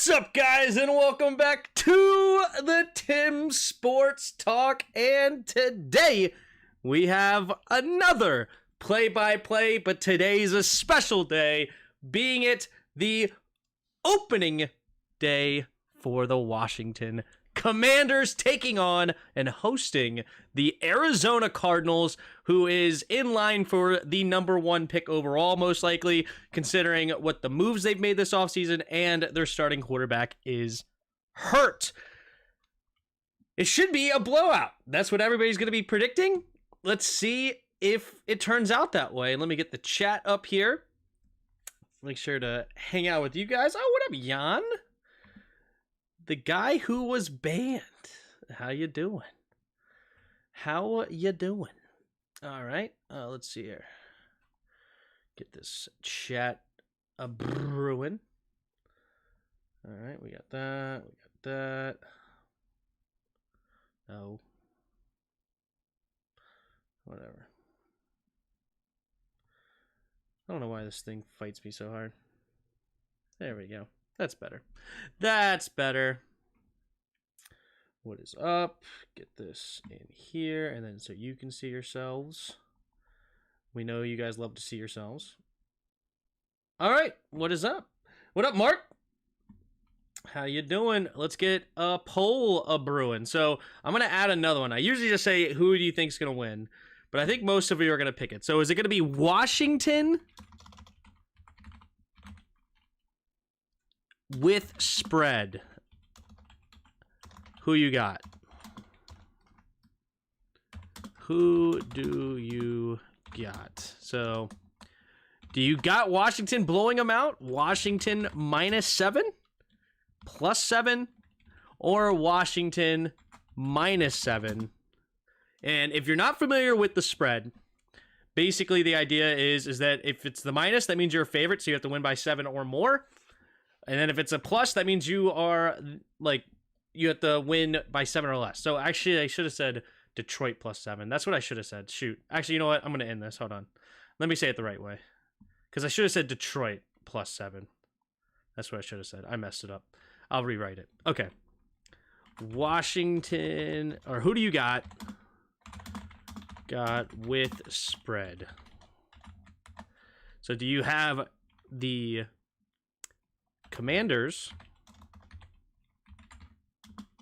What's up, guys, and welcome back to the Tim Sports Talk. And today we have another play-by-play, but today's a special day, being it the opening day for the Washington Commanders taking on and hosting the Arizona Cardinals, who is in line for the #1 pick overall, most likely, considering what the moves they've made this offseason and their starting quarterback is hurt. It should be a blowout. That's what everybody's going to be predicting. Let's see if it turns out that way. Let me get the chat up here. Make sure to hang out with you guys. Oh, what up, Jan? The guy who was banned. How you doing? How you doing? All right. Let's see here. Get this chat brewing. All right. We got that. We got that. No. Whatever. I don't know why this thing fights me so hard. There we go. That's better. That's better. What is up? Get this in here, and then so you can see yourselves. We know you guys love to see yourselves. All right, what is up? What up, Mark? How you doing? Let's get a poll brewing. So I'm going to add another one. I usually just say, who do you think is going to win? But I think most of you are going to pick it. So is it going to be Washington with spread? Who you got? Who do you got? So, do you got Washington blowing them out? Washington -7, +7, or Washington -7? And if you're not familiar with the spread, basically the idea is that if it's the minus, that means you're a favorite, so you have to win by 7 or more. And then if it's a plus, that means you are, like, you have to win by 7 or less. So actually, I should have said Detroit +7. That's what I should have said. Shoot. Actually, you know what? I'm going to end this. Hold on. Let me say it the right way. Because I should have said Detroit +7. That's what I should have said. I messed it up. I'll rewrite it. Okay. Washington, or who do you got? Got with spread. So do you have the Commanders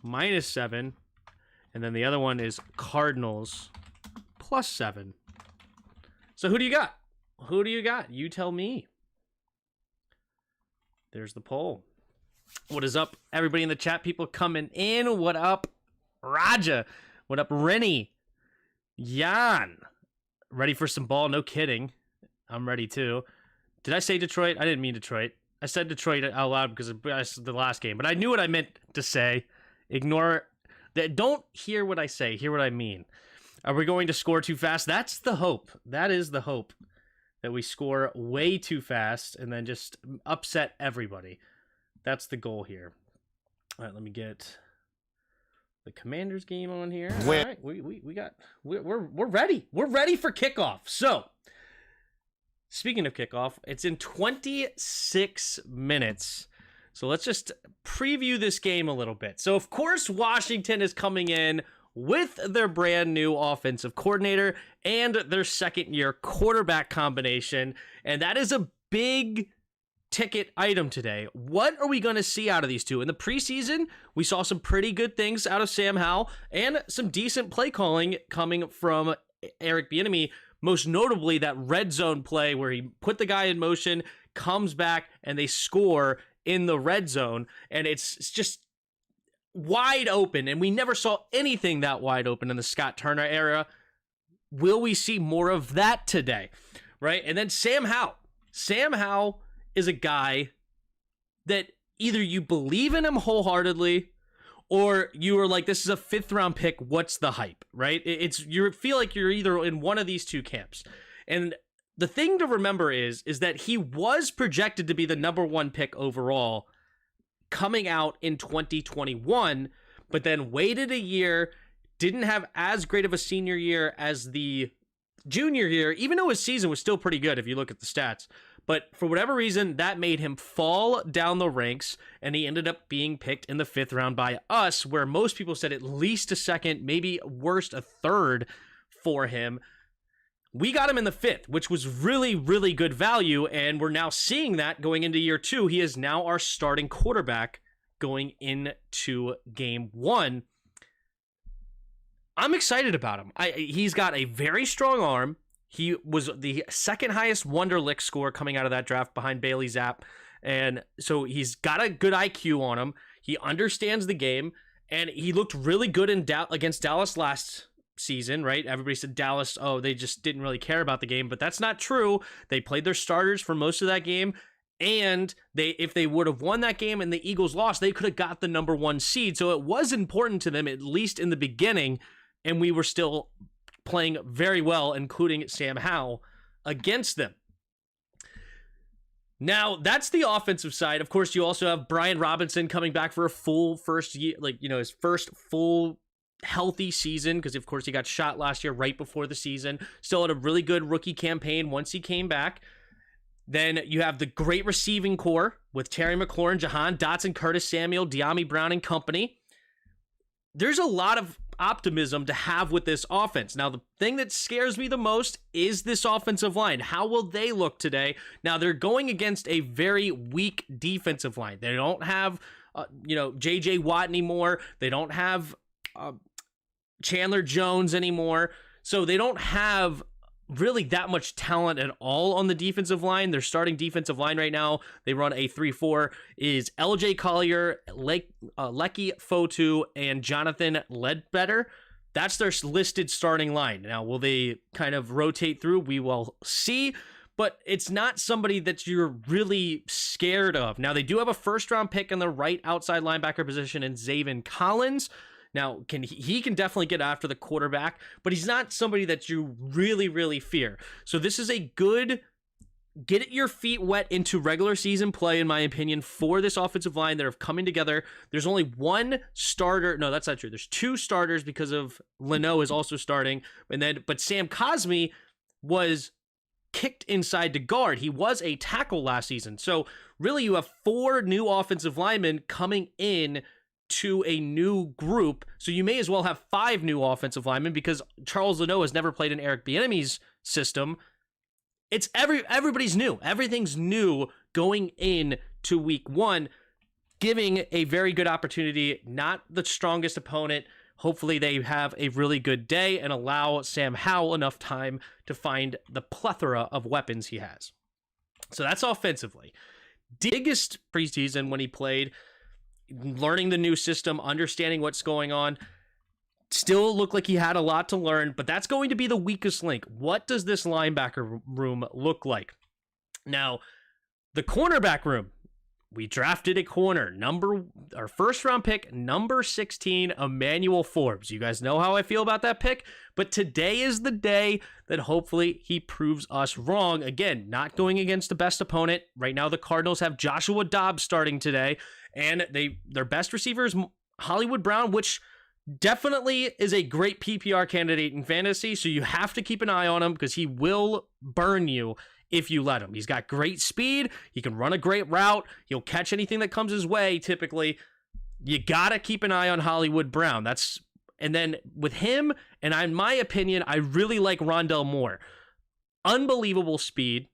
-7, and then the other one is Cardinals +7. So who do you got? Who do you got? You tell me. There's the poll. What is up, everybody in the chat? People coming in. What up, Raja? What up, Rennie? Jan. Ready for some ball? No kidding. I'm ready too. Did I say Detroit? I didn't mean Detroit. I said Detroit out loud because of the last game, but I knew what I meant to say. Ignore that. Don't hear what I say. Hear what I mean. Are we going to score too fast? That's the hope. That is the hope, that we score way too fast and then just upset everybody. That's the goal here. All right, let me get the Commanders game on here. All right, we're ready. We're ready for kickoff. So, speaking of kickoff, it's in 26 minutes. So let's just preview this game a little bit. So, of course, Washington is coming in with their brand new offensive coordinator and their second-year quarterback combination. And that is a big ticket item today. What are we going to see out of these two? In the preseason, we saw some pretty good things out of Sam Howell and some decent play calling coming from Eric Bieniemy. Most notably, that red zone play where he put the guy in motion, comes back, and they score in the red zone. And it's just wide open. And we never saw anything that wide open in the Scott Turner era. Will we see more of that today? Right? And then Sam Howell. Sam Howell is a guy that either you believe in him wholeheartedly, or you are like, this is a 5th round pick. What's the hype, right? You feel like you're either in one of these two camps. And the thing to remember is that he was projected to be the #1 pick overall coming out in 2021, but then waited a year, didn't have as great of a senior year as the junior year, even though his season was still pretty good if you look at the stats. But for whatever reason, that made him fall down the ranks, and he ended up being picked in the 5th round by us, where most people said at least a second, maybe worst a third for him. We got him in the 5th, which was really, really good value, and we're now seeing that going into year 2. He is now our starting quarterback going into game 1. I'm excited about him. He's got a very strong arm. He was the 2nd highest Wonderlic score coming out of that draft behind Bailey Zapp, and so he's got a good IQ on him. He understands the game, and he looked really good against Dallas last season, right? Everybody said Dallas, oh, they just didn't really care about the game, but that's not true. They played their starters for most of that game, and if they would have won that game and the Eagles lost, they could have got the number 1 seed. So it was important to them, at least in the beginning, and we were still playing very well, including Sam Howell, against them. Now, that's the offensive side. Of course, you also have Brian Robinson coming back for a full first year, his first full healthy season, because of course he got shot last year right before the season. Still had a really good rookie campaign once he came back. Then you have the great receiving core with Terry McLaurin, Jahan Dotson, Curtis Samuel, De'Ami Brown and company. There's a lot of optimism to have with this offense. Now, the thing that scares me the most is this offensive line. How will they look today? Now, they're going against a very weak defensive line. They don't have, J.J. Watt anymore. They don't have Chandler Jones anymore. So they don't have really that much talent at all on the defensive line. Their starting defensive line right now, they run a 3-4, is LJ Collier, Lecky Fotu, and Jonathan Ledbetter. That's their listed starting line. Now, will they kind of rotate through? We will see, but it's not somebody that you're really scared of. Now, they do have a first-round pick in the right outside linebacker position in Zaven Collins. Now, he can definitely get after the quarterback, but he's not somebody that you really, really fear. So this is a good get your feet wet into regular season play, in my opinion, for this offensive line that are coming together. There's only one starter. No, that's not true. There's 2 starters because of Leno is also starting. But Sam Cosmi was kicked inside to guard. He was a tackle last season. So really you have 4 new offensive linemen coming in to a new group, so you may as well have 5 new offensive linemen because Charles Leno has never played in Eric Bieniemy's system. It's everybody's new. Everything's new going in to week 1, giving a very good opportunity, not the strongest opponent. Hopefully they have a really good day and allow Sam Howell enough time to find the plethora of weapons he has. So that's offensively. Biggest preseason when he played, learning the new system, understanding what's going on. Still looked like he had a lot to learn, but that's going to be the weakest link. What does this linebacker room look like? Now, the cornerback room, we drafted a corner, our first round pick, number 16, Emmanuel Forbes. You guys know how I feel about that pick, but today is the day that hopefully he proves us wrong. Again, not going against the best opponent. Right now, the Cardinals have Joshua Dobbs starting today, and their best receiver is Hollywood Brown, which definitely is a great PPR candidate in fantasy, so you have to keep an eye on him because he will burn you if you let him. He's got great speed. He can run a great route. He'll catch anything that comes his way, typically. You got to keep an eye on Hollywood Brown. And then with him, and in my opinion, I really like Rondell Moore. Unbelievable speed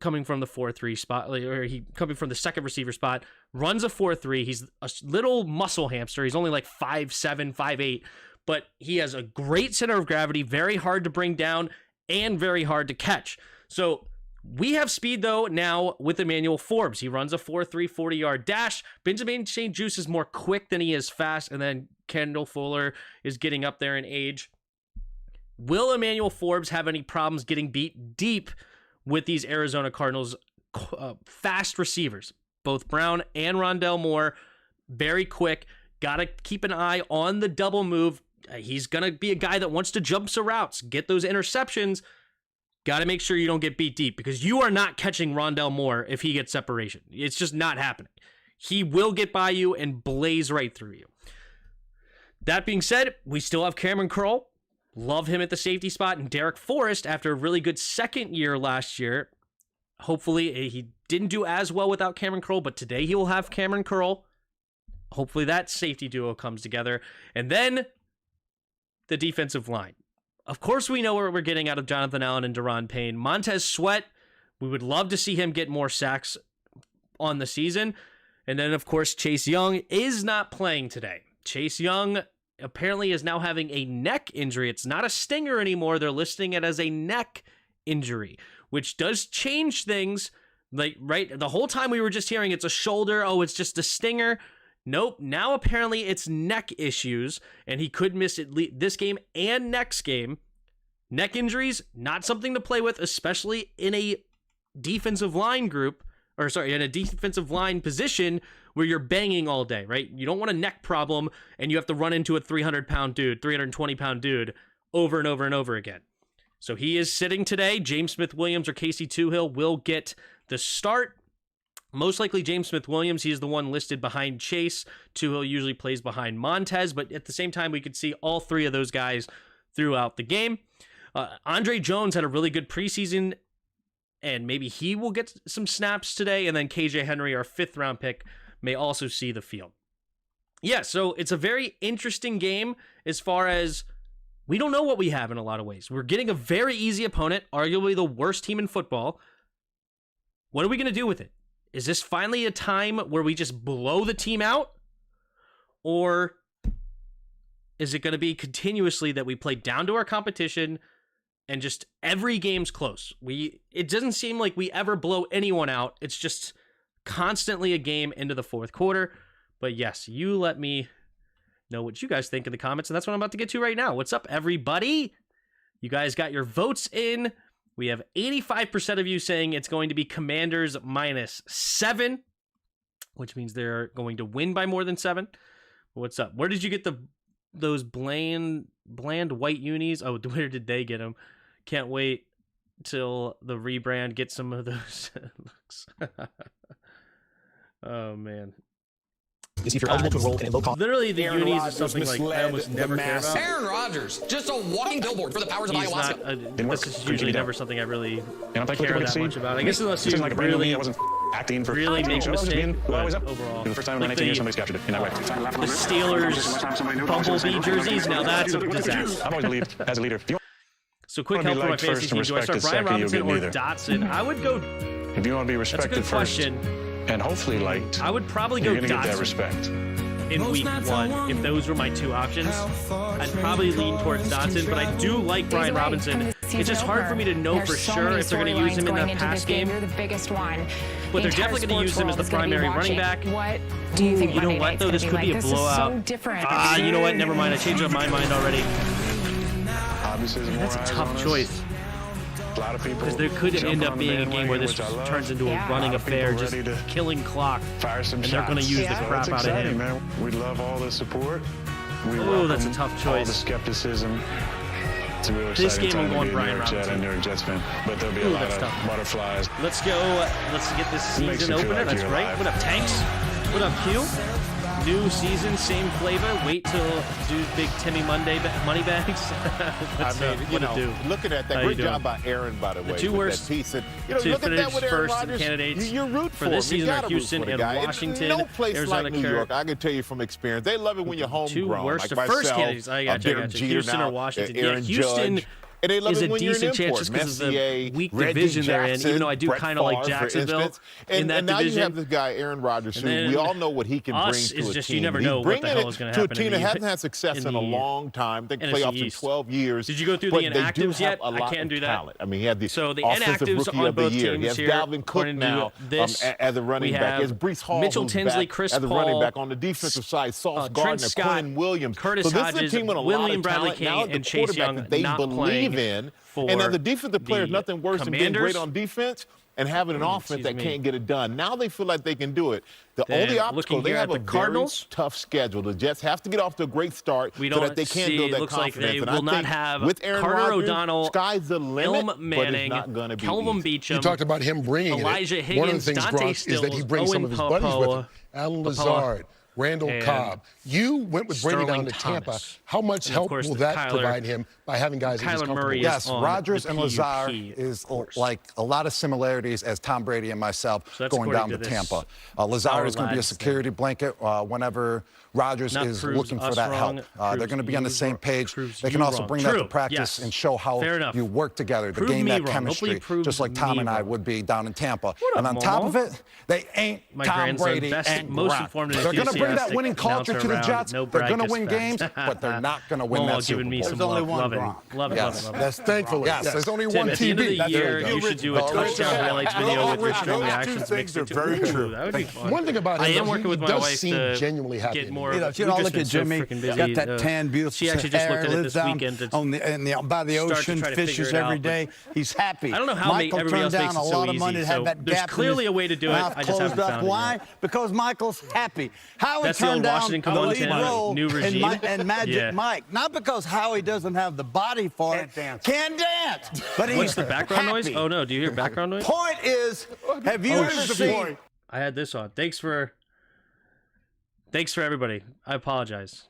coming from the 4-3 spot, or he coming from the second receiver spot, runs a 4-3. He's a little muscle hamster. He's only like 5'7", 5'8", but he has a great center of gravity, very hard to bring down and very hard to catch. So we have speed, though, now with Emmanuel Forbes. He runs a 4.3 40-yard dash. Benjamin St. Juste is more quick than he is fast, and then Kendall Fuller is getting up there in age. Will Emmanuel Forbes have any problems getting beat deep with these Arizona Cardinals fast receivers? Both Brown and Rondell Moore, very quick. Got to keep an eye on the double move. He's going to be a guy that wants to jump some routes, get those interceptions. Got to make sure you don't get beat deep because you are not catching Rondell Moore if he gets separation. It's just not happening. He will get by you and blaze right through you. That being said, we still have Cameron Curl. Love him at the safety spot. And Derek Forrest, after a really good second year last year, Hopefully, he didn't do as well without Cameron Curl, but today he will have Cameron Curl. Hopefully that safety duo comes together. And then the defensive line. Of course, we know what we're getting out of Jonathan Allen and Daron Payne. Montez Sweat, we would love to see him get more sacks on the season. And then, of course, Chase Young is not playing today. Chase Young apparently is now having a neck injury. It's not a stinger anymore. They're listing it as a neck injury, which does change things. Like, right, the whole time we were just hearing it's a shoulder. Oh, it's just a stinger. Nope. Now apparently it's neck issues, and he could miss this game and next game. Neck injuries, not something to play with, especially in a defensive line group, in a defensive line position where you're banging all day, right? You don't want a neck problem, and you have to run into a 300-pound dude, 320-pound dude over and over and over again. So he is sitting today. James Smith-Williams or Casey Toohill will get the start. Most likely James Smith-Williams. He is the one listed behind Chase. Toohill usually plays behind Montez, but at the same time, we could see all three of those guys throughout the game. Andre Jones had a really good preseason, and maybe he will get some snaps today. And then KJ Henry, our 5th-round pick, may also see the field. Yeah, so it's a very interesting game as far as we don't know what we have in a lot of ways. We're getting a very easy opponent, arguably the worst team in football. What are we going to do with it? Is this finally a time where we just blow the team out? Or is it going to be continuously that we play down to our competition and just every game's close? It doesn't seem like we ever blow anyone out. It's just constantly a game into the 4th quarter. But yes, you let me know what you guys think in the comments, and that's what I'm about to get to right now. What's up, everybody? You guys got your votes in. We have 85% of you saying it's going to be Commanders -7, which means they're going to win by more than 7. What's up? Where did you get those bland white unis? Oh, where did they get them? Can't wait till the rebrand gets some of those looks. Oh, man. Is if you're eligible to enroll in a low-cost. Literally, the unis is something like I almost never care about. Aaron Rodgers, just a walking billboard for the powers of ayahuasca. This is usually never something I really care that much about. I guess unless you like really, I wasn't acting for really make a mistake, but overall. The first time in 19 years somebody's captured it in that way. The Steelers Bumblebee jerseys, now that's a disaster. I've always believed, as a leader, if you so quick help for my fantasy team. Do I start Brian Robinson or Dotson? I would go. If you want to be respected that's a good question. And hopefully liked, I would probably go Dotson. Get that respect. In week 1, if those were my 2 options, I'd probably lean towards Dotson, but I do like Brian Robinson. It's just hard for me to know for sure if they're going to use him in the pass game. But they're definitely going to use him as the primary running back. What do you think? You know what, though? This could be a blowout. You know what? Never mind. I changed up my mind already. That's a tough choice. Because there could end up being a game where this just turns into a running affair, just killing clock, and they're going to use the crap out of him. Man. We love all the support. Oh, that's a tough choice. All the skepticism. It's a real this game I'm going Brian Robinson. And you're a Jets fan, but there'll be a lot of butterflies. Let's go. Let's get this season opener. That's right. What up, Tanks? What up, Q? New season, same flavor. Wait till do big Timmy money bags. Looking at that, great job by Aaron, by the way. The 2 worst piece. And, to finish first candidates you're root for this season are Houston and Washington. No place Arizona like New York, I can tell you from experience. They love it when you're homegrown. 2 worst like first myself, candidates. I got you. Houston or Washington. Yeah, Houston. And they love is it a when decent chance just because of the weak division they're in, even though I do kind of like Jacksonville in that and now division. You have this guy, Aaron Rodgers, who we all know what he can bring to a team. You never know what the hell is going to happen. To a team that hasn't had success in a long time. They playoffs in 12 years. Did you go through the inactives yet? I can't do that. I mean, he had the inactives rookie on of the both year. teams He has here. Dalvin Cook now as a running back. He has Breece Hall Mitchell Tinsley, Chris as a Paul, running back on the defensive side. Sauce Gardner, Quinn Williams, Curtis Hodges, William Bradley King, and Chase Young not playing in. And as a defensive player, nothing worse than being great on defense and having an offense that can't get it done. Now they feel like they can do it. The only obstacle, they have a Cardinals, very tough schedule. The Jets have to get off to a great start so that they can build that looks confidence. Like they will not have with Aaron Carter Rodgers, O'Donnell, sky's the limit, Elm Manning, but it's not going to be Kelvin easy. Beachum. You talked about him bringing Elijah it. Higgins, One of the things, Dante Gronk, is that he brings some of his buddies with him. Alan Lazard, Randall Cobb. You went with Brady down to Tampa. How much help will that provide him by having guys that he's comfortable with? Yes, Rodgers and Lazard is like a lot of similarities as Tom Brady and myself going down to Tampa. Lazard is going to be a security blanket whenever Rodgers is looking for that help. They're going to be on the same page. They can also bring that to practice and show how you work together to gain that chemistry, just like Tom and I would be down in Tampa. And on top of it, they ain't Tom Brady and Gronk. They're going to bring that winning culture to the Jets. They're going to win games, but they're not going to win that Super Bowl. There's only one Gronk. Love it. That's thankfully. Yes, there's only Tim, one at the end of TV. the year, you should do a touchdown highlights video with your stream reactions mixed into. Very true. That would be fun. One thing about him, I am working with my wife to genuinely happy. Get more. You know, look at Jimmy. Got that tan, beautiful She actually just looked at it this weekend by the ocean, fishes every day. He's happy. I don't know how everybody else makes it so easy. There's clearly a way to do it. I just haven't found it. Why? Because Michael's happy. Howie That's the old turned down Washington the lead College role new regime. and Magic Mike. Not because Howie doesn't have the body for it. Can't dance. But he's What's the background noise? Oh no, do you hear background noise? Point is, have you ever seen? I had this on. Thanks for everybody. I apologize.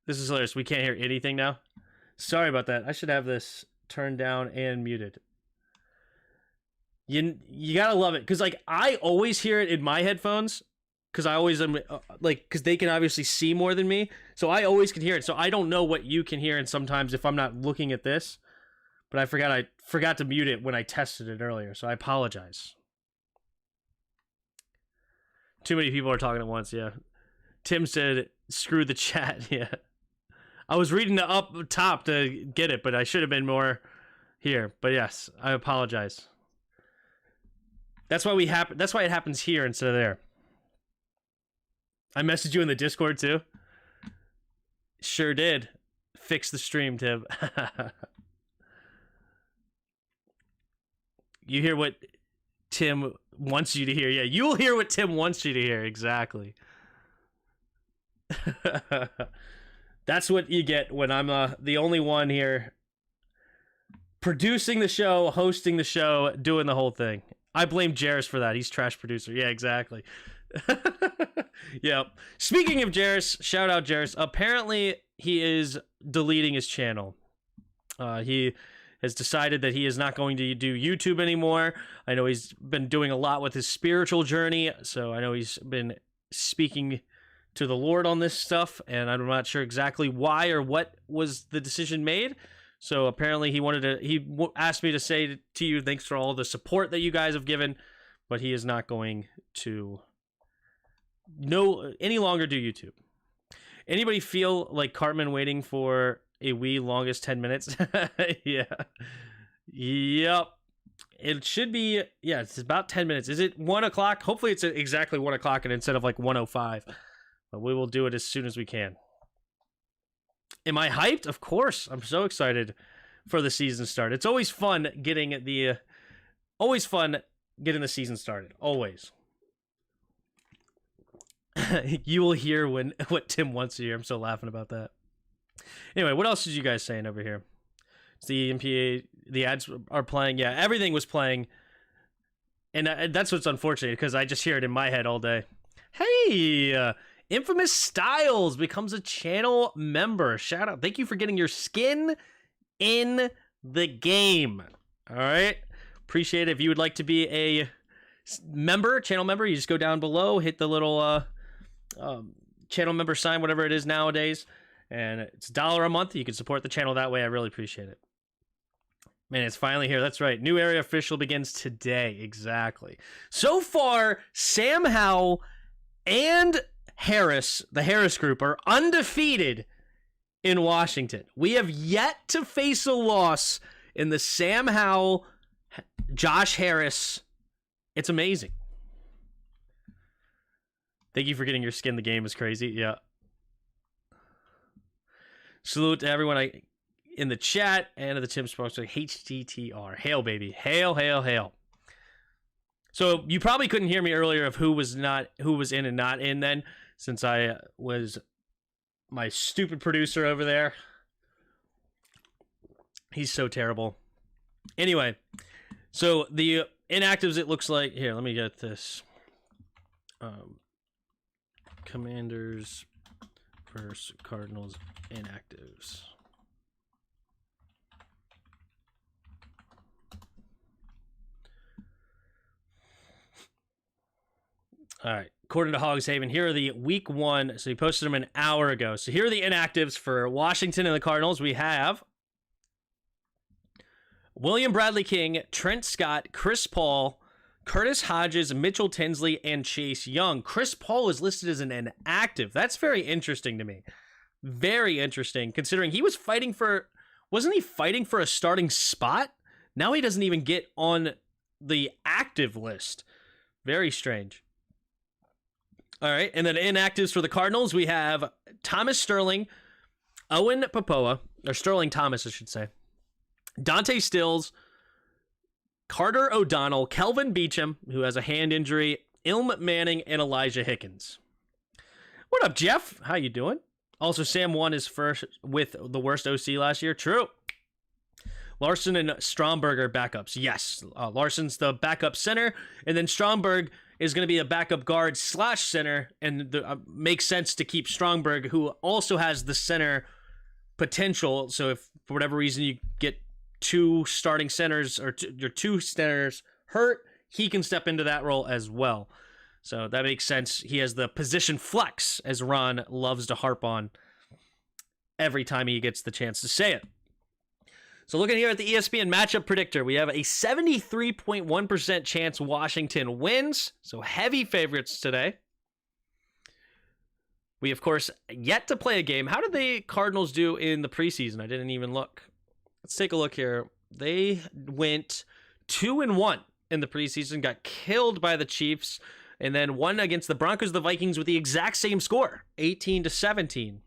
This is hilarious. We can't hear anything now. Sorry about that. I should have this turned down and muted. You gotta love it, because like I always hear it in my headphones, because I always am because they can obviously see more than me, so I always can hear it. So I don't know what you can hear, and sometimes if I'm not looking at this, but I forgot to mute it when I tested it earlier, so I apologize. Too many people are talking at once. Yeah, Tim said screw the chat. Yeah, I was reading the up top to get it, but I should have been more here. But yes, I apologize. That's why it happens here instead of there. I messaged you in the Discord too. Sure did. Fix the stream, Tim. You hear what Tim wants you to hear. Yeah, you'll hear what Tim wants you to hear. Exactly. That's what you get when I'm the only one here producing the show, hosting the show, doing the whole thing. I blame Jairus for that. He's trash producer. Yeah, exactly. Yep. Speaking of Jairus, shout out Jairus. Apparently, he is deleting his channel. He has decided that he is not going to do YouTube anymore. I know he's been doing a lot with his spiritual journey, so I know he's been speaking to the Lord on this stuff, and I'm not sure exactly why or what was the decision made. So apparently he asked me to say to you, thanks for all the support that you guys have given, but he is not going to any longer do YouTube. Anybody feel like Cartman waiting for a wee longest 10 minutes? Yeah. Yep. It should be, yeah, it's about 10 minutes. Is it 1 o'clock? Hopefully it's at exactly 1 o'clock and instead of like 1:05. But we will do it as soon as we can. Am I hyped? Of course. I'm so excited for the season start. It's always fun getting the season started. Always. You will hear what Tim wants to hear. I'm still laughing about that. Anyway, what else did you guys saying over here? It's the MPA, the ads are playing. Yeah, everything was playing. And that's what's unfortunate, because I just hear it in my head all day. Hey, Infamous Styles becomes a channel member. Shout out. Thank you for getting your skin in the game. All right. Appreciate it. If you would like to be a channel member, you just go down below, hit the little channel member sign, whatever it is nowadays. And it's $1 a month. You can support the channel that way. I really appreciate it. Man, it's finally here. That's right. New area official begins today. Exactly. So far, Sam Howell and Harris, the Harris group, are undefeated in Washington. We have yet to face a loss in the Sam Howell, Josh Harris. It's amazing. Thank you for getting your skin in the game. Is crazy. Yeah. Salute to everyone in the chat and to the Tim Sports HTTR. Hail, baby. Hail, hail, hail. So you probably couldn't hear me earlier of who was in and not in then, since I was my stupid producer over there. He's so terrible. Anyway, so the inactives, it looks like, here, let me get this. Commanders versus Cardinals inactives. All right. According to Hogshaven, here are the week 1. So he posted them an hour ago. So here are the inactives for Washington and the Cardinals. We have William Bradley King, Trent Scott, Chris Paul, Curtis Hodges, Mitchell Tinsley, and Chase Young. Chris Paul is listed as an inactive. That's very interesting to me. Very interesting, considering he was fighting for... Wasn't he fighting for a starting spot? Now he doesn't even get on the active list. Very strange. All right, and then inactives for the Cardinals, we have Thomas Sterling, Owen Popoa, or Sterling Thomas, I should say, Dante Stills, Carter O'Donnell, Kelvin Beachum, who has a hand injury, Ilm Manning, and Elijah Hickens. What up, Jeff? How you doing? Also, Sam won his first with the worst OC last year. True. Larson and Stromberg are backups. Yes, Larson's the backup center, and then Stromberg is going to be a backup guard / center, and makes sense to keep Stromberg, who also has the center potential. So if for whatever reason you get 2 starting centers or your 2 centers hurt, he can step into that role as well. So that makes sense. He has the position flex, as Ron loves to harp on every time he gets the chance to say it. So looking here at the ESPN matchup predictor, we have a 73.1% chance Washington wins. So heavy favorites today. We, of course, yet to play a game. How did the Cardinals do in the preseason? I didn't even look. Let's take a look here. They went 2-1 in the preseason, got killed by the Chiefs, and then won against the Broncos, the Vikings with the exact same score, 18-17.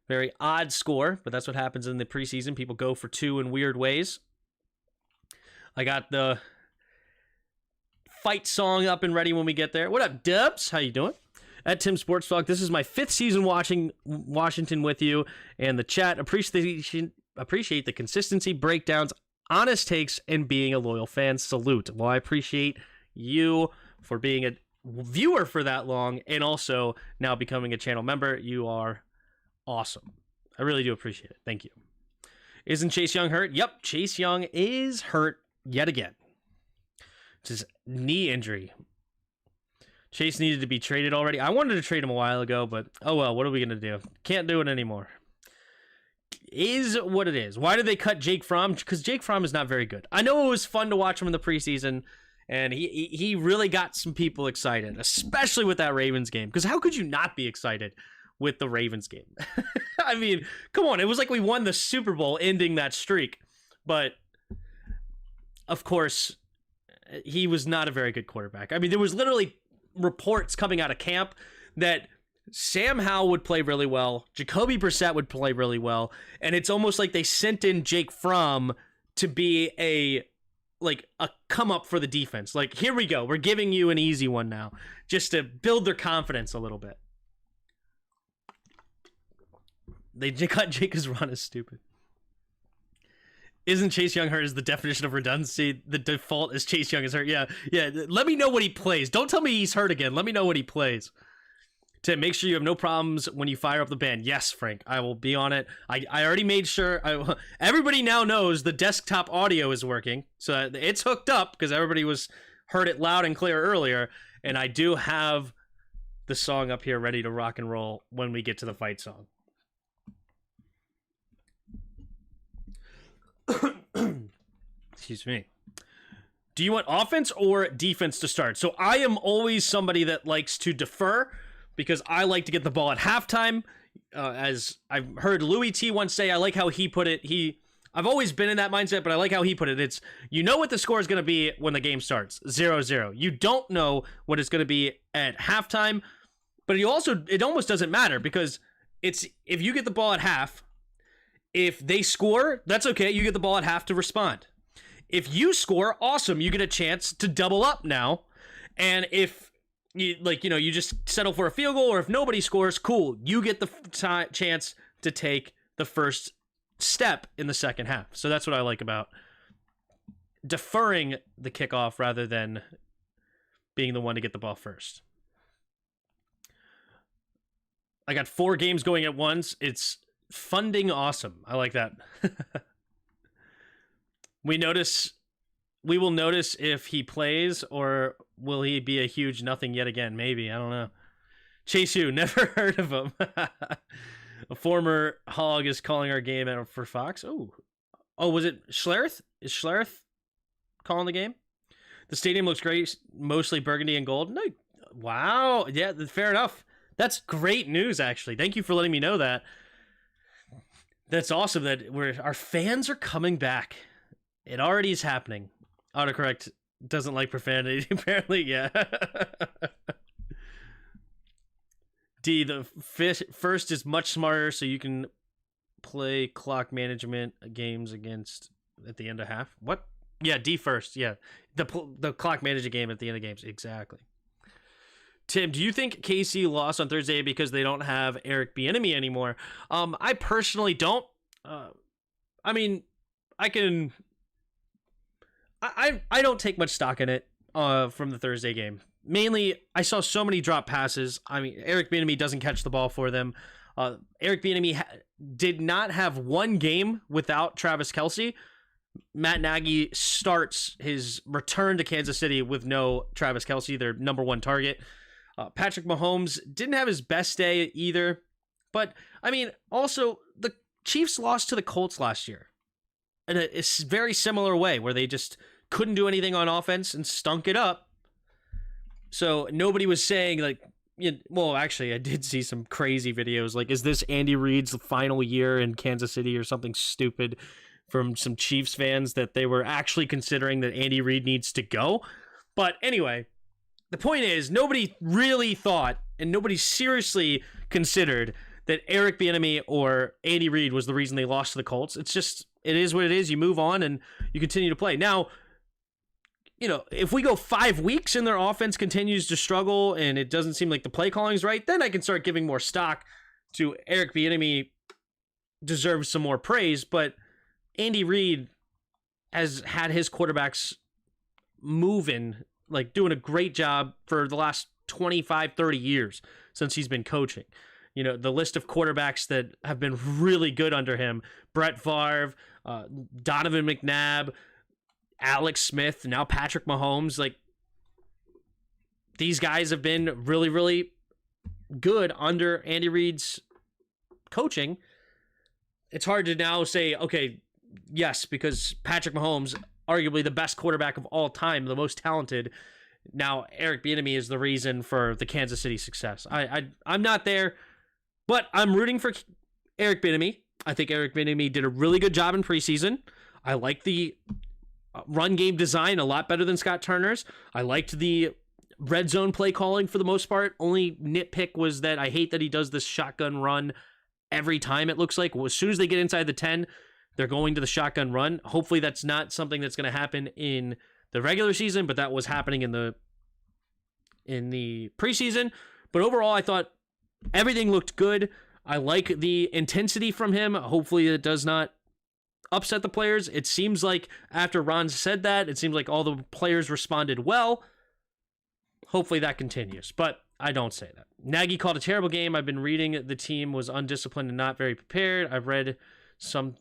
Very odd score, but that's what happens in the preseason. People go for 2 in weird ways. I got the fight song up and ready when we get there. What up, Dubs? How you doing? At TimSportsTalk, this is my 5th season watching Washington with you, and the chat appreciate the consistency, breakdowns, honest takes, and being a loyal fan. Salute. Well, I appreciate you for being a viewer for that long, and also now becoming a channel member. You are awesome. I really do appreciate it. Thank you. Isn't Chase Young hurt? Yep, Chase Young is hurt yet again. It's his knee injury. Chase needed to be traded already. I wanted to trade him a while ago, but oh well, what are we going to do? Can't do it anymore. Is what it is. Why did they cut Jake Fromm? Because Jake Fromm is not very good. I know it was fun to watch him in the preseason, and he really got some people excited, especially with that Ravens game. Because how could you not be excited with the Ravens game? I mean, come on. It was like we won the Super Bowl ending that streak. But, of course, he was not a very good quarterback. I mean, there was literally reports coming out of camp that Sam Howell would play really well, Jacoby Brissett would play really well, and it's almost like they sent in Jake Fromm to be a come up for the defense. Like, here we go. We're giving you an easy one now, just to build their confidence a little bit. They cut Jake because Ron is stupid. Isn't Chase Young hurt is the definition of redundancy? The default is Chase Young is hurt. Yeah. Let me know what he plays. Don't tell me he's hurt again. Let me know what he plays. To make sure you have no problems when you fire up the band. Yes, Frank, I will be on it. I already made sure. Everybody now knows the desktop audio is working. So it's hooked up because everybody heard it loud and clear earlier. And I do have the song up here ready to rock and roll when we get to the fight song. Excuse me. Do you want offense or defense to start? So I am always somebody that likes to defer because I like to get the ball at halftime. As I've heard Louis T once say, I like how he put it. I've always been in that mindset, but I like how he put it. It's, you know what the score is going to be when the game starts, 0-0. You don't know what it's going to be at halftime, but it almost doesn't matter because it's, if you get the ball at half, if they score, that's okay. You get the ball at half to respond. If you score, awesome. You get a chance to double up now. And if you just settle for a field goal, or if nobody scores, cool. You get the chance to take the first step in the second half. So that's what I like about deferring the kickoff rather than being the one to get the ball first. I got 4 games going at once. It's funding awesome. I like that. We will notice if he plays, or will he be a huge nothing yet again? Maybe. I don't know. Chase Yu, never heard of him. A former Hog is calling our game out for Fox. Oh, was it Schlereth? Is Schlereth calling the game? The stadium looks great, mostly burgundy and gold. No, wow. Yeah, fair enough. That's great news, actually. Thank you for letting me know that. That's awesome that our fans are coming back. It already is happening. Autocorrect doesn't like profanity, apparently. Yeah. D, the first is much smarter, so you can play clock management games against at the end of half. What? Yeah, D first. Yeah, the clock management game at the end of games. Exactly. Tim, do you think KC lost on Thursday because they don't have Eric Bieniemy anymore? I personally don't. I mean, I don't take much stock in it from the Thursday game. Mainly, I saw so many drop passes. I mean, Eric Bieniemy doesn't catch the ball for them. Eric Bieniemy did not have one game without Travis Kelce. Matt Nagy starts his return to Kansas City with no Travis Kelce, their number 1 target. Patrick Mahomes didn't have his best day either. But, I mean, also, the Chiefs lost to the Colts last year in a very similar way, where they just couldn't do anything on offense and stunk it up. So nobody was saying, like, well, actually, I did see some crazy videos. Like, is this Andy Reid's final year in Kansas City or something stupid from some Chiefs fans that they were actually considering that Andy Reid needs to go? But anyway, the point is, nobody really thought and nobody seriously considered that Eric Bieniemy or Andy Reid was the reason they lost to the Colts. It's just, it is what it is. You move on and you continue to play. Now, if we go 5 weeks and their offense continues to struggle and it doesn't seem like the play calling is right, then I can start giving more stock to Eric Bieniemy deserves some more praise. But Andy Reid has had his quarterbacks moving, like doing a great job for the last 25, 30 years since he's been coaching. The list of quarterbacks that have been really good under him: Brett Favre, Donovan McNabb, Alex Smith, now Patrick Mahomes. Like, these guys have been really, really good under Andy Reid's coaching. It's hard to now say, okay, yes, because Patrick Mahomes, arguably the best quarterback of all time, the most talented, now Eric Bieniemy is the reason for the Kansas City success. I'm not there, but I'm rooting for Eric Bieniemy. I think Eric Bieniemy did a really good job in preseason. I like the run game design a lot better than Scott Turner's. I liked the red zone play calling for the most part. Only nitpick was that I hate that he does this shotgun run every time, it looks like. Well, as soon as they get inside the 10, they're going to the shotgun run. Hopefully that's not something that's going to happen in the regular season, but that was happening in the preseason. But overall, I thought everything looked good. I like the intensity from him. Hopefully it does not upset the players. It seems like after Ron said that, it seems like all the players responded well. Hopefully that continues, but I don't say that. Nagy called a terrible game. I've been reading the team was undisciplined and not very prepared. I've read something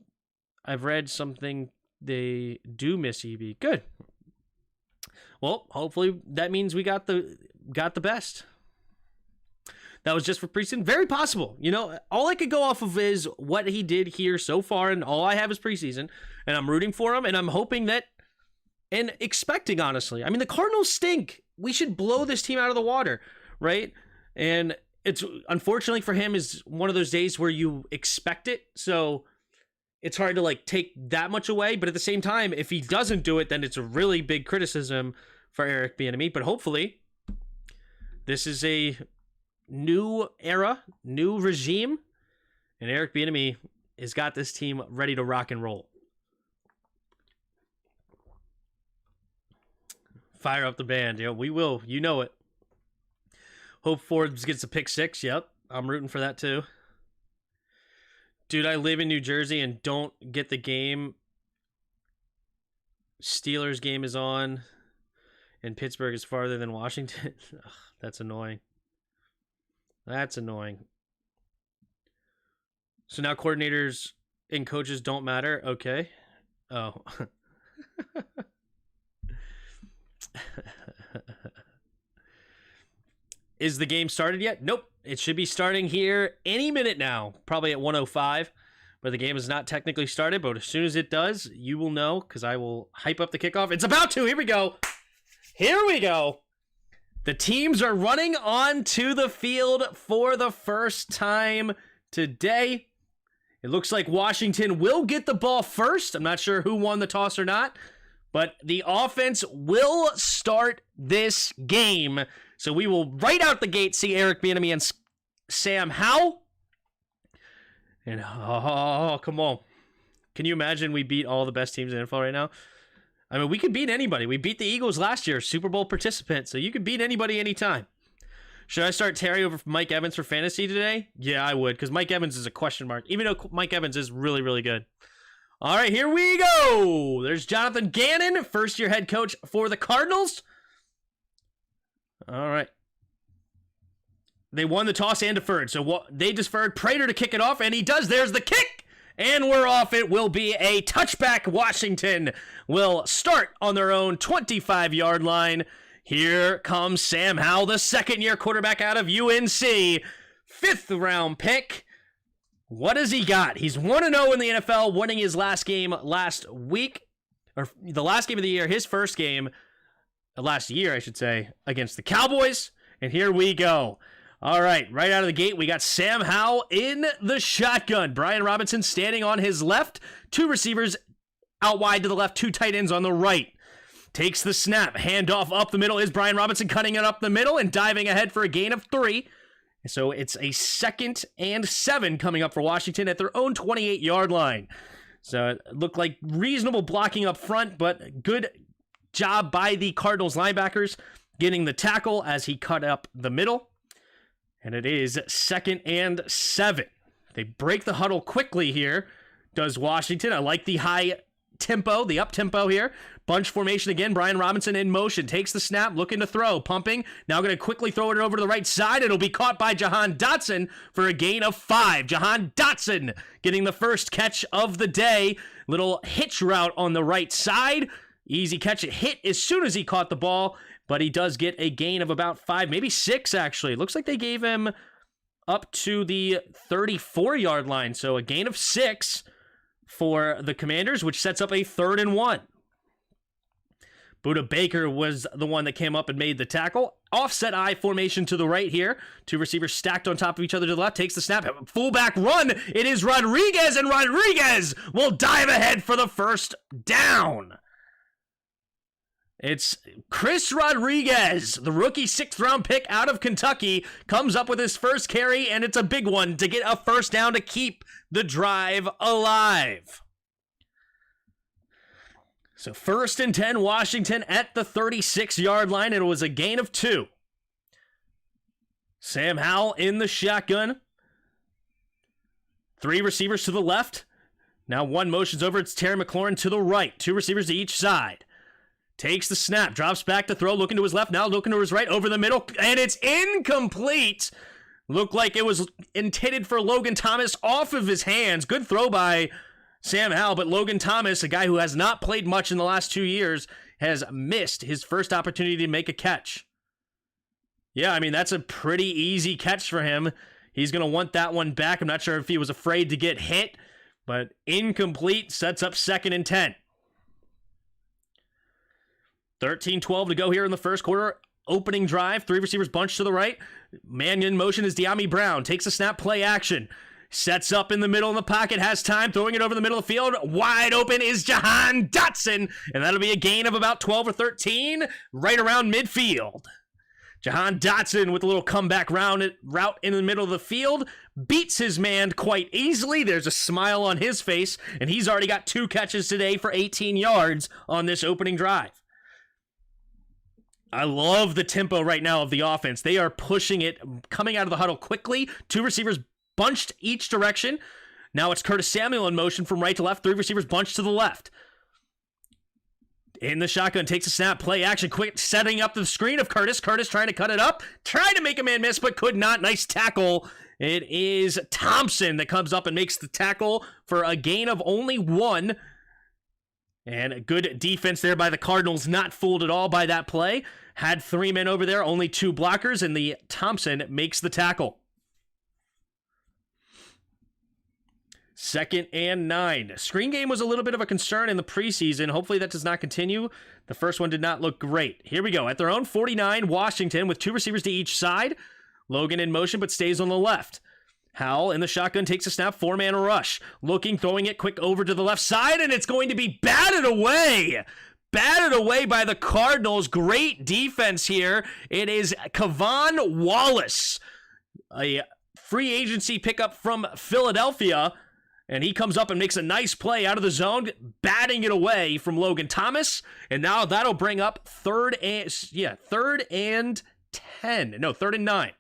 they do miss EB. Good. Well, hopefully that means we got the best. That was just for preseason. Very possible. All I could go off of is what he did here so far, and all I have is preseason, and I'm rooting for him, and I'm hoping that, and expecting, honestly. I mean, the Cardinals stink. We should blow this team out of the water, right? And it's, unfortunately for him, is one of those days where you expect it, so it's hard to, take that much away, but at the same time, if he doesn't do it, then it's a really big criticism for Eric Bieniemy, but hopefully this is a new era, new regime, and Eric Bieniemy has got this team ready to rock and roll. Fire up the band. We will. You know it. Hope Forbes gets a pick 6. Yep, I'm rooting for that too. Dude, I live in New Jersey and don't get the game. Steelers game is on, and Pittsburgh is farther than Washington. Ugh, that's annoying. That's annoying. So now coordinators and coaches don't matter. Okay. Oh. Is the game started yet? Nope. It should be starting here any minute now, probably at 1:05. But the game is not technically started, but as soon as it does, you will know, because I will hype up the kickoff. It's about to. Here we go. Here we go. The teams are running onto the field for the first time today. It looks like Washington will get the ball first. I'm not sure who won the toss or not, but the offense will start this game. So we will right out the gate see Eric Bieniemy and Sam Howell. And oh, come on. Can you imagine we beat all the best teams in the NFL right now? I mean, we could beat anybody. We beat the Eagles last year, Super Bowl participant, so you could beat anybody anytime. Should I start Terry over Mike Evans for fantasy today? Yeah, I would, because Mike Evans is a question mark, even though Mike Evans is really, really good. All right, here we go. There's Jonathan Gannon, first-year head coach for the Cardinals. All right. They won the toss and deferred, so they deferred Prater to kick it off, and he does. There's the kick, and we're off. It will be a touchback. Washington will start on their own 25-yard line. Here comes Sam Howell, the second-year quarterback out of UNC. 5th-round pick. What has he got? He's 1-0 in the NFL, winning his last game last week. Or the last game of the year, his first game, last year, I should say, against the Cowboys. And here we go. All right, right out of the gate, we got Sam Howell in the shotgun. Brian Robinson standing on his left. 2 receivers out wide to the left, 2 tight ends on the right. Takes the snap, handoff up the middle. Is Brian Robinson cutting it up the middle and diving ahead for a gain of 3. So it's a 2nd and 7 coming up for Washington at their own 28-yard line. So it looked like reasonable blocking up front, but good job by the Cardinals linebackers getting the tackle as he cut up the middle. And it is 2nd and 7. They break the huddle quickly here, does Washington. I like the high tempo, the up tempo here. Bunch formation again. Brian Robinson in motion. Takes the snap, looking to throw. Pumping. Now going to quickly throw it over to the right side. It'll be caught by Jahan Dotson for a gain of 5. Jahan Dotson getting the first catch of the day. Little hitch route on the right side. Easy catch. It hit as soon as he caught the ball. But he does get a gain of about 5, maybe 6, actually. It looks like they gave him up to the 34-yard line. So a gain of 6 for the Commanders, which sets up a 3rd and 1. Budda Baker was the one that came up and made the tackle. Offset I formation to the right here. 2 receivers stacked on top of each other to the left. Takes the snap. Fullback run. It is Rodriguez, and Rodriguez will dive ahead for the first down. It's Chris Rodriguez, the rookie 6th-round pick out of Kentucky, comes up with his first carry, and it's a big one to get a first down to keep the drive alive. So 1st and 10, Washington at the 36-yard line, and it was a gain of 2. Sam Howell in the shotgun. 3 receivers to the left. Now 1 motions over. It's Terry McLaurin to the right. 2 receivers to each side. Takes the snap, drops back to throw, looking to his left, now looking to his right, over the middle, and it's incomplete. Looked like it was intended for Logan Thomas off of his hands. Good throw by Sam Howell, but Logan Thomas, a guy who has not played much in the last 2 years, has missed his first opportunity to make a catch. Yeah, I mean, that's a pretty easy catch for him. He's going to want that one back. I'm not sure if he was afraid to get hit, but incomplete, sets up 2nd and 10. 13-12 to go here in the first quarter. Opening drive. 3 receivers bunched to the right. Man in motion is De'Ami Brown. Takes a snap, play action. Sets up in the middle of the pocket. Has time. Throwing it over the middle of the field. Wide open is Jahan Dotson. And that'll be a gain of about 12 or 13 right around midfield. Jahan Dotson with a little comeback route in the middle of the field. Beats his man quite easily. There's a smile on his face. And he's already got 2 catches today for 18 yards on this opening drive. I love the tempo right now of the offense. They are pushing it, coming out of the huddle quickly. 2 receivers bunched each direction. Now it's Curtis Samuel in motion from right to left. 3 receivers bunched to the left. In the shotgun, takes a snap, play action, quick, setting up the screen of Curtis. Curtis trying to cut it up. Tried to make a man miss, but could not. Nice tackle. It is Thompson that comes up and makes the tackle for a gain of only 1. And a good defense there by the Cardinals, not fooled at all by that play. Had 3 men over there, only 2 blockers, and the Thompson makes the tackle. 2nd and 9. Screen game was a little bit of a concern in the preseason. Hopefully that does not continue. The first one did not look great. Here we go. At their own 49, Washington with 2 receivers to each side. Logan in motion, but stays on the left. Howell in the shotgun takes a snap, 4-man rush. Looking, throwing it quick over to the left side, and it's going to be batted away. Batted away by the Cardinals. Great defense here. It is Kevon Wallace, a free agency pickup from Philadelphia. And he comes up and makes a nice play out of the zone, batting it away from Logan Thomas. And now that'll bring up 3rd and 9.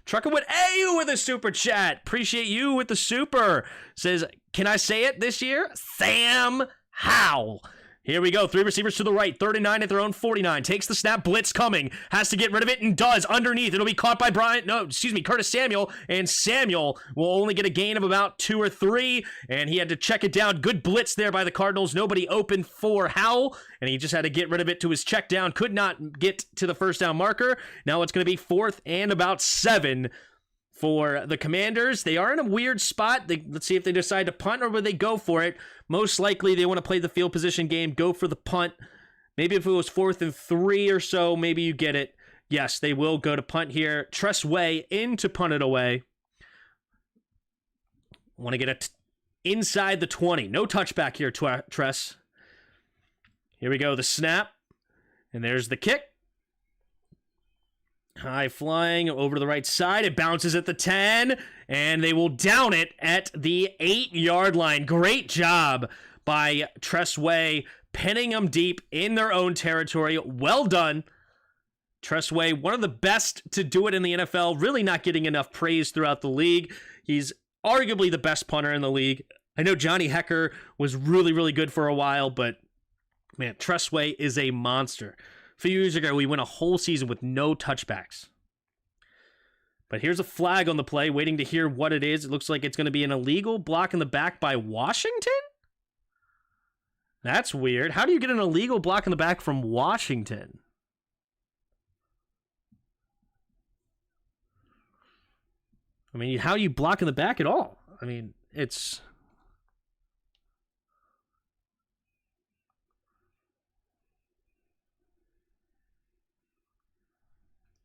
Truckerwood AU with a super chat. Appreciate you with the super. Says, can I say it this year? Sam Howell. Here we go. 3 receivers to the right. 3rd and 9 at their own 49. Takes the snap. Blitz coming. Has to get rid of it and does. Underneath. It'll be caught by Curtis Samuel. And Samuel will only get a gain of about 2 or 3. And he had to check it down. Good blitz there by the Cardinals. Nobody open for Howell. And he just had to get rid of it to his check down. Could not get to the first down marker. Now it's going to be 4th and about 7 for the Commanders. They are in a weird spot. Let's see if they decide to punt or would they go for it. Most likely they want to play the field position game, go for the punt. Maybe if it was 4th and 3 or so, maybe you get it. Yes, they will go to punt here. Tress Way in to punt it away. Want to get it inside the 20. No touchback here, Tress. Here we go, the snap. And there's the kick. High flying over to the right side. It bounces at the 10, and they will down it at the 8-yard line. Great job by Tress Way, pinning them deep in their own territory. Well done. Tress Way, one of the best to do it in the NFL, really not getting enough praise throughout the league. He's arguably the best punter in the league. I know Johnny Hecker was really, really good for a while, but man, Tress Way is a monster. A few years ago, we went a whole season with no touchbacks. But here's a flag on the play, waiting to hear what it is. It looks like it's going to be an illegal block in the back by Washington? That's weird. How do you get an illegal block in the back from Washington? I mean, how do you block in the back at all? I mean, it's...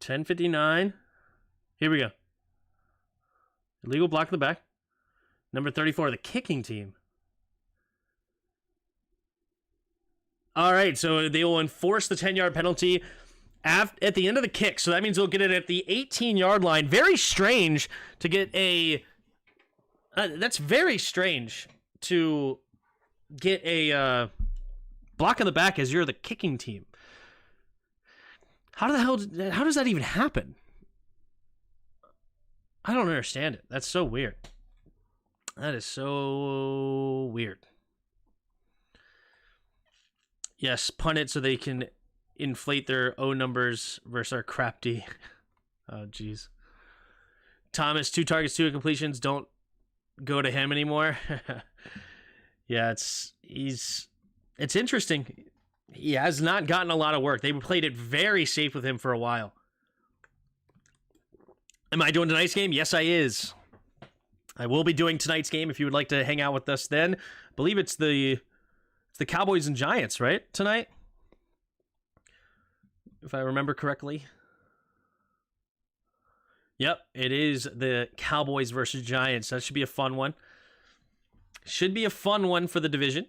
$10.59. Here we go. Illegal block in the back. Number 34, the kicking team. All right, so they will enforce the 10-yard penalty at the end of the kick. So that means they'll get it at the 18-yard line. Very strange to get a... that's very strange to get a block in the back as you're the kicking team. How does that even happen? I don't understand it. That's so weird. That is so weird. Yes, punt it so they can inflate their O numbers versus our crap D. Oh, jeez. Thomas, 2 targets, 2 completions. Don't go to him anymore. Yeah, it's interesting. He has not gotten a lot of work. They played it very safe with him for a while. Am I doing tonight's game? Yes, I is. I will be doing tonight's game if you would like to hang out with us then. I believe it's the Cowboys and Giants, right? Tonight? If I remember correctly. Yep, it is the Cowboys versus Giants. That should be a fun one. Should be a fun one for the division.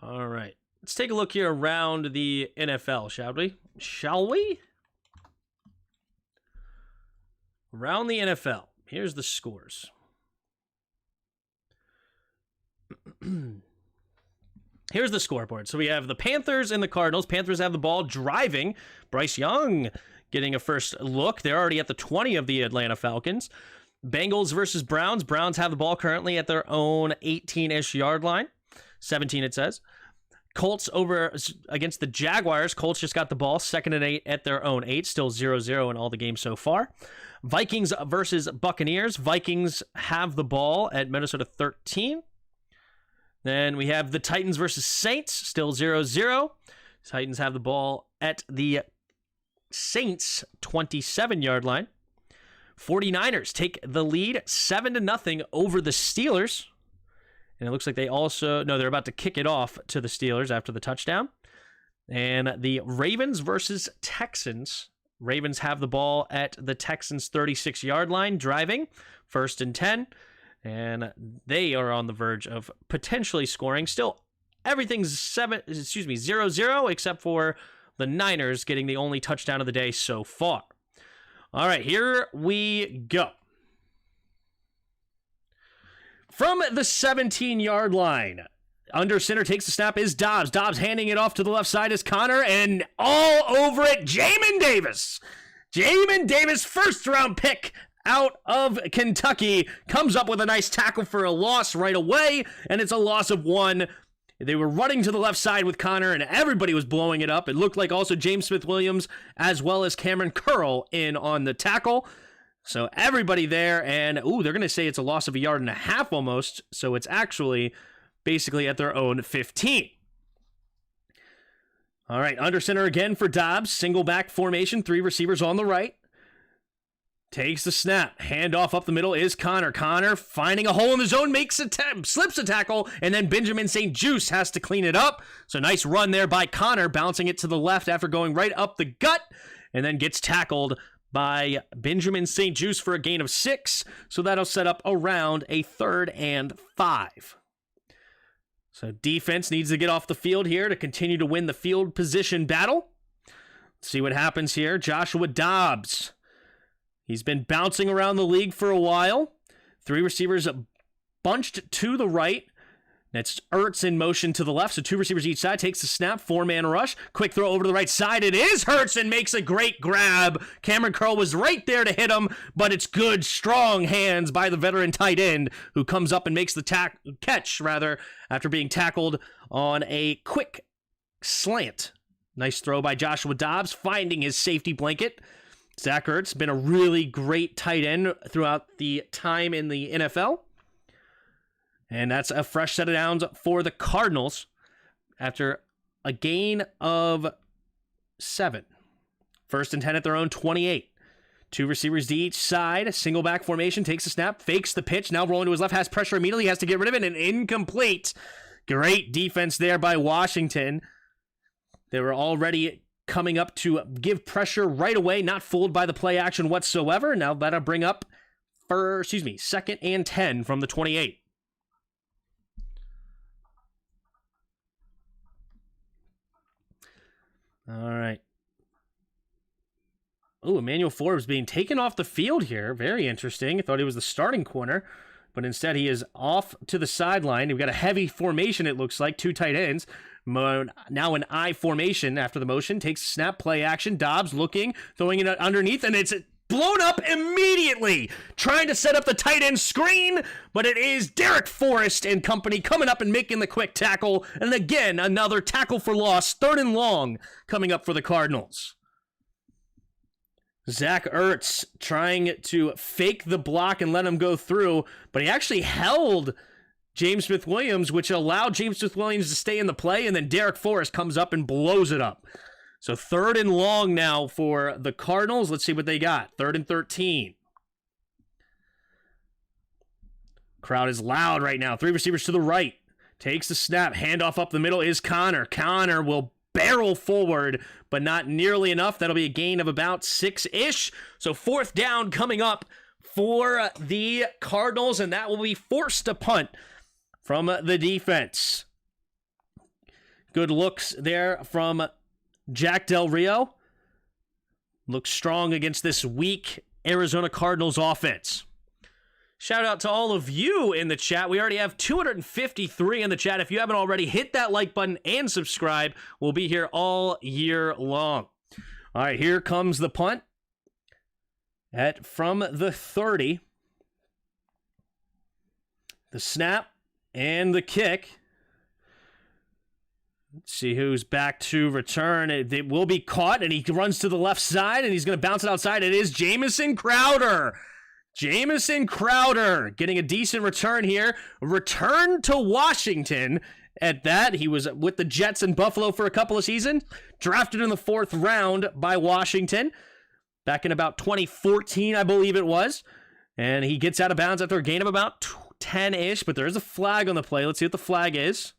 All right. Let's take a look here around the NFL, shall we? Shall we? Around the NFL. Here's the scores. Here's the scoreboard. So we have the Panthers and the Cardinals. Panthers have the ball driving. Bryce Young getting a first look. They're already at the 20 of the Atlanta Falcons. Bengals versus Browns. Browns have the ball currently at their own 18-ish yard line. 17 it says. Colts over against the Jaguars. Colts just got the ball, 2nd and 8 at their own 8, still 0-0 in all the games so far. Vikings versus Buccaneers. Vikings have the ball at Minnesota 13. Then we have the Titans versus Saints, still 0-0. Titans have the ball at the Saints 27-yard line. 49ers take the lead 7-0 over the Steelers. And it looks like they're about to kick it off to the Steelers after the touchdown. And the Ravens versus Texans. Ravens have the ball at the Texans' 36-yard line, driving, 1st and 10. And they are on the verge of potentially scoring. Still, everything's 0-0, except for the Niners getting the only touchdown of the day so far. All right, here we go. From the 17-yard line, under center, takes the snap, is Dobbs. Dobbs handing it off to the left side is Connor, and all over it, Jamin Davis. Jamin Davis, first-round pick out of Kentucky, comes up with a nice tackle for a loss right away, and it's a loss of 1. They were running to the left side with Connor, and everybody was blowing it up. It looked like also James Smith-Williams as well as Cameron Curl in on the tackle. So everybody there, and they're going to say it's a loss of 1.5 yards almost, so it's actually basically at their own 15. All right, under center again for Dobbs, single back formation, 3 receivers on the right. Takes the snap, handoff up the middle is Connor. Connor finding a hole in the zone, slips a tackle, and then Benjamin St-Juste has to clean it up. So nice run there by Connor, bouncing it to the left after going right up the gut, and then gets tackled by Benjamin St-Juste for a gain of 6. So that'll set up around a 3rd and 5. So defense needs to get off the field here to continue to win the field position battle. Let's see what happens here. Joshua Dobbs. He's been bouncing around the league for a while. 3 receivers bunched to the right. That's Ertz in motion to the left, so 2 receivers each side. Takes the snap, 4-man rush. Quick throw over to the right side. It is Hurts and makes a great grab. Cameron Curl was right there to hit him, but it's good, strong hands by the veteran tight end who comes up and makes the catch after being tackled on a quick slant. Nice throw by Joshua Dobbs, finding his safety blanket. Zach Ertz been a really great tight end throughout the time in the NFL. And that's a fresh set of downs for the Cardinals after a gain of 7. 1st and 10 at their own 28. 2 receivers to each side. Single back formation. Takes the snap. Fakes the pitch. Now rolling to his left. Has pressure immediately. Has to get rid of it. And incomplete. Great defense there by Washington. They were already coming up to give pressure right away. Not fooled by the play action whatsoever. Now that'll bring up 2nd and 10 from the 28. All right. Oh, Emmanuel Forbes being taken off the field here. Very interesting. I thought he was the starting corner, but instead he is off to the sideline. We've got a heavy formation, it looks like. 2 tight ends. Now an I formation after the motion. Takes a snap, play action. Dobbs looking, throwing it underneath, and it's blown up immediately. Trying to set up the tight end screen, but it is Derek Forrest and company coming up and making the quick tackle. And again, another tackle for loss. 3rd and long coming up for the Cardinals. Zach Ertz trying to fake the block and let him go through, but he actually held James Smith-Williams, which allowed James Smith-Williams to stay in the play, and then Derek Forrest comes up and blows it up. So 3rd and long now for the Cardinals. Let's see what they got. 3rd and 13. Crowd is loud right now. 3 receivers to the right. Takes the snap. Handoff up the middle is Connor. Connor will barrel forward, but not nearly enough. That'll be a gain of about 6-ish. So 4th down coming up for the Cardinals, and that will be forced to punt from the defense. Good looks there from Jack Del Rio. Looks strong against this weak Arizona Cardinals offense. Shout out to all of you in the chat. We already have 253 in the chat. If you haven't already, hit that like button and subscribe. We'll be here all year long. All right, here comes the punt from the 30. The snap and the kick. Let's see who's back to return. It will be caught, and he runs to the left side, and he's going to bounce it outside. It is Jamison Crowder. Jamison Crowder getting a decent return here. Return to Washington at that. He was with the Jets and Buffalo for a couple of seasons. Drafted in the 4th round by Washington back in about 2014, I believe it was. And he gets out of bounds after a gain of about 10-ish, but there is a flag on the play. Let's see what the flag is.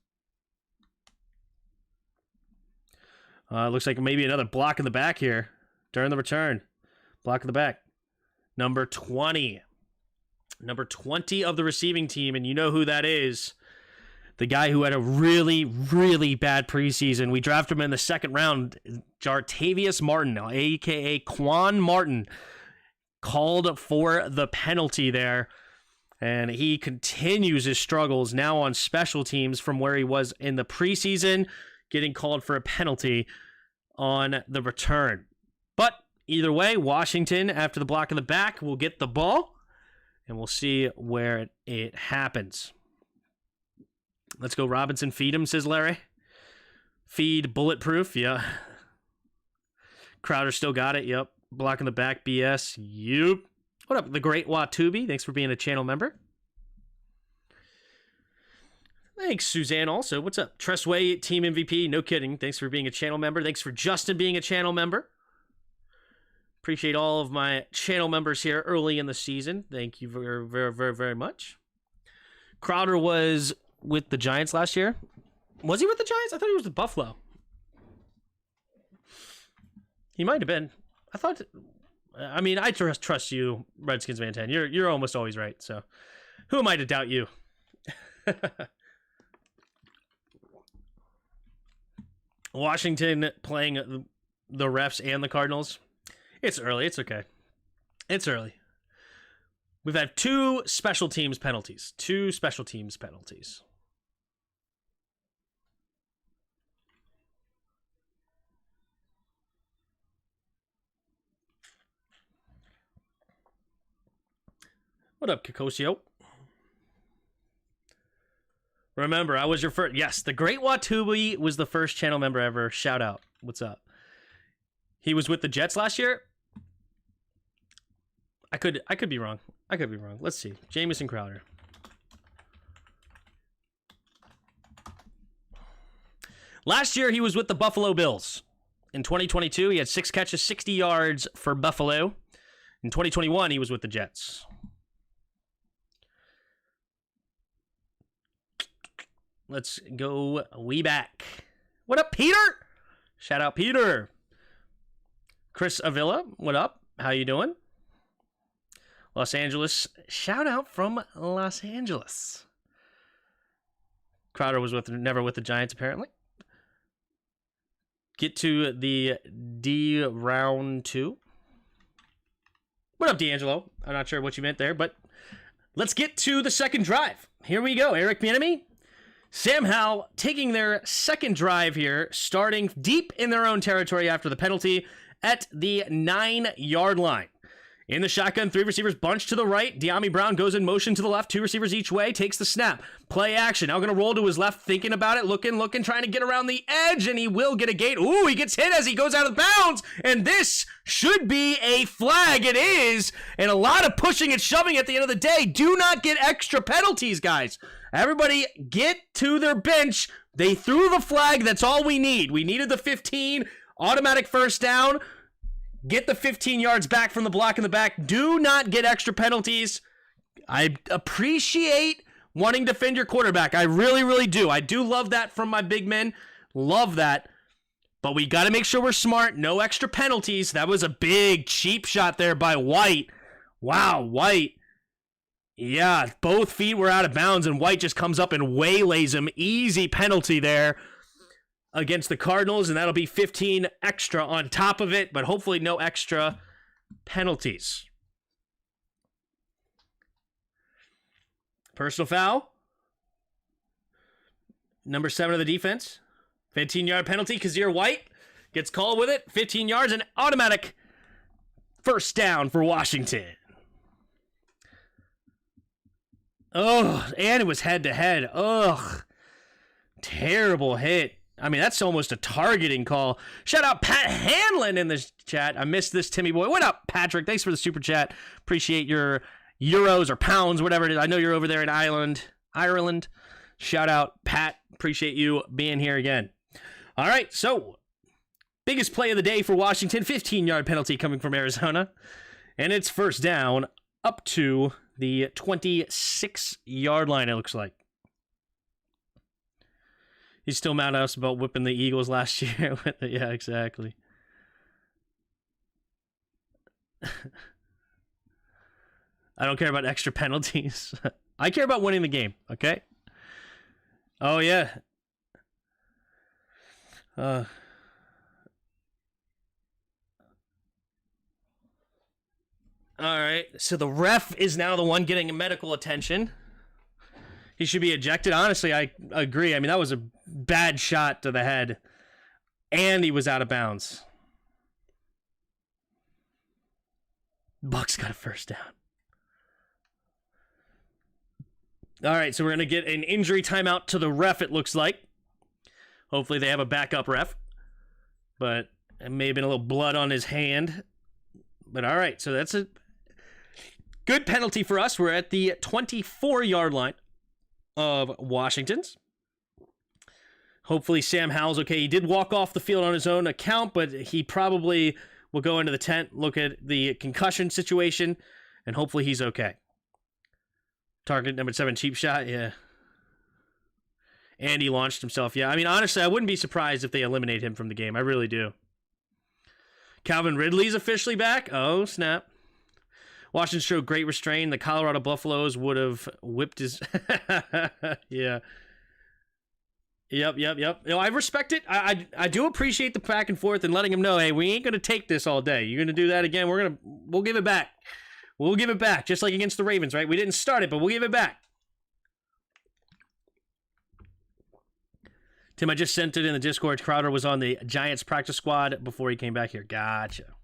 Looks like maybe another block in the back here during the return. Block in the back. Number 20. Number 20 of the receiving team, and you know who that is. The guy who had a really, really bad preseason. We drafted him in the 2nd round. Jartavius Martin, a.k.a. Quan Martin, called for the penalty there. And he continues his struggles now on special teams from where he was in the preseason, getting called for a penalty on the return. But either way, Washington, after the block in the back, will get the ball, and we'll see where it happens. Let's go Robinson, feed him, says Larry. Feed bulletproof, yeah. Crowder still got it, yep. Block in the back, BS, yep. What up, the great Watubi? Thanks for being a channel member. Thanks, Suzanne, also. What's up? Tressway, team MVP. No kidding. Thanks for being a channel member. Thanks for Justin being a channel member. Appreciate all of my channel members here early in the season. Thank you very, very, very, very much. Crowder was with the Giants last year. Was he with the Giants? I thought he was with Buffalo. He might have been. I mean, I trust you, Redskins Van 10. You're almost always right, so who am I to doubt you? Washington playing the refs and the Cardinals. It's early. It's okay. It's early. We've had 2 special teams penalties. 2 special teams penalties. What up, Kikosio? Remember, I was your first. Yes, the great Watubi was the first channel member ever. Shout out. What's up? He was with the Jets last year. I could be wrong. I could be wrong. Let's see. Jamison Crowder. Last year, he was with the Buffalo Bills. In 2022, he had 6 catches, 60 yards for Buffalo. In 2021, he was with the Jets. Let's go way back. What up, Peter? Shout out, Peter. Chris Avila, what up? How you doing? Los Angeles. Shout out from Los Angeles. Crowder was never with the Giants, apparently. Get to the D round 2. What up, D'Angelo? I'm not sure what you meant there, but let's get to the second drive. Here we go. Eric Bieniemy, Sam Howell taking their second drive here, starting deep in their own territory after the penalty at the 9-yard line. In the shotgun, 3 receivers bunch to the right. De'Ami Brown goes in motion to the left. 2 receivers each way. Takes the snap. Play action. Now going to roll to his left, thinking about it. Looking, trying to get around the edge, and he will get a gate. Ooh, he gets hit as he goes out of bounds, and this should be a flag. It is, and a lot of pushing and shoving at the end of the day. Do not get extra penalties, guys. Everybody get to their bench. They threw the flag. That's all we need. We needed the 15. Automatic first down. Get the 15 yards back from the block in the back. Do not get extra penalties. I appreciate wanting to defend your quarterback. I really, really do. I do love that from my big men. Love that. But we got to make sure we're smart. No extra penalties. That was a big cheap shot there by White. Wow, White. Yeah, both feet were out of bounds, and White just comes up and waylays him. Easy penalty there against the Cardinals, and that'll be 15 extra on top of it, but hopefully no extra penalties. Personal foul. Number 7 of the defense. 15-yard penalty. Kazir White gets called with it. 15 yards, and automatic first down for Washington. Oh, and it was head-to-head. Ugh. Terrible hit. I mean, that's almost a targeting call. Shout out Pat Hanlon in the chat. I missed this, Timmy boy. What up, Patrick? Thanks for the super chat. Appreciate your euros or pounds, whatever it is. I know you're over there in Ireland. Shout out, Pat. Appreciate you being here again. All right, so biggest play of the day for Washington, 15-yard penalty coming from Arizona. And it's first down up to the 26-yard line, it looks like. He's still mad at us about whipping the Eagles last year. Yeah, exactly. I don't care about extra penalties. I care about winning the game, okay? Oh, yeah. All right, so the ref is now the one getting medical attention. He should be ejected. Honestly, I agree. I mean, that was a bad shot to the head, and he was out of bounds. Bucks got a first down. All right, so we're going to get an injury timeout to the ref, it looks like. Hopefully they have a backup ref, but it may have been a little blood on his hand. But all right, so that's a good penalty for us. We're at the 24-yard line of Washington's. Hopefully Sam Howell's okay. He did walk off the field on his own account, but he probably will go into the tent, look at the concussion situation, and hopefully he's okay. Target number 7, cheap shot, yeah. And he launched himself, yeah. I mean, honestly, I wouldn't be surprised if they eliminate him from the game. I really do. Calvin Ridley's officially back. Oh, snap. Washington showed great restraint. The Colorado Buffaloes would have whipped his... yeah. Yep. You know, I respect it. I do appreciate the back and forth and letting him know, hey, we ain't going to take this all day. You're going to do that again. We'll give it back. We'll give it back, just like against the Ravens, right? We didn't start it, but we'll give it back. Tim, I just sent it in the Discord. Crowder was on the Giants practice squad before he came back here. Gotcha.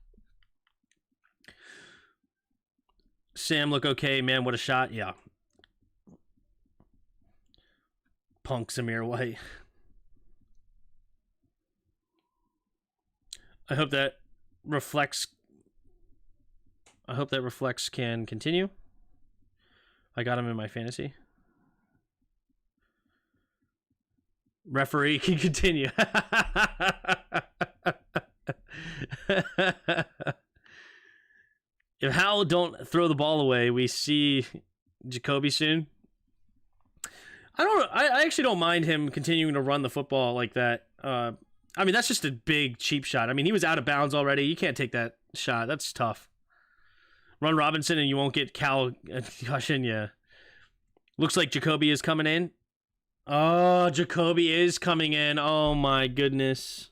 Sam, look okay, man. What a shot. Yeah. Punk Zamir White. I hope that reflects can continue. I got him in my fantasy. Referee can continue. If Howell don't throw the ball away, we see Jacoby soon. I actually don't mind him continuing to run the football like that. I mean, that's just a big cheap shot. I mean, he was out of bounds already. You can't take that shot. That's tough. Run Robinson and you won't get Cal concussion. Yeah. Looks like Jacoby is coming in. Oh, Jacoby is coming in. Oh my goodness.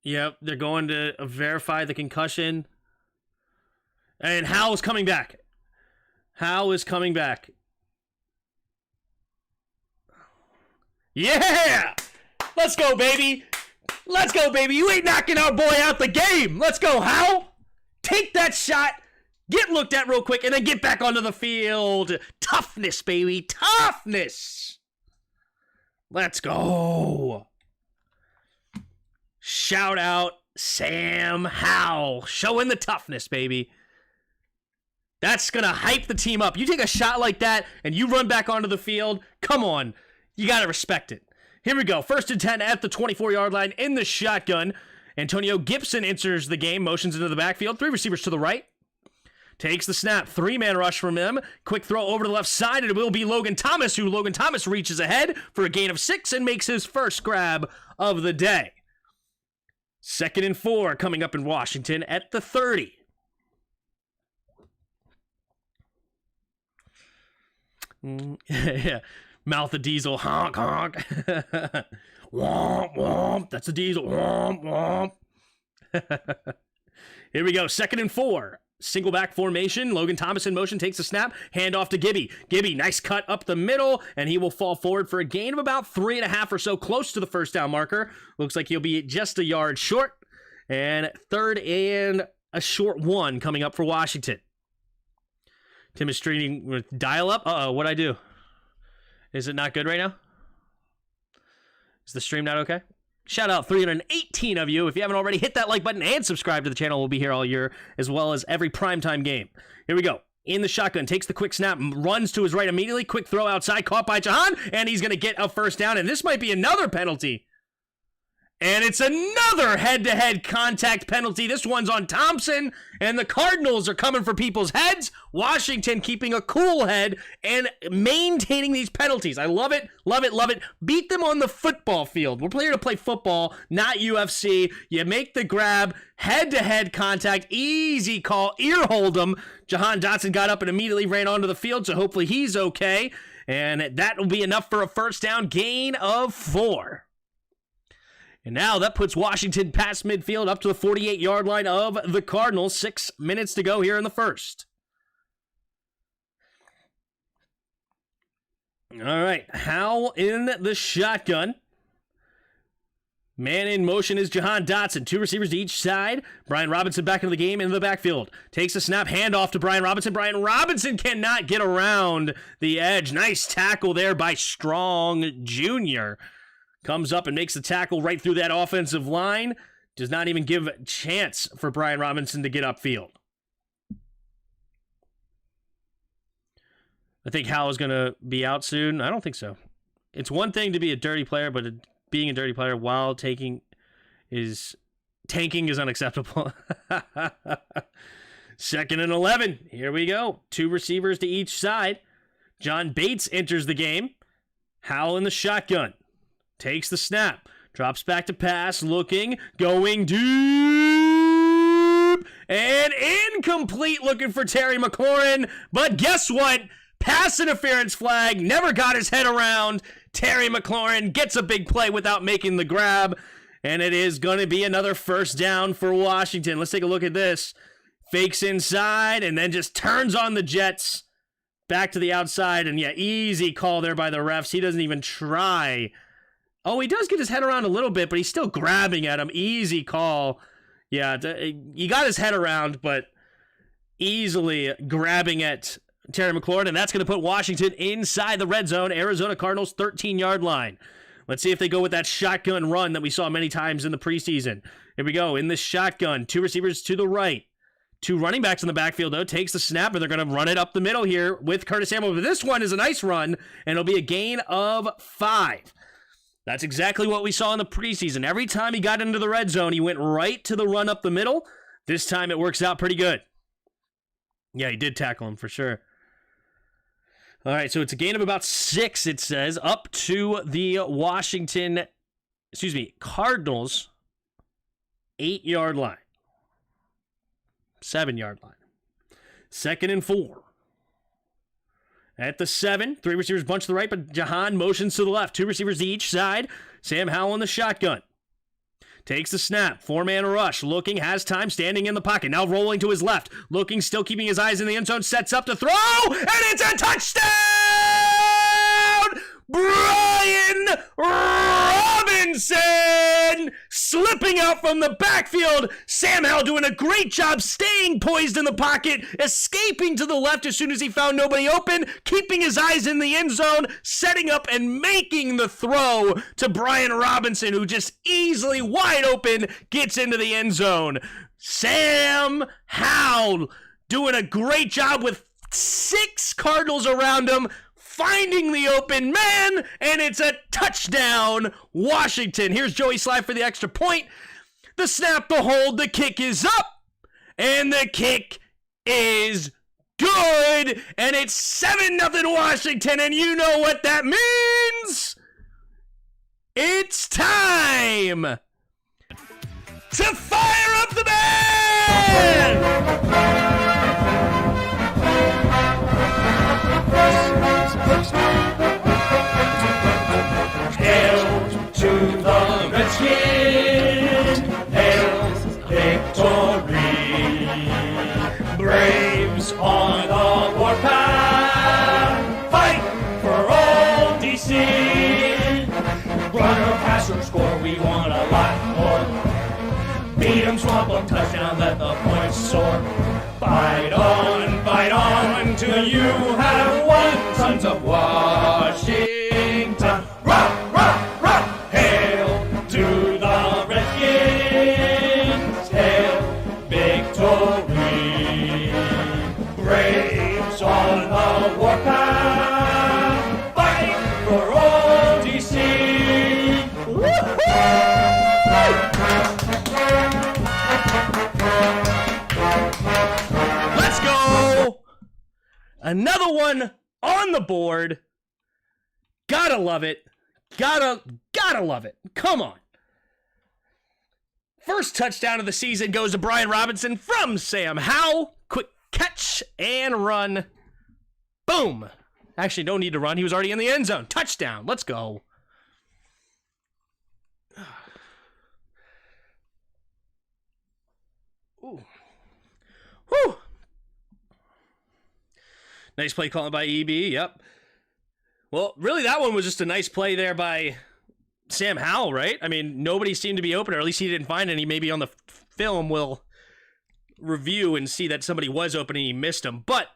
Yep, they're going to verify the concussion. And Howell is coming back. Howell is coming back. Yeah! Let's go, baby! Let's go, baby! You ain't knocking our boy out the game! Let's go, Howell! Take that shot, get looked at real quick, and then get back onto the field. Toughness, baby! Toughness! Let's go! Shout out Sam Howell. Showing the toughness, baby. That's going to hype the team up. You take a shot like that and you run back onto the field. Come on. You got to respect it. Here we go. 1st and 10 at the 24-yard line in the shotgun. Antonio Gibson enters the game. Motions into the backfield. 3 receivers to the right. Takes the snap. 3-man rush from him. Quick throw over to the left side. And it will be Logan Thomas, who Logan Thomas reaches ahead for a gain of 6 and makes his first grab of the day. 2nd and 4 coming up in Washington at the 30. Yeah. Mouth of Diesel. Honk, honk. Womp, womp. That's a Diesel. Womp, womp. Here we go. 2nd and 4. Single back formation. Logan Thomas in motion, takes the snap. Hand off to Gibby. Gibby, nice cut up the middle, and he will fall forward for a gain of about 3.5 or so, close to the first down marker. Looks like he'll be just a yard short. And 3rd and a short 1 coming up for Washington. Tim is streaming with dial-up. Uh-oh, what'd I do? Is it not good right now? Is the stream not okay? Shout out 318 of you. If you haven't already, hit that like button and subscribe to the channel. We'll be here all year, as well as every primetime game. Here we go. In the shotgun, takes the quick snap, runs to his right immediately. Quick throw outside, caught by Jahan, and he's going to get a first down. And this might be another penalty. And it's another head-to-head contact penalty. This one's on Thompson, and the Cardinals are coming for people's heads. Washington keeping a cool head and maintaining these penalties. I love it, love it, love it. Beat them on the football field. We're here to play football, not UFC. You make the grab, head-to-head contact, easy call, ear hold him. Jahan Dotson got up and immediately ran onto the field, so hopefully he's okay. And that will be enough for a first down, gain of 4. And now that puts Washington past midfield up to the 48-yard line of the Cardinals. 6 minutes to go here in the first. All right, Howell in the shotgun. Man in motion is Jahan Dotson. 2 receivers to each side. Brian Robinson back into the game in the backfield. Takes a snap, handoff to Brian Robinson. Brian Robinson cannot get around the edge. Nice tackle there by Strong Jr. Comes up and makes the tackle right through that offensive line. Does not even give a chance for Brian Robinson to get upfield. I think Howell is going to be out soon. I don't think so. It's one thing to be a dirty player, but being a dirty player while tanking is unacceptable. 2nd and 11. Here we go. 2 receivers to each side. John Bates enters the game. Howell in the shotgun. Takes the snap, drops back to pass, looking, going deep, and incomplete, looking for Terry McLaurin. But guess what? Pass interference flag, never got his head around. Terry McLaurin gets a big play without making the grab, and it is going to be another first down for Washington. Let's take a look at this. Fakes inside, and then just turns on the Jets. Back to the outside, and yeah, easy call there by the refs. He doesn't even try. Oh, he does get his head around a little bit, but he's still grabbing at him. Easy call. Yeah, he got his head around, but easily grabbing at Terry McLaurin, and that's going to put Washington inside the red zone, Arizona Cardinals 13-yard line. Let's see if they go with that shotgun run that we saw many times in the preseason. Here we go, in the shotgun, 2 receivers to the right. 2 running backs in the backfield, though. Takes the snap, and they're going to run it up the middle here with Curtis Samuel. But this one is a nice run, and it'll be a gain of 5. That's exactly what we saw in the preseason. Every time he got into the red zone, he went right to the run up the middle. This time it works out pretty good. Yeah, he did tackle him for sure. All right, so it's a gain of about 6, it says, up to the Cardinals 8-yard line. 7-yard line. 2nd and 4. At the 7, 3 receivers bunch to the right, but Jahan motions to the left. 2 receivers to each side. Sam Howell in the shotgun. Takes the snap. 4-man rush. Looking, has time, standing in the pocket. Now rolling to his left. Looking, still keeping his eyes in the end zone. Sets up to throw, and it's a touchdown! Brian Robinson slipping out from the backfield. Sam Howell doing a great job staying poised in the pocket, escaping to the left as soon as he found nobody open, keeping his eyes in the end zone, setting up and making the throw to Brian Robinson, who just easily wide open gets into the end zone. Sam Howell doing a great job with 6 Cardinals around him, finding the open man, and it's a touchdown, Washington. Here's Joey Sly for the extra point. The snap, the hold, the kick is up, and the kick is good, and it's 7-0 Washington, and you know what that means. It's time to fire up the band! Hail to the Redskins, hail victory. Braves on the warpath, fight for all DC. Run or pass or score, we want a lot more. Beat 'em, swamp 'em, touchdown, let the points soar. Fight on, till you have won. Sons of Washington. Another one on the board. Gotta love it. Gotta love it. Come on. First touchdown of the season goes to Brian Robinson from Sam Howell. Quick catch and run. Boom. Actually, no need to run. He was already in the end zone. Touchdown. Let's go. Ooh. Whew. Nice play called by EB. Yep. Well, really, that one was just a nice play there by Sam Howell, right? I mean, nobody seemed to be open, or at least he didn't find any. Maybe on the film we'll review and see that somebody was open and he missed him. But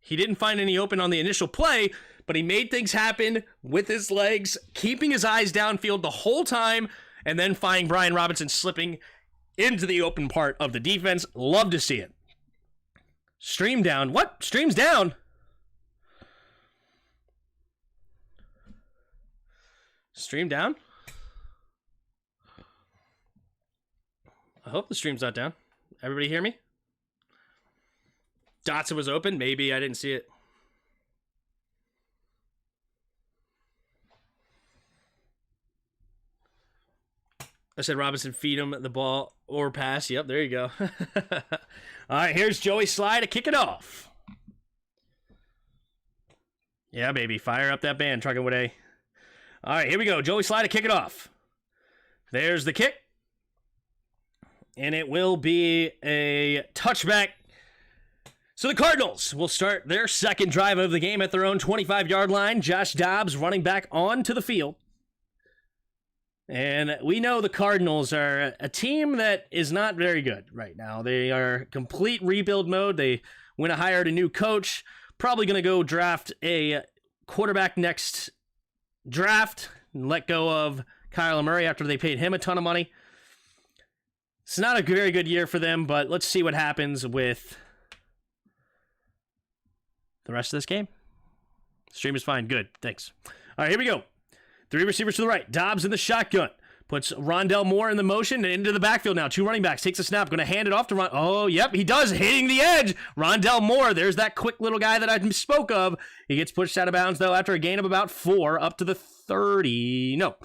he didn't find any open on the initial play, but he made things happen with his legs, keeping his eyes downfield the whole time, and then finding Brian Robinson slipping into the open part of the defense. Love to see it. Stream down. What? Stream's down. Stream down? I hope the stream's not down. Everybody hear me? Dotson was open. Maybe I didn't see it. I said Robinson feed him the ball or pass. Yep, there you go. All right, here's Joey Sly to kick it off. Yeah, baby. Fire up that band, Truckin' with A. All right, here we go. Joey Sly to kick it off. There's the kick. And it will be a touchback. So the Cardinals will start their second drive of the game at their own 25-yard line. Josh Dobbs running back onto the field. And we know the Cardinals are a team that is not very good right now. They are complete rebuild mode. They went and hired a new coach. Probably going to go draft a quarterback next draft and let go of Kyler Murray after they paid him a ton of money. It's not a very good year for them, but let's see what happens with the rest of this game. Stream is fine. Good. Thanks. All right, here we go. Three receivers to the right. Dobbs in the shotgun. Puts Rondell Moore in the motion and into the backfield now. Two running backs. Takes a snap. Going to hand it off to Ron. Oh, yep, he does. Hitting the edge. Rondell Moore. There's that quick little guy that I spoke of. He gets pushed out of bounds, though, after a gain of about 4 up to the 30. No.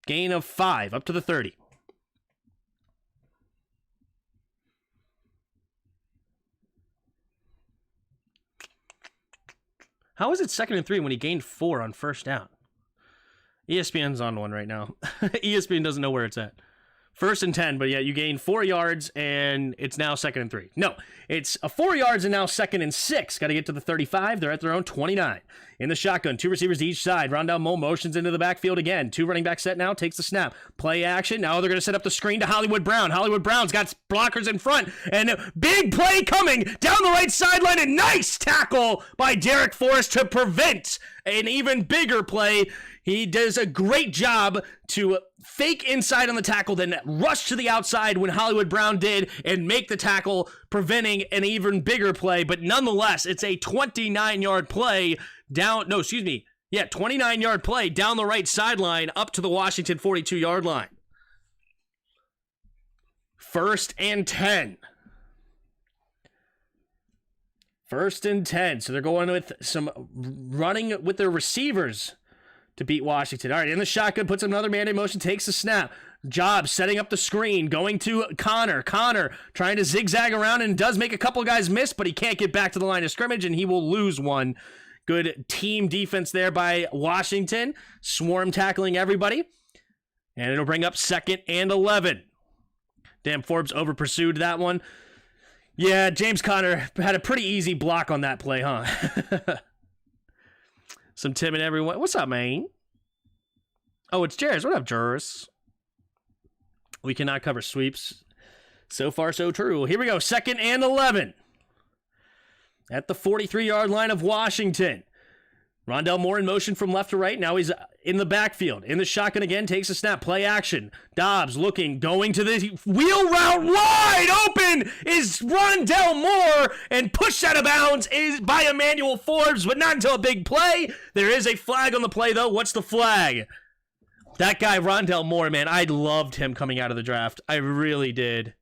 Gain of 5 up to the 30. How is it 2nd and 3 when he gained 4 on first down? ESPN's on one right now. ESPN doesn't know where it's at. 1st and 10, but yeah, you gain 4 yards, and it's now 2nd and 3. No, it's 4 yards and now 2nd and 6. Got to get to the 35. They're at their own 29. In the shotgun, 2 receivers to each side. Rondell Moore motions into the backfield again. 2 running back set now, takes the snap. Play action. Now they're going to set up the screen to Hollywood Brown. Hollywood Brown's got blockers in front, and big play coming down the right sideline. A nice tackle by Derek Forrest to prevent an even bigger play. He does a great job to fake inside on the tackle, then rush to the outside when Hollywood Brown did and make the tackle, preventing an even bigger play. But nonetheless, it's a 29-yard play down. No, excuse me. Yeah, 29-yard play down the right sideline up to the Washington 42-yard line. 1st and 10. 1st and 10. So they're going with some running with their receivers to beat Washington. All right, in the shotgun, puts another man in motion, takes the snap. Jobs setting up the screen, going to Connor. Connor trying to zigzag around and does make a couple of guys miss, but he can't get back to the line of scrimmage, and he will lose one. Good team defense there by Washington. Swarm tackling everybody. And it'll bring up 2nd and 11. Damn, Forbes over-pursued that one. Yeah, James Conner had a pretty easy block on that play, huh? Some Tim and everyone. What's up, man? Oh, it's Jairus. What up, Jairus? We cannot cover sweeps. So far, so true. Here we go. 2nd and 11. At the 43-yard line of Washington. Rondell Moore in motion from left to right. Now he's in the backfield. In the shotgun again. Takes a snap. Play action. Dobbs looking. Going to the wheel route. Wide open is Rondell Moore. And pushed out of bounds is by Emmanuel Forbes. But not until a big play. There is a flag on the play, though. What's the flag? That guy, Rondell Moore, man. I loved him coming out of the draft. I really did.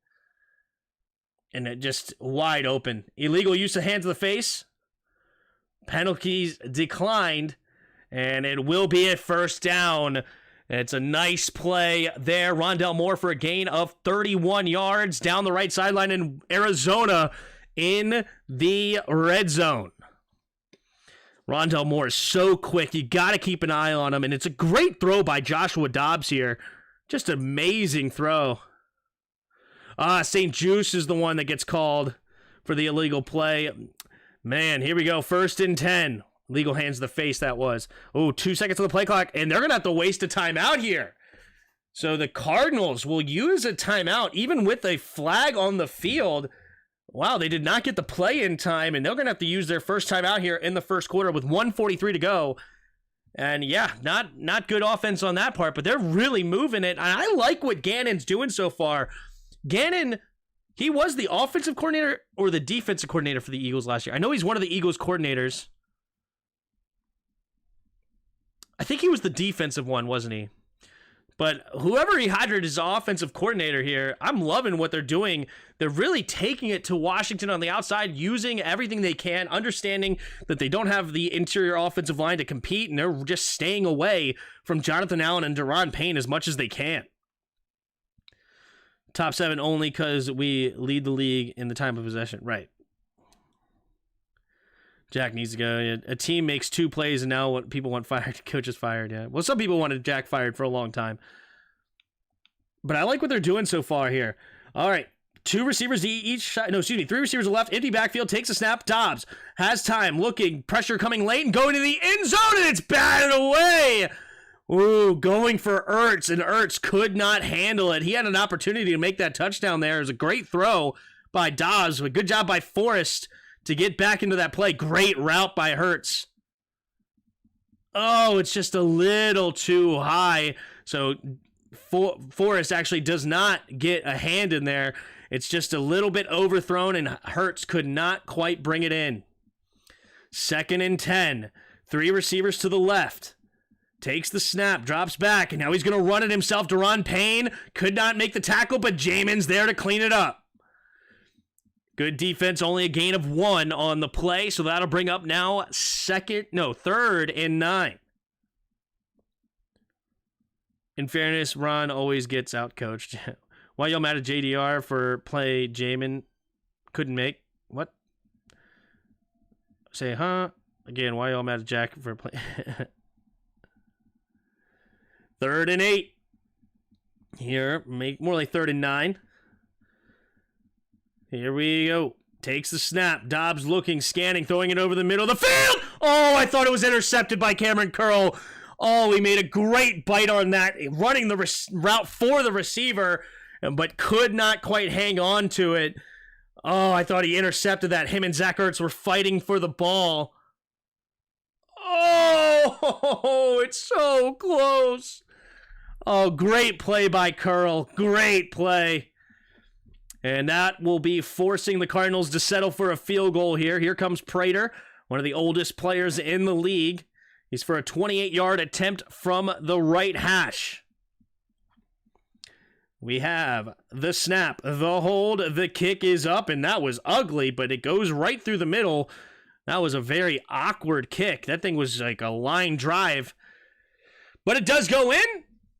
And it just wide open. Illegal use of hand to the face. Penalties declined, and it will be a first down. It's a nice play there. Rondell Moore for a gain of 31 yards down the right sideline in Arizona in the red zone. Rondell Moore is so quick. You got to keep an eye on him, and it's a great throw by Joshua Dobbs here. Just amazing throw. St. Juice is the one that gets called for the illegal play. Man, here we go. 1st and 10. Legal hands to the face, that was. Oh, 2 seconds on the play clock, and they're going to have to waste a timeout here. So the Cardinals will use a timeout, even with a flag on the field. Wow, they did not get the play in time, and they're going to have to use their first timeout here in the first quarter with 1:43 to go. And yeah, not good offense on that part, but they're really moving it. And I like what Gannon's doing so far. Gannon, he was the offensive coordinator or the defensive coordinator for the Eagles last year. I know he's one of the Eagles coordinators. I think he was the defensive one, wasn't he? But whoever he hired as offensive coordinator here, I'm loving what they're doing. They're really taking it to Washington on the outside, using everything they can, understanding that they don't have the interior offensive line to compete, and they're just staying away from Jonathan Allen and Daron Payne as much as they can. Top 7 only because we lead the league in the time of possession. Right. Jack needs to go. A team makes 2 plays, and now what people want fired, coach is fired. Yeah. Well, some people wanted Jack fired for a long time. But I like what they're doing so far here. All right. 2 receivers each. No, excuse me. 3 receivers left. Empty backfield. Takes a snap. Dobbs has time. Looking. Pressure coming late and going to the end zone, and it's batted away. Ooh, going for Ertz, and Ertz could not handle it. He had an opportunity to make that touchdown there. It was a great throw by Dobbs, but good job by Forrest to get back into that play. Great route by Hurts. Oh, it's just a little too high. So Forrest actually does not get a hand in there. It's just a little bit overthrown, and Hurts could not quite bring it in. 2nd and 10. 3 receivers to the left. Takes the snap, drops back, and now he's going to run it himself. Daron Payne could not make the tackle, but Jamin's there to clean it up. Good defense, only a gain of 1 on the play, so that'll bring up now 3rd and 9. In fairness, Ron always gets out-coached. Why y'all mad at JDR for play Jamin couldn't make? What? Say, huh? Again, why y'all mad at Jack for play? 3rd and 8. Here, make more like 3rd and 9. Here we go. Takes the snap. Dobbs looking, scanning, throwing it over the middle of the field. Oh, I thought it was intercepted by Cameron Curl. Oh, he made a great bite on that, running the route for the receiver, but could not quite hang on to it. Oh, I thought he intercepted that. Him and Zach Ertz were fighting for the ball. Oh, it's so close. Oh, great play by Curl. Great play. And that will be forcing the Cardinals to settle for a field goal here. Here comes Prater, one of the oldest players in the league. He's for a 28-yard attempt from the right hash. We have the snap, the hold, the kick is up, and that was ugly, but it goes right through the middle. That was a very awkward kick. That thing was like a line drive. But it does go in.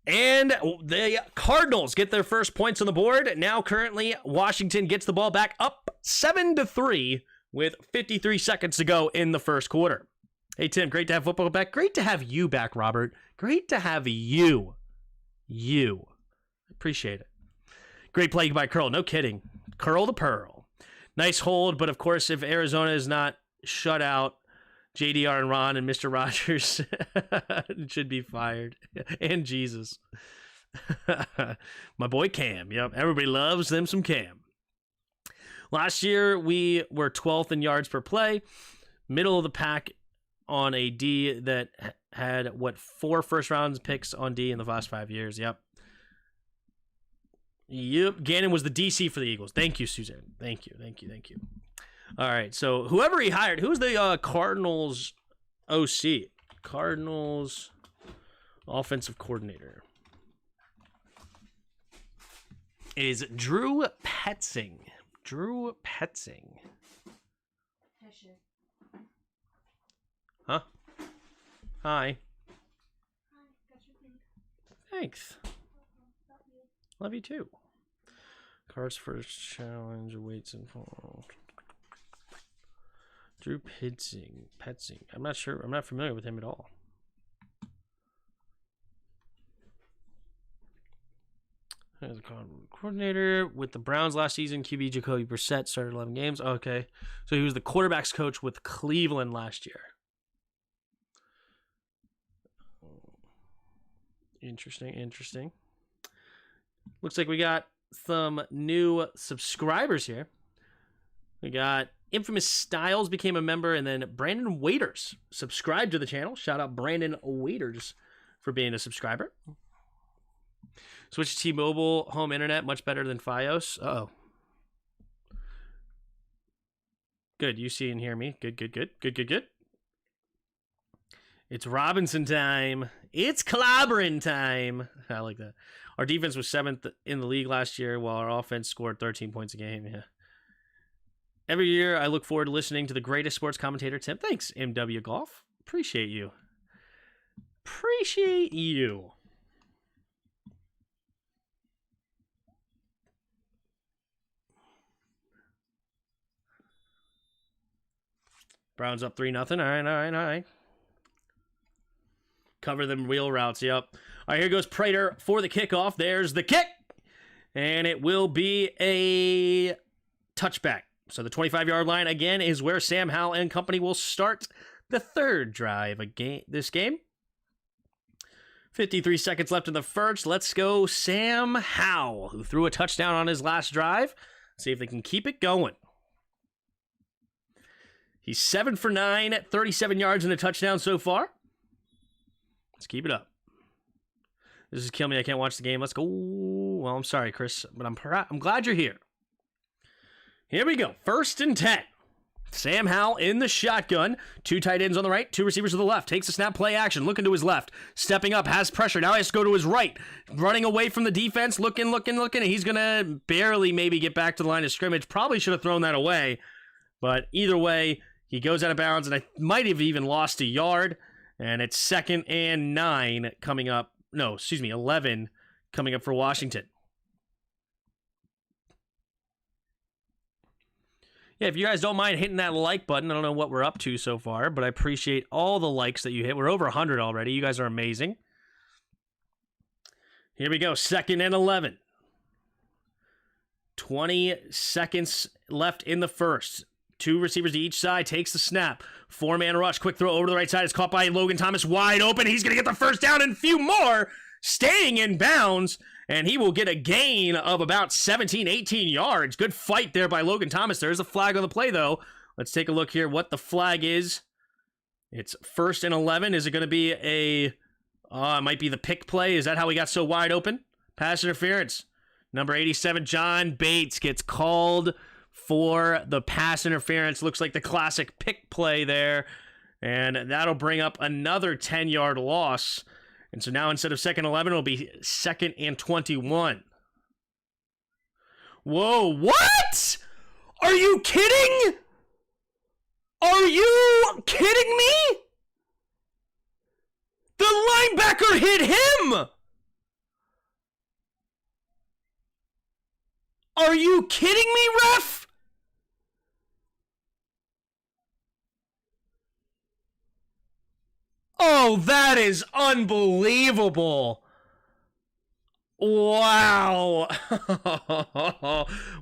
And the Cardinals get their first points on the board. Now currently Washington gets the ball back up 7-3 with 53 seconds to go in the first quarter. Hey, Tim, great to have football back. Great to have you back, Robert. Great to have you. Appreciate it. Great play by Curl. No kidding. Curl the Pearl. Nice hold, but of course, if Arizona is not shut out, JDR and Ron and Mr. Rogers should be fired. And Jesus. My boy Cam. Yep, everybody loves them some Cam. Last year, we were 12th in yards per play. Middle of the pack on a D that had, 4 first-round picks on D in the last 5 years. Yep. Gannon was the DC for the Eagles. Thank you, Suzanne. Thank you. All right, so whoever he hired, who's the Cardinals OC? Cardinals offensive coordinator is Drew Petzing. Huh? Hi. Thanks. Love you too. Cards first challenge awaits in fall. Drew Petsing. I'm not sure. I'm not familiar with him at all. There's a coordinator with the Browns last season. QB Jacoby Brissett started 11 games. Okay. So he was the quarterback's coach with Cleveland last year. Interesting. Looks like we got some new subscribers here. We got Infamous Styles became a member, and then Brandon Waiters subscribed to the channel. Shout out Brandon Waiters for being a subscriber. Switch to T-Mobile home internet, much better than Fios. Uh-oh. Good, you see and hear me. Good. It's Robinson time. It's clobbering time. I like that. Our defense was 7th in the league last year, while our offense scored 13 points a game. Yeah. Every year, I look forward to listening to the greatest sports commentator, Tim. Thanks, MW Golf. Appreciate you. Browns up 3-0. All right. Cover them wheel routes. Yep. All right, here goes Prater for the kickoff. There's the kick. And it will be a touchback. So the 25-yard line, again, is where Sam Howell and company will start the third drive of this game. 53 seconds left in the first. Let's go Sam Howell, who threw a touchdown on his last drive. See if they can keep it going. He's 7 for 9, 37 yards and a touchdown so far. Let's keep it up. This is killing me. I can't watch the game. Let's go. Well, I'm sorry, Chris, but I'm glad you're here. Here we go. 1st and 10. Sam Howell in the shotgun. 2 tight ends on the right, 2 receivers to the left. Takes a snap, play action. Looking to his left. Stepping up, has pressure. Now he has to go to his right. Running away from the defense. Looking. And he's going to barely maybe get back to the line of scrimmage. Probably should have thrown that away. But either way, he goes out of bounds, and I might have even lost a yard. And it's 2nd and 9 coming up. No, 11 coming up for Washington. Yeah, if you guys don't mind hitting that like button, I don't know what we're up to so far, but I appreciate all the likes that you hit. We're over 100 already. You guys are amazing. Here we go, 2nd and 11. 20 seconds left in the first. 2 receivers to each side, takes the snap. 4-man rush, quick throw over to the right side. It's caught by Logan Thomas, wide open. He's going to get the first down and a few more, staying in bounds, and he will get a gain of about 17, 18 yards. Good fight there by Logan Thomas. There's a flag on the play, though. Let's take a look here what the flag is. It's 1st and 11. Is it going to be it might be the pick play. Is that how we got so wide open? Pass interference. Number 87, John Bates, gets called for the pass interference. Looks like the classic pick play there. And that'll bring up another 10-yard loss. And so now instead of 2nd and 11, it'll be 2nd and 21. Whoa, what? Are you kidding? Are you kidding me? The linebacker hit him! Are you kidding me, ref? Oh, that is unbelievable. Wow.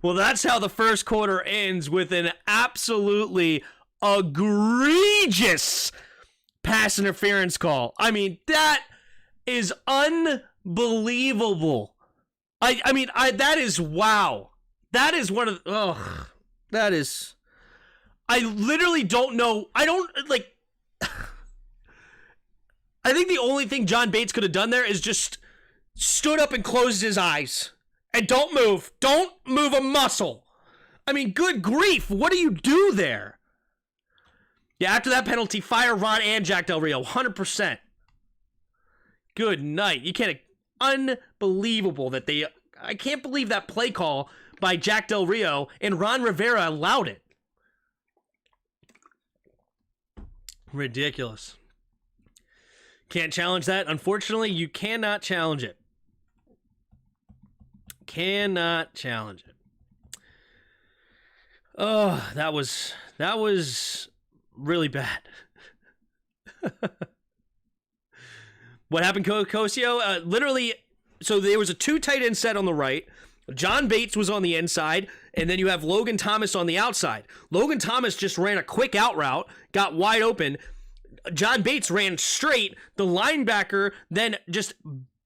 Well, that's how the first quarter ends, with an absolutely egregious pass interference call. I mean, that is unbelievable. I mean, that is wow. That is one of the, that is, I literally don't know. I don't, like, I think the only thing John Bates could have done there is just stood up and closed his eyes. And don't move. Don't move a muscle. I mean, good grief. What do you do there? Yeah, after that penalty, fire Ron and Jack Del Rio. 100%. Good night. You can't... Unbelievable that they... I can't believe that play call by Jack Del Rio and Ron Rivera allowed it. Ridiculous. Can't challenge that. Unfortunately, you cannot challenge it. Cannot challenge it. Oh, that was really bad. What happened, Cosio? Literally, so there was a 2 tight end set on the right. John Bates was on the inside, and then you have Logan Thomas on the outside. Logan Thomas just ran a quick out route, got wide open. John Bates ran straight. The linebacker then just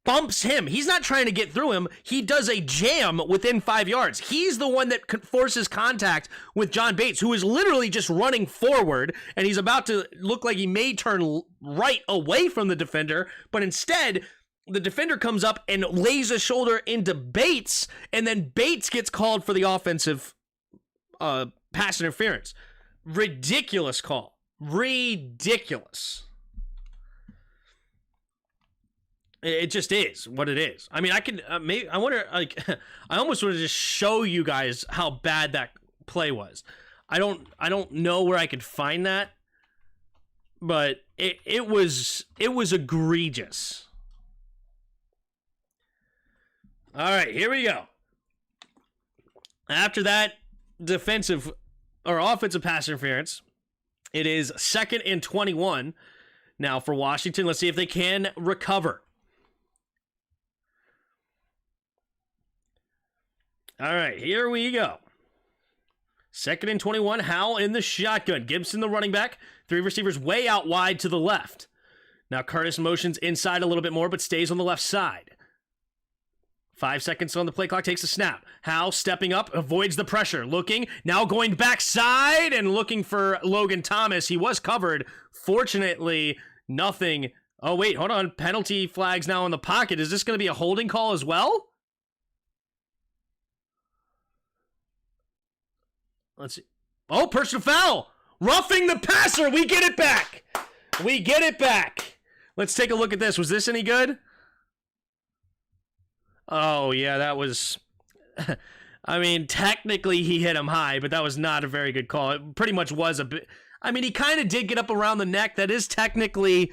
bumps him. He's not trying to get through him. He does a jam within 5 yards. He's the one that forces contact with John Bates, who is literally just running forward, and he's about to look like he may turn right away from the defender, but instead, the defender comes up and lays a shoulder into Bates, and then Bates gets called for the offensive pass interference. Ridiculous call. Ridiculous. It just is what it is. I mean, I can maybe I wonder, like, I almost want to just show you guys how bad that play was. I don't know where I could find that, but it was egregious. All right, here we go. After that defensive or offensive pass interference, it is 2nd and 21 now for Washington. Let's see if they can recover. All right, here we go. 2nd and 21, Howell in the shotgun. Gibson, the running back. 3 receivers way out wide to the left. Now Curtis motions inside a little bit more, but stays on the left side. 5 seconds on the play clock, takes a snap. Howell stepping up, avoids the pressure. Looking, now going backside and looking for Logan Thomas. He was covered. Fortunately, nothing. Oh, wait, hold on. Penalty flags now in the pocket. Is this going to be a holding call as well? Let's see. Oh, personal foul. Roughing the passer. We get it back. We get it back. Let's take a look at this. Was this any good? Oh, yeah, that was... I mean, technically he hit him high, but that was not a very good call. It pretty much was a bit... I mean, he kind of did get up around the neck. That is technically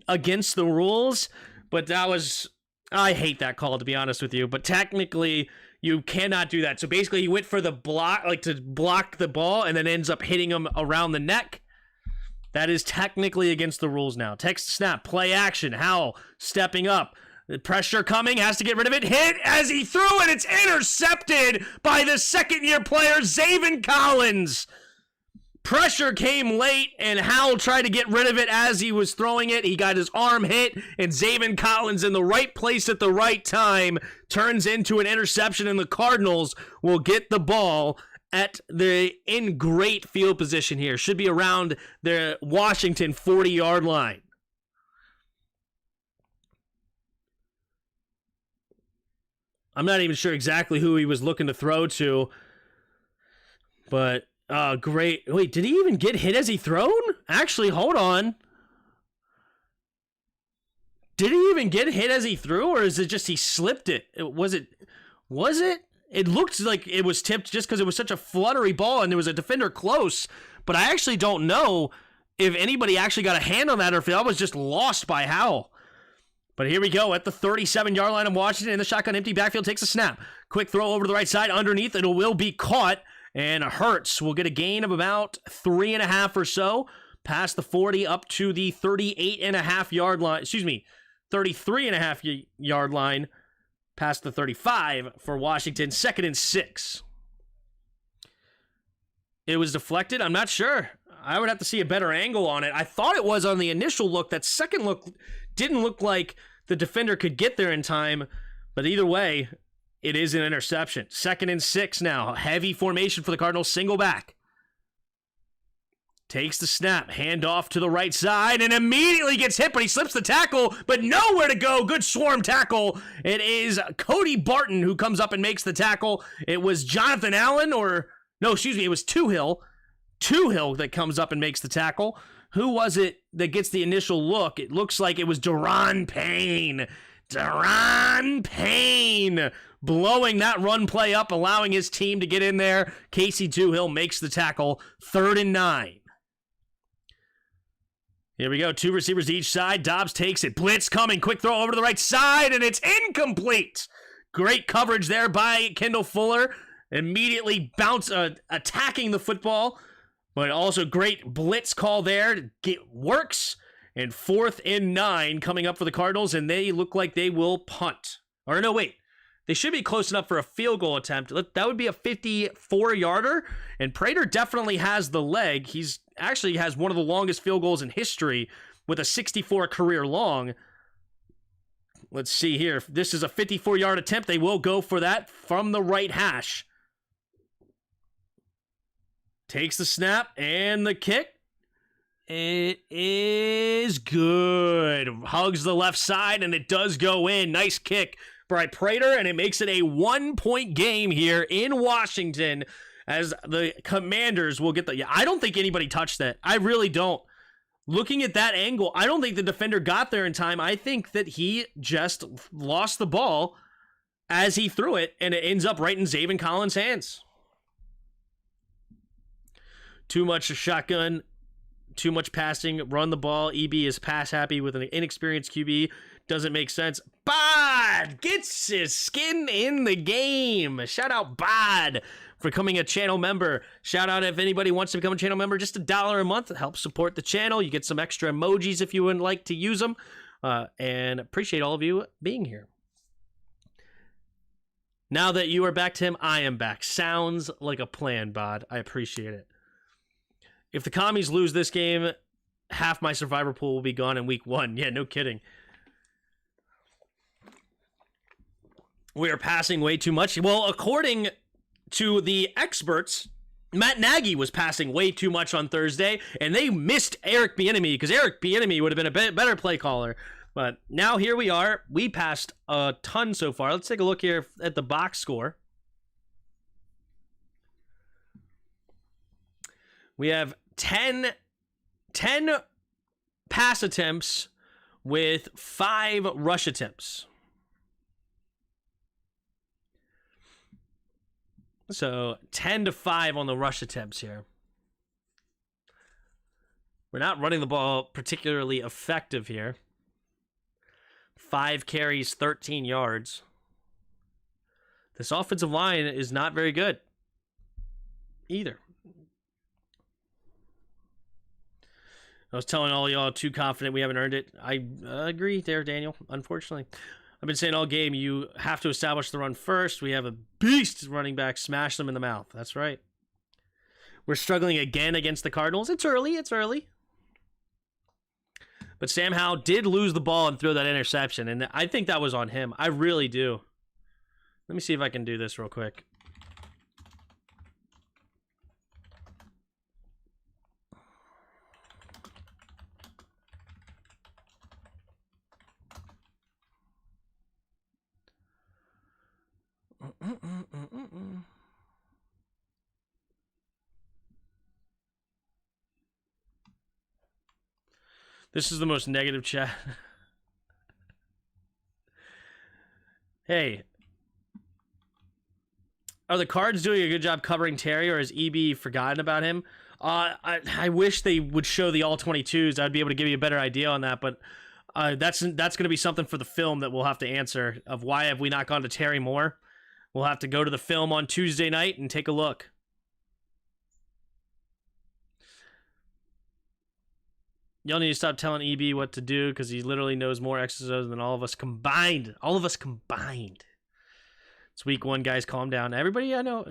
against the rules, but that was... I hate that call, to be honest with you, but technically... You cannot do that. So basically he went for the block, like to block the ball, and then ends up hitting him around the neck. That is technically against the rules now. Text snap, play action. Howell stepping up. The pressure coming, has to get rid of it. Hit as he threw, and it's intercepted by the second-year player, Zaven Collins. Pressure came late, and Howell tried to get rid of it as he was throwing it. He got his arm hit, and Zaven Collins in the right place at the right time turns into an interception, and the Cardinals will get the ball in great field position here. Should be around the Washington 40-yard line. I'm not even sure exactly who he was looking to throw to, but... great. Wait, did he even get hit as he thrown? Actually, hold on. Did he even get hit as he threw, or is it just he slipped it? Was it? It looked like it was tipped just because it was such a fluttery ball and there was a defender close, but I actually don't know if anybody actually got a hand on that or if that was just lost by Howell. But here we go at the 37-yard line of Washington in the shotgun empty backfield, takes a snap. Quick throw over to the right side underneath. It will be caught. And Hurts will get a gain of about 3.5 or so, past the 40 up to the 38.5 yard line. 33.5 yard line, past the 35 for Washington. 2nd and 6. It was deflected. I'm not sure. I would have to see a better angle on it. I thought it was on the initial look. That second look didn't look like the defender could get there in time. But either way, it is an interception. 2nd and 6 now. Heavy formation for the Cardinals. Single back. Takes the snap. Hand off to the right side and immediately gets hit, but he slips the tackle, but nowhere to go. Good swarm tackle. It is Cody Barton who comes up and makes the tackle. It was Jonathan Allen it was Toohill. Toohill that comes up and makes the tackle. Who was it that gets the initial look? It looks like it was Daron Payne. Daron Payne blowing that run play up, allowing his team to get in there. Casey Toohill makes the tackle. 3rd and 9. Here we go. 2 receivers each side. Dobbs takes it. Blitz coming. Quick throw over to the right side, and it's incomplete. Great coverage there by Kendall Fuller. Immediately attacking the football, but also great blitz call there. Works. And 4th and 9 coming up for the Cardinals, and they look like they will punt. Or no, wait. They should be close enough for a field goal attempt. That would be a 54-yarder, and Prater definitely has the leg. He's actually has one of the longest field goals in history with a 64 career long. Let's see here. If this is a 54-yard attempt, they will go for that from the right hash. Takes the snap and the kick. It is good. Hugs the left side, and it does go in. Nice kick by Prater, and it makes it a 1-point game here in Washington as the Commanders will get the... I don't think anybody touched that. I really don't. Looking at that angle, I don't think the defender got there in time. I think that he just lost the ball as he threw it, and it ends up right in Zaven Collins' hands. Too much shotgun. Too much passing, run the ball. EB is pass happy with an inexperienced QB. Doesn't make sense. Bod gets his skin in the game. Shout out Bod for becoming a channel member. Shout out if anybody wants to become a channel member, just $1 a month. It helps support the channel. You get some extra emojis if you would like to use them. And appreciate all of you being here. Now that you are back, Tim, I am back. Sounds like a plan, Bod. I appreciate it. If the Commies lose this game, half my survivor pool will be gone in week 1. Yeah, no kidding. We are passing way too much. Well, according to the experts, Matt Nagy was passing way too much on Thursday, and they missed Eric Bieniemy because Eric Bieniemy would have been a better play caller. But now here we are. We passed a ton so far. Let's take a look here at the box score. We have 10 pass attempts with 5 rush attempts. So 10-5 on the rush attempts here. We're not running the ball particularly effective here. 5 carries, 13 yards. This offensive line is not very good either. I was telling all y'all too confident we haven't earned it. I agree there, Daniel, unfortunately. I've been saying all game, you have to establish the run first. We have a beast running back. Smash them in the mouth. That's right. We're struggling again against the Cardinals. It's early. But Sam Howell did lose the ball and throw that interception, and I think that was on him. I really do. Let me see if I can do this real quick. This is the most negative chat. Hey. Are the Cards doing a good job covering Terry, or has EB forgotten about him? I wish they would show the all-22s. I'd be able to give you a better idea on that, but that's going to be something for the film that we'll have to answer, of why have we not gone to Terry more. We'll have to go to the film on Tuesday night and take a look. Y'all need to stop telling EB what to do, because he literally knows more X's than all of us combined. All of us combined. It's week 1, guys. Calm down. Everybody, I know.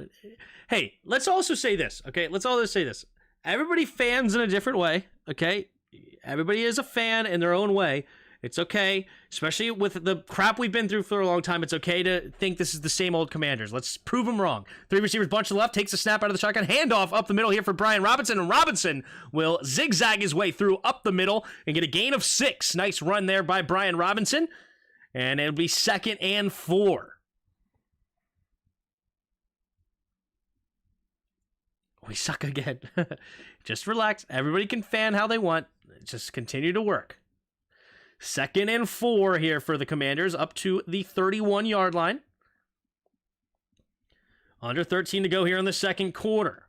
Hey, let's also say this, okay? Let's all say this. Everybody fans in a different way, okay? Everybody is a fan in their own way. It's okay, especially with the crap we've been through for a long time. It's okay to think this is the same old Commanders. Let's prove them wrong. 3 receivers bunch to the left, takes a snap out of the shotgun, handoff up the middle here for Brian Robinson, and Robinson will zigzag his way through up the middle and get a gain of 6. Nice run there by Brian Robinson, and it'll be 2nd and 4. We suck again. Just relax. Everybody can fan how they want. Just continue to work. 2nd and 4 here for the Commanders, up to the 31-yard line. Under 13 to go here in the second quarter.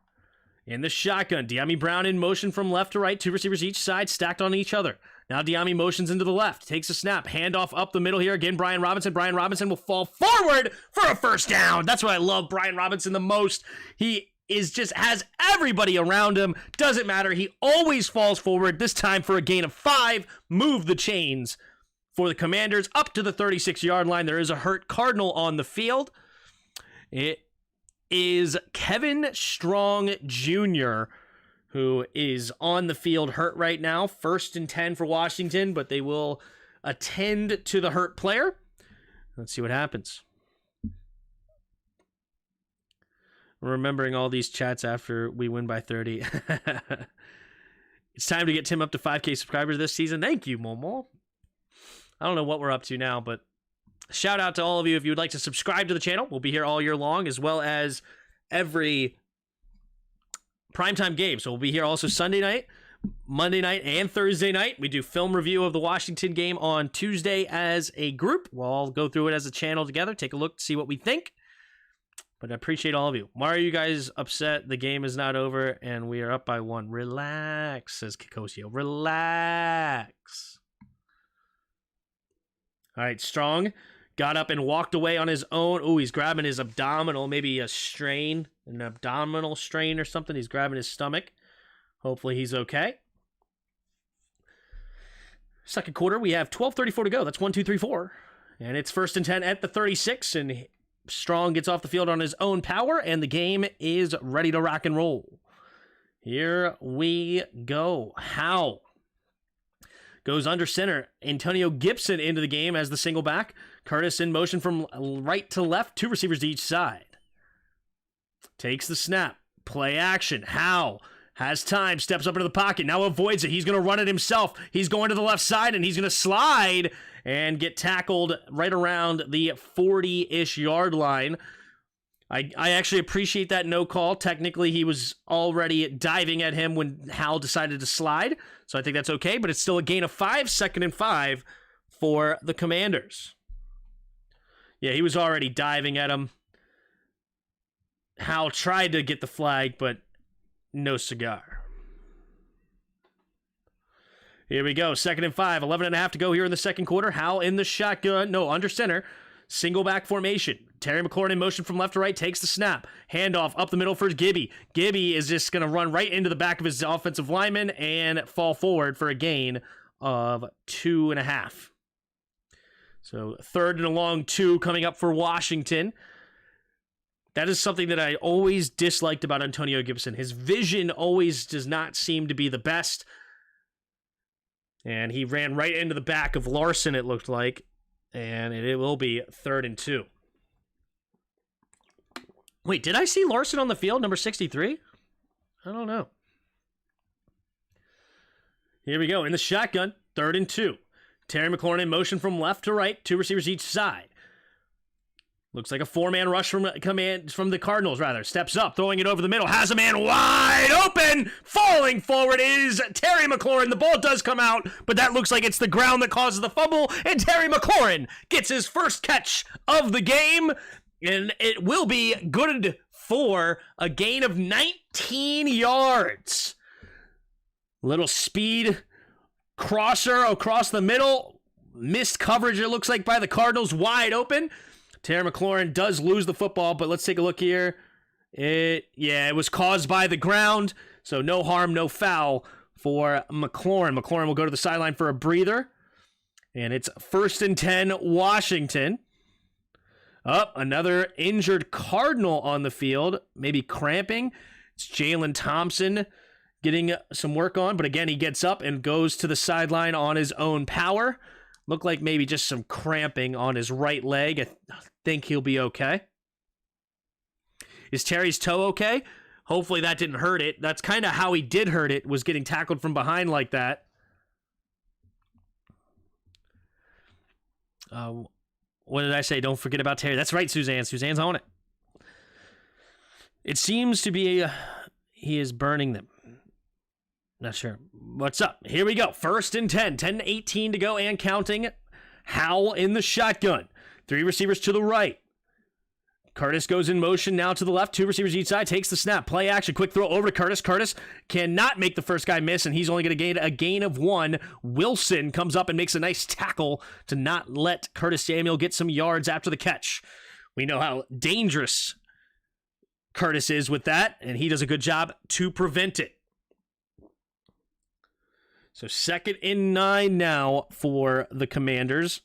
In the shotgun, De'Ami Brown in motion from left to right, 2 receivers each side, stacked on each other. Now De'Ami motions into the left, takes a snap, handoff up the middle here. Again, Brian Robinson. Brian Robinson will fall forward for a first down. That's why I love Brian Robinson the most. He just has everybody around him. Doesn't matter. He always falls forward, this time for a gain of 5. Move the chains for the Commanders up to the 36-yard line. There is a hurt Cardinal on the field. It is Kevin Strong Jr., who is on the field hurt right now. 1st and 10 for Washington, but they will attend to the hurt player. Let's see what happens. Remembering all these chats after we win by 30. It's time to get Tim up to 5K subscribers this season. Thank you, Momo. I don't know what we're up to now, but shout out to all of you. If you would like to subscribe to the channel, we'll be here all year long, as well as every primetime game. So we'll be here also Sunday night, Monday night, and Thursday night. We do film review of the Washington game on Tuesday as a group. We'll all go through it as a channel together, take a look, see what we think. But I appreciate all of you. Why are you guys upset? The game is not over, and we are up by 1. Relax, says Kikosio. Relax. All right, Strong got up and walked away on his own. Ooh, he's grabbing his abdominal, maybe a strain, an abdominal strain or something. He's grabbing his stomach. Hopefully he's okay. Second quarter, we have 12:34 to go. That's 1, 2, 3, 4. And it's 1st and 10 at the 36, and Strong gets off the field on his own power, and the game is ready to rock and roll. Here we go. How? Goes under center. Antonio Gibson into the game as the single back. Curtis in motion from right to left. 2 receivers to each side. Takes the snap. Play action. How? Has time. Steps up into the pocket. Now avoids it. He's going to run it himself. He's going to the left side, and he's going to slide and get tackled right around the 40-ish yard line. I actually appreciate that no call. Technically, he was already diving at him when Hal decided to slide, so I think that's okay, but it's still a gain of 5, 2nd and 5 for the Commanders. Yeah, he was already diving at him. Hal tried to get the flag, but no cigar. Here we go, 2nd and 5, 11.5 to go here in the second quarter. Hal in the shotgun, no, under center. Single back formation. Terry McLaurin in motion from left to right, takes the snap. Handoff up the middle for Gibby. Gibby is just going to run right into the back of his offensive lineman and fall forward for a gain of 2.5. So 3rd and a long 2 coming up for Washington. That is something that I always disliked about Antonio Gibson. His vision always does not seem to be the best. And he ran right into the back of Larson, it looked like. And it will be 3rd and 2. Wait, did I see Larson on the field, number 63? I don't know. Here we go, in the shotgun, 3rd and 2. Terry McLaurin in motion from left to right, 2 receivers each side. Looks like a 4-man rush from the Cardinals, rather. Steps up, throwing it over the middle. Has a man wide open. Falling forward is Terry McLaurin. The ball does come out, but that looks like it's the ground that causes the fumble. And Terry McLaurin gets his first catch of the game. And it will be good for a gain of 19 yards. Little speed crosser across the middle. Missed coverage, it looks like, by the Cardinals. Wide open. Terry McLaurin does lose the football, but let's take a look here. It was caused by the ground, so no harm, no foul for McLaurin. McLaurin will go to the sideline for a breather, and it's 1st and 10, Washington. Another injured Cardinal on the field, maybe cramping. It's Jalen Thompson getting some work on, but again, he gets up and goes to the sideline on his own power. Looked like maybe just some cramping on his right leg. I think he'll be okay. Is Terry's toe okay? Hopefully that didn't hurt it. That's kind of how he did hurt it, was getting tackled from behind like that. What did I say? Don't forget about Terry. That's right, Suzanne. Suzanne's on it. It seems to be he is burning them. Not sure. What's up? Here we go. 1st and 10. 10-18 to go and counting. Howell in the shotgun. 3 receivers to the right. Curtis goes in motion now to the left. 2 receivers each side. Takes the snap. Play action. Quick throw over to Curtis. Curtis cannot make the first guy miss, and he's only going to gain a gain of 1. Wilson comes up and makes a nice tackle to not let Curtis Samuel get some yards after the catch. We know how dangerous Curtis is with that, and he does a good job to prevent it. So 2nd and 9 now for the Commanders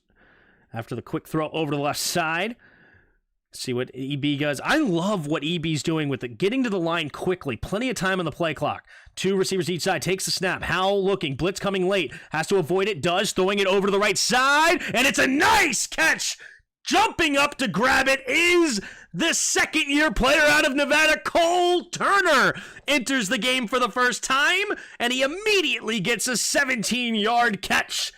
after the quick throw over to the left side. See what EB does. I love what EB's doing with it. Getting to the line quickly. Plenty of time on the play clock. 2 receivers each side. Takes the snap. Howell looking. Blitz coming late. Has to avoid it. Does. Throwing it over to the right side. And it's a nice catch. Jumping up to grab it is the second-year player out of Nevada, Cole Turner. Enters the game for the first time. And he immediately gets a 17-yard catch.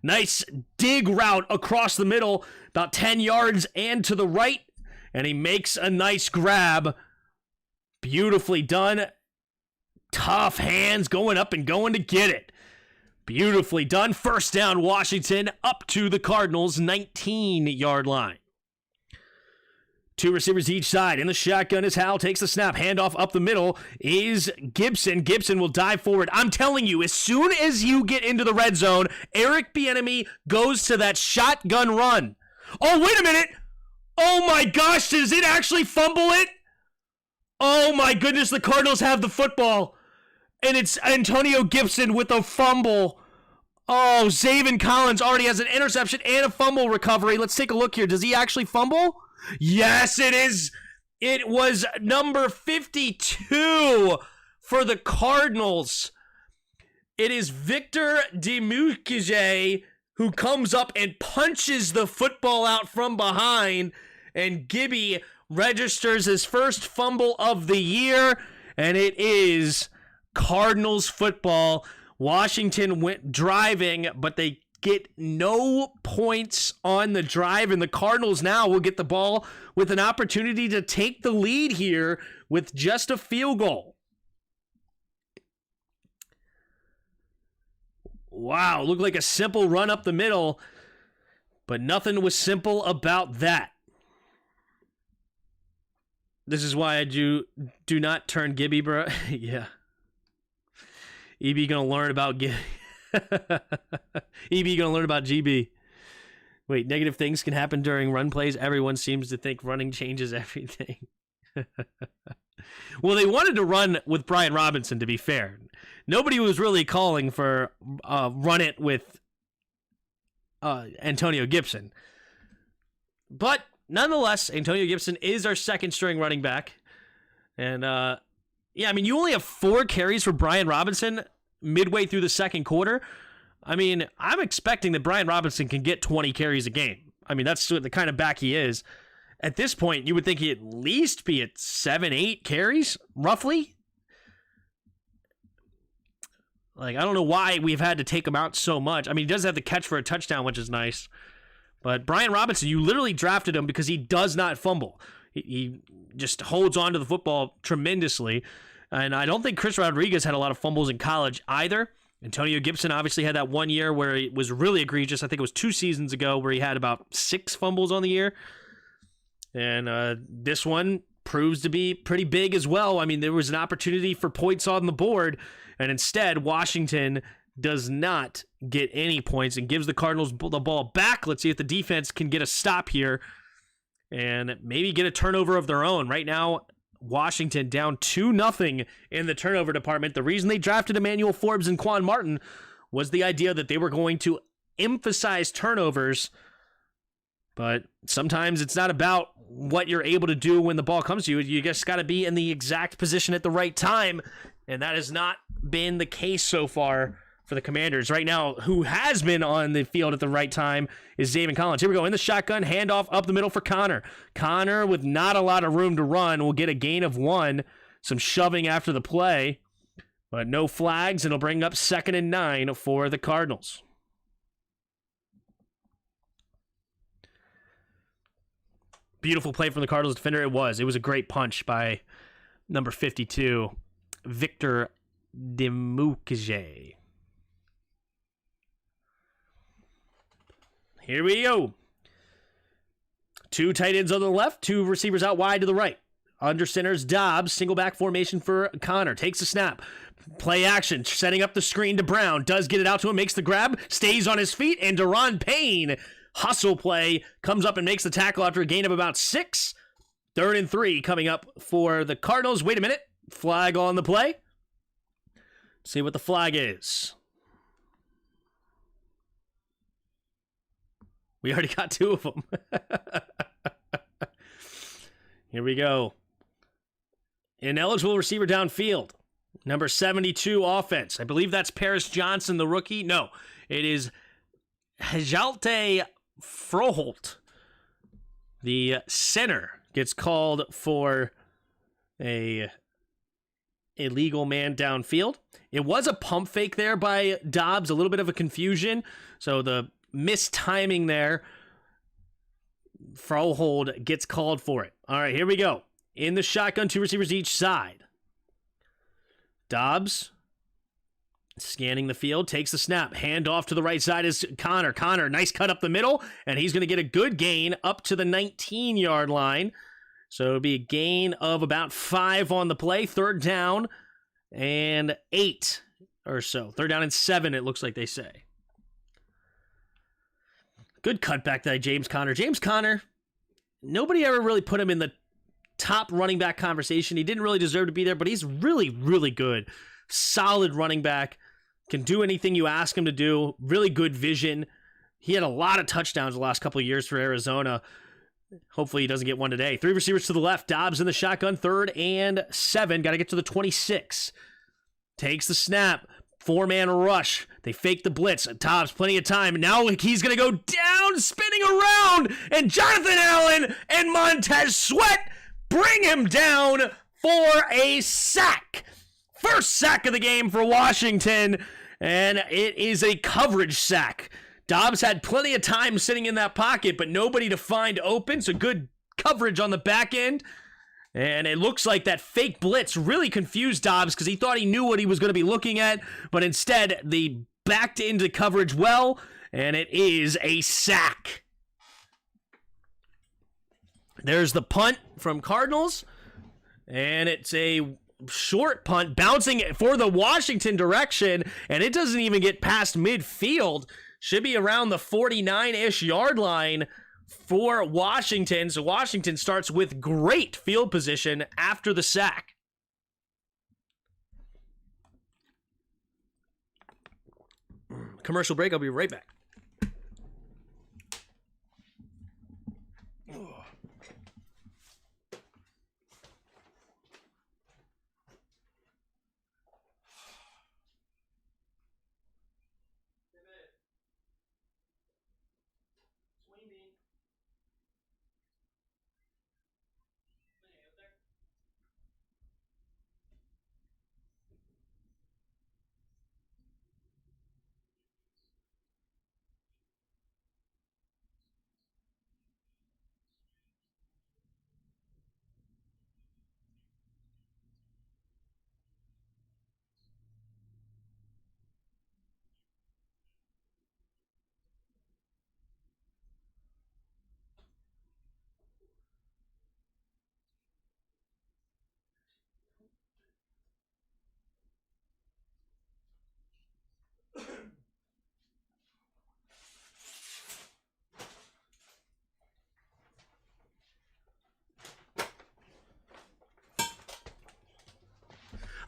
Nice dig route across the middle, about 10 yards and to the right, and he makes a nice grab. Beautifully done. Tough hands going up and going to get it. Beautifully done. First down, Washington, up to the Cardinals' 19-yard line. 2 receivers each side. In the shotgun as Howell takes the snap. Handoff up the middle is Gibson. Gibson will dive forward. I'm telling you, as soon as you get into the red zone, Eric Bieniemy goes to that shotgun run. Oh, wait a minute. Oh, my gosh. Does it actually fumble it? Oh, my goodness. The Cardinals have the football. And it's Antonio Gibson with a fumble. Oh, Zaven Collins already has an interception and a fumble recovery. Let's take a look here. Does he actually fumble? Yes, it is. It was number 52 for the Cardinals. It is Victor Demukije who comes up and punches the football out from behind, and Gibby registers his first fumble of the year, and it is Cardinals football. Washington went driving, but they get no points on the drive, and the Cardinals now will get the ball with an opportunity to take the lead here with just a field goal. Wow, looked like a simple run up the middle, but nothing was simple about that. This is why I do not turn Gibby, bro. Yeah. EB gonna learn about Gibby. EB gonna learn about GB. Wait, negative things can happen during run plays. Everyone seems to think running changes everything. Well, they wanted to run with Brian Robinson, to be fair. Nobody was really calling for run it with Antonio Gibson. But nonetheless, Antonio Gibson is our second string running back. And yeah, I mean, you only have 4 carries for Brian Robinson midway through the second quarter. I mean, I'm expecting that Brian Robinson can get 20 carries a game. I mean, that's the kind of back he is. At this point, you would think he'd at least be at 7-8 carries, roughly. Like, I don't know why we've had to take him out so much. I mean, he does have the catch for a touchdown, which is nice. But Brian Robinson, you literally drafted him because he does not fumble. He just holds on to the football tremendously. And I don't think Chris Rodriguez had a lot of fumbles in college either. Antonio Gibson obviously had that 1 year where it was really egregious. I think it was 2 seasons ago where he had about 6 fumbles on the year. And this one proves to be pretty big as well. I mean, there was an opportunity for points on the board, and instead Washington does not get any points and gives the Cardinals the ball back. Let's see if the defense can get a stop here and maybe get a turnover of their own. Right now, Washington down 2-0 in the turnover department. The reason they drafted Emmanuel Forbes and Quan Martin was the idea that they were going to emphasize turnovers. But sometimes it's not about what you're able to do when the ball comes to you. You just got to be in the exact position at the right time. And that has not been the case so far for the Commanders. Right now, who has been on the field at the right time is Zaven Collins. Here we go. In the shotgun, handoff up the middle for Connor. Connor, with not a lot of room to run, will get a gain of 1. Some shoving after the play. But no flags, and it'll bring up 2nd and 9 for the Cardinals. Beautiful play from the Cardinals defender. It was a great punch by number 52, Victor Demukije. Here we go. Two tight ends on the left, two receivers out wide to the right. Under center's Dobbs, single back formation for Connor. Takes the snap. Play action, setting up the screen to Brown. Does get it out to him, makes the grab, stays on his feet, and Daron Payne, hustle play, comes up and makes the tackle after a gain of about 6. 3rd and 3 coming up for the Cardinals. Wait a minute. Flag on the play. See what the flag is. We already got 2 of them. Here we go. Ineligible receiver downfield. Number 72 offense. I believe that's Paris Johnson, the rookie. No, it is Hjalte Froholt. The center gets called for a illegal man downfield. It was a pump fake there by Dobbs, a little bit of a confusion. So the mistiming there, Froholt gets called for it. All right, here we go. In the shotgun, 2 receivers each side. Dobbs scanning the field, takes the snap. Hand off to the right side is Connor. Connor, nice cut up the middle, and he's going to get a good gain up to the 19-yard line. So it'll be a gain of about 5 on the play. 3rd down and 8 or so. 3rd down and 7, it looks like they say. Good cutback there, James Conner. James Conner, nobody ever really put him in the top running back conversation. He didn't really deserve to be there, but he's really, really good. Solid running back. Can do anything you ask him to do. Really good vision. He had a lot of touchdowns the last couple of years for Arizona. Hopefully he doesn't get one today. 3 receivers to the left. Dobbs in the shotgun. 3rd and 7. Got to get to the 26. Takes the snap. 4-man rush. They fake the blitz. Dobbs, plenty of time. Now he's going to go down, spinning around. And Jonathan Allen and Montez Sweat bring him down for a sack. First sack of the game for Washington, and it is a coverage sack. Dobbs had plenty of time sitting in that pocket, but nobody to find open, so good coverage on the back end. And it looks like that fake blitz really confused Dobbs because he thought he knew what he was going to be looking at, but instead they backed into coverage well, and it is a sack. There's the punt from Cardinals, and it's a short punt bouncing for the Washington direction, and it doesn't even get past midfield. Should be around the 49-ish yard line for Washington. So Washington starts with great field position after the sack. Commercial break. I'll be right back.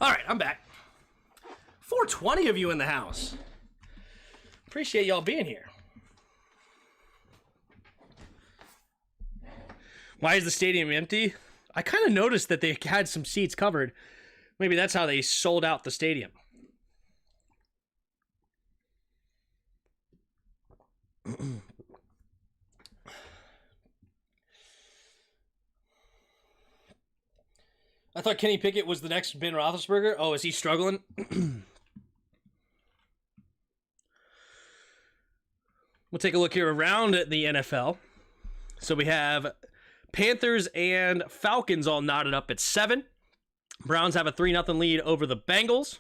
All right, I'm back. 420 of you in the house. Appreciate y'all being here. Why is the stadium empty? I kind of noticed that they had some seats covered. Maybe that's how they sold out the stadium. I thought Kenny Pickett was the next Ben Roethlisberger. Oh, is he struggling? We'll take a look here around the NFL. So we have Panthers and Falcons all knotted up at 7. Browns have a 3-0 lead over the Bengals.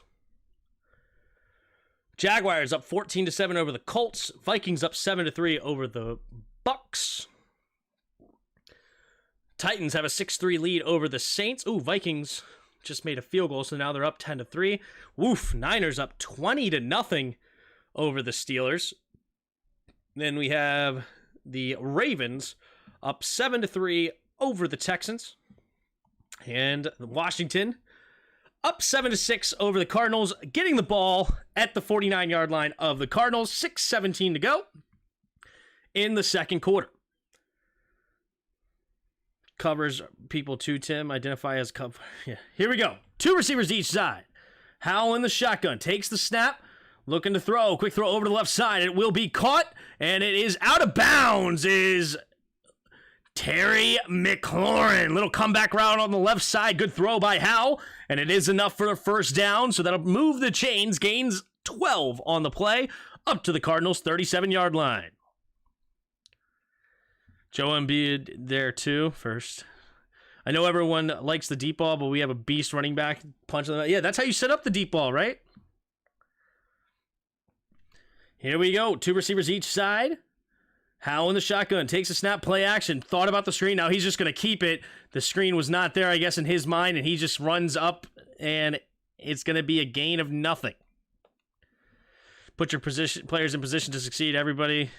Jaguars up 14-7 over the Colts. Vikings up 7-3 over the Bucks. Titans have a 6-3 lead over the Saints. Ooh, Vikings just made a field goal, so now they're up 10-3. Woof, Niners up 20-0 over the Steelers. Then we have the Ravens up 7-3 over the Texans. And Washington up 7-6 over the Cardinals, getting the ball at the 49-yard line of the Cardinals. 6:17 to go in the second quarter. Covers people too, Tim. Identify as cover. Yeah. Here we go. 2 receivers each side. Howell in the shotgun. Takes the snap. Looking to throw. Quick throw over to the left side. It will be caught. And it is out of bounds. Is Terry McLaurin. Little comeback route on the left side. Good throw by Howell. And it is enough for a first down. So that'll move the chains. Gains 12 on the play. Up to the Cardinals' 37-yard line. Joe Embiid there too, first. I know everyone likes the deep ball, but we have a beast running back punching them. Yeah, that's how you set up the deep ball, right? Here we go. 2 receivers each side. Howell in the shotgun. Takes a snap, play action. Thought about the screen. Now he's just going to keep it. The screen was not there, I guess, in his mind, and he just runs up, and it's going to be a gain of nothing. Put your players in position to succeed, everybody.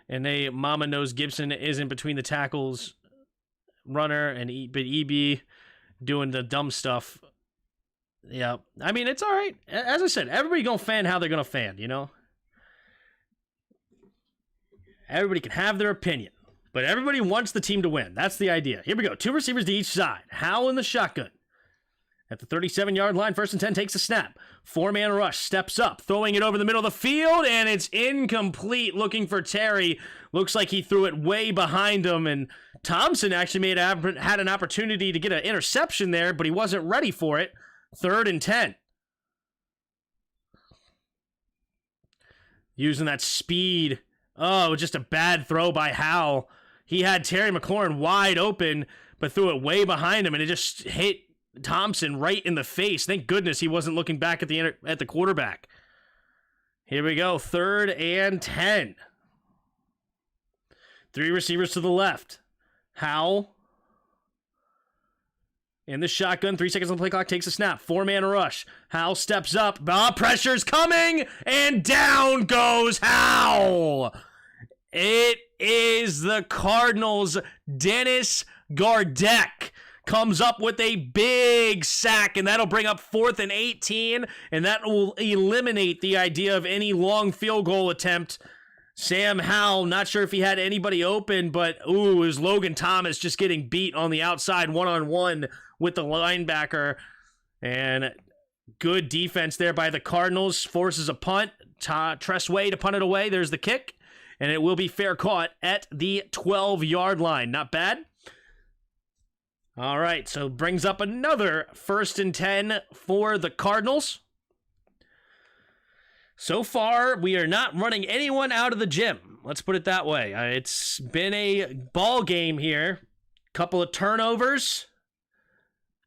And Mama knows Gibson isn't between the tackles, runner, and but EB doing the dumb stuff. Yeah, I mean, it's all right. As I said, everybody going to fan how they're going to fan, you know? Everybody can have their opinion, but everybody wants the team to win. That's the idea. Here we go. 2 receivers to each side. Howell in the shotgun. At the 37-yard line, 1st and 10, takes a snap. 4-man rush, steps up, throwing it over the middle of the field, and it's incomplete. Looking for Terry. Looks like he threw it way behind him, and Thompson actually had an opportunity to get an interception there, but he wasn't ready for it. 3rd and 10. Using that speed. Oh, just a bad throw by Howell. He had Terry McLaurin wide open, but threw it way behind him, and it just hit Thompson right in the face. Thank goodness he wasn't looking back at the quarterback. Here we go. 3rd and 10. 3 receivers to the left. Howell in the shotgun. 3 seconds on the play clock. Takes a snap. 4-man rush. Howell steps up. Pressure's coming. And down goes Howell. It is the Cardinals' Dennis Gardeck. Comes up with a big sack, and that'll bring up 4th and 18, and that will eliminate the idea of any long field goal attempt. Sam Howell, not sure if he had anybody open, but ooh, it was Logan Thomas just getting beat on the outside one-on-one with the linebacker. And good defense there by the Cardinals. Forces a punt. Tressway to punt it away. There's the kick, and it will be fair caught at the 12-yard line. Not bad. All right, so brings up another 1st and 10 for the Cardinals. So far, we are not running anyone out of the gym. Let's put it that way. It's been a ball game here. Couple of turnovers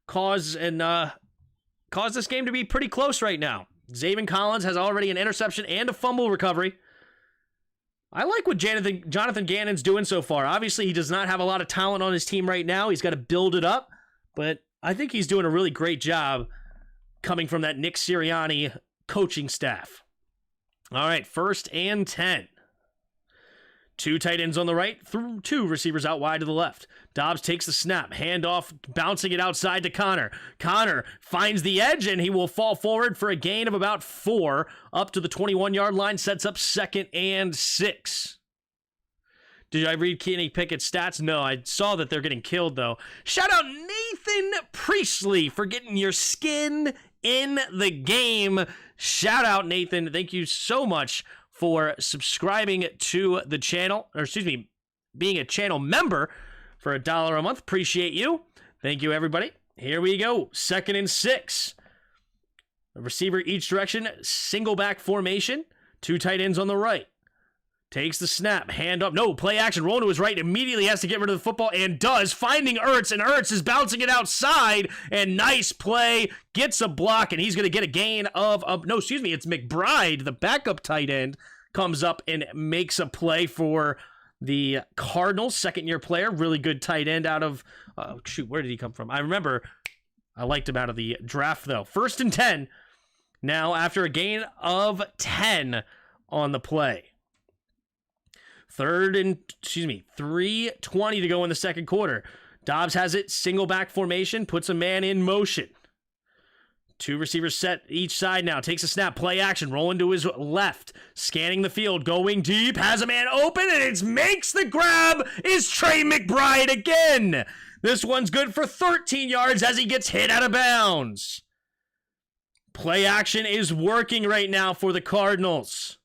cause this game to be pretty close right now. Zaven Collins has already an interception and a fumble recovery. I like what Jonathan Gannon's doing so far. Obviously, he does not have a lot of talent on his team right now. He's got to build it up, but I think he's doing a really great job coming from that Nick Sirianni coaching staff. All right, 1st and 10. 2 tight ends on the right, 2 receivers out wide to the left. Dobbs takes the snap, handoff, bouncing it outside to Connor. Connor finds the edge, and he will fall forward for a gain of about 4 up to the 21-yard line, sets up 2nd and 6. Did I read Kenny Pickett's stats? No, I saw that they're getting killed, though. Shout out Nathan Priestley for getting your skin in the game. Shout out, Nathan. Thank you so much for subscribing to the channel, or excuse me, being a channel member for $1 a month. Appreciate you. Thank you, everybody. Here we go. 2nd and 6. A receiver each direction, single back formation. 2 tight ends on the right. Takes the snap, hand up, no, play action, rolling to his right, immediately has to get rid of the football, and does, finding Ertz, and Ertz is bouncing it outside, and nice play, gets a block, and he's going to get a gain of, it's McBride, the backup tight end, comes up and makes a play for the Cardinals, second-year player, really good tight end out of, where did he come from? I remember I liked him out of the draft, though. 1st and 10, now after a gain of 10 on the play. 3:20 to go in the second quarter. Dobbs has it, single back formation, puts a man in motion. 2 receivers set each side now. Takes a snap, play action, rolling to his left. Scanning the field, going deep, has a man open, and it makes the grab is Trey McBride again. This one's good for 13 yards as he gets hit out of bounds. Play action is working right now for the Cardinals.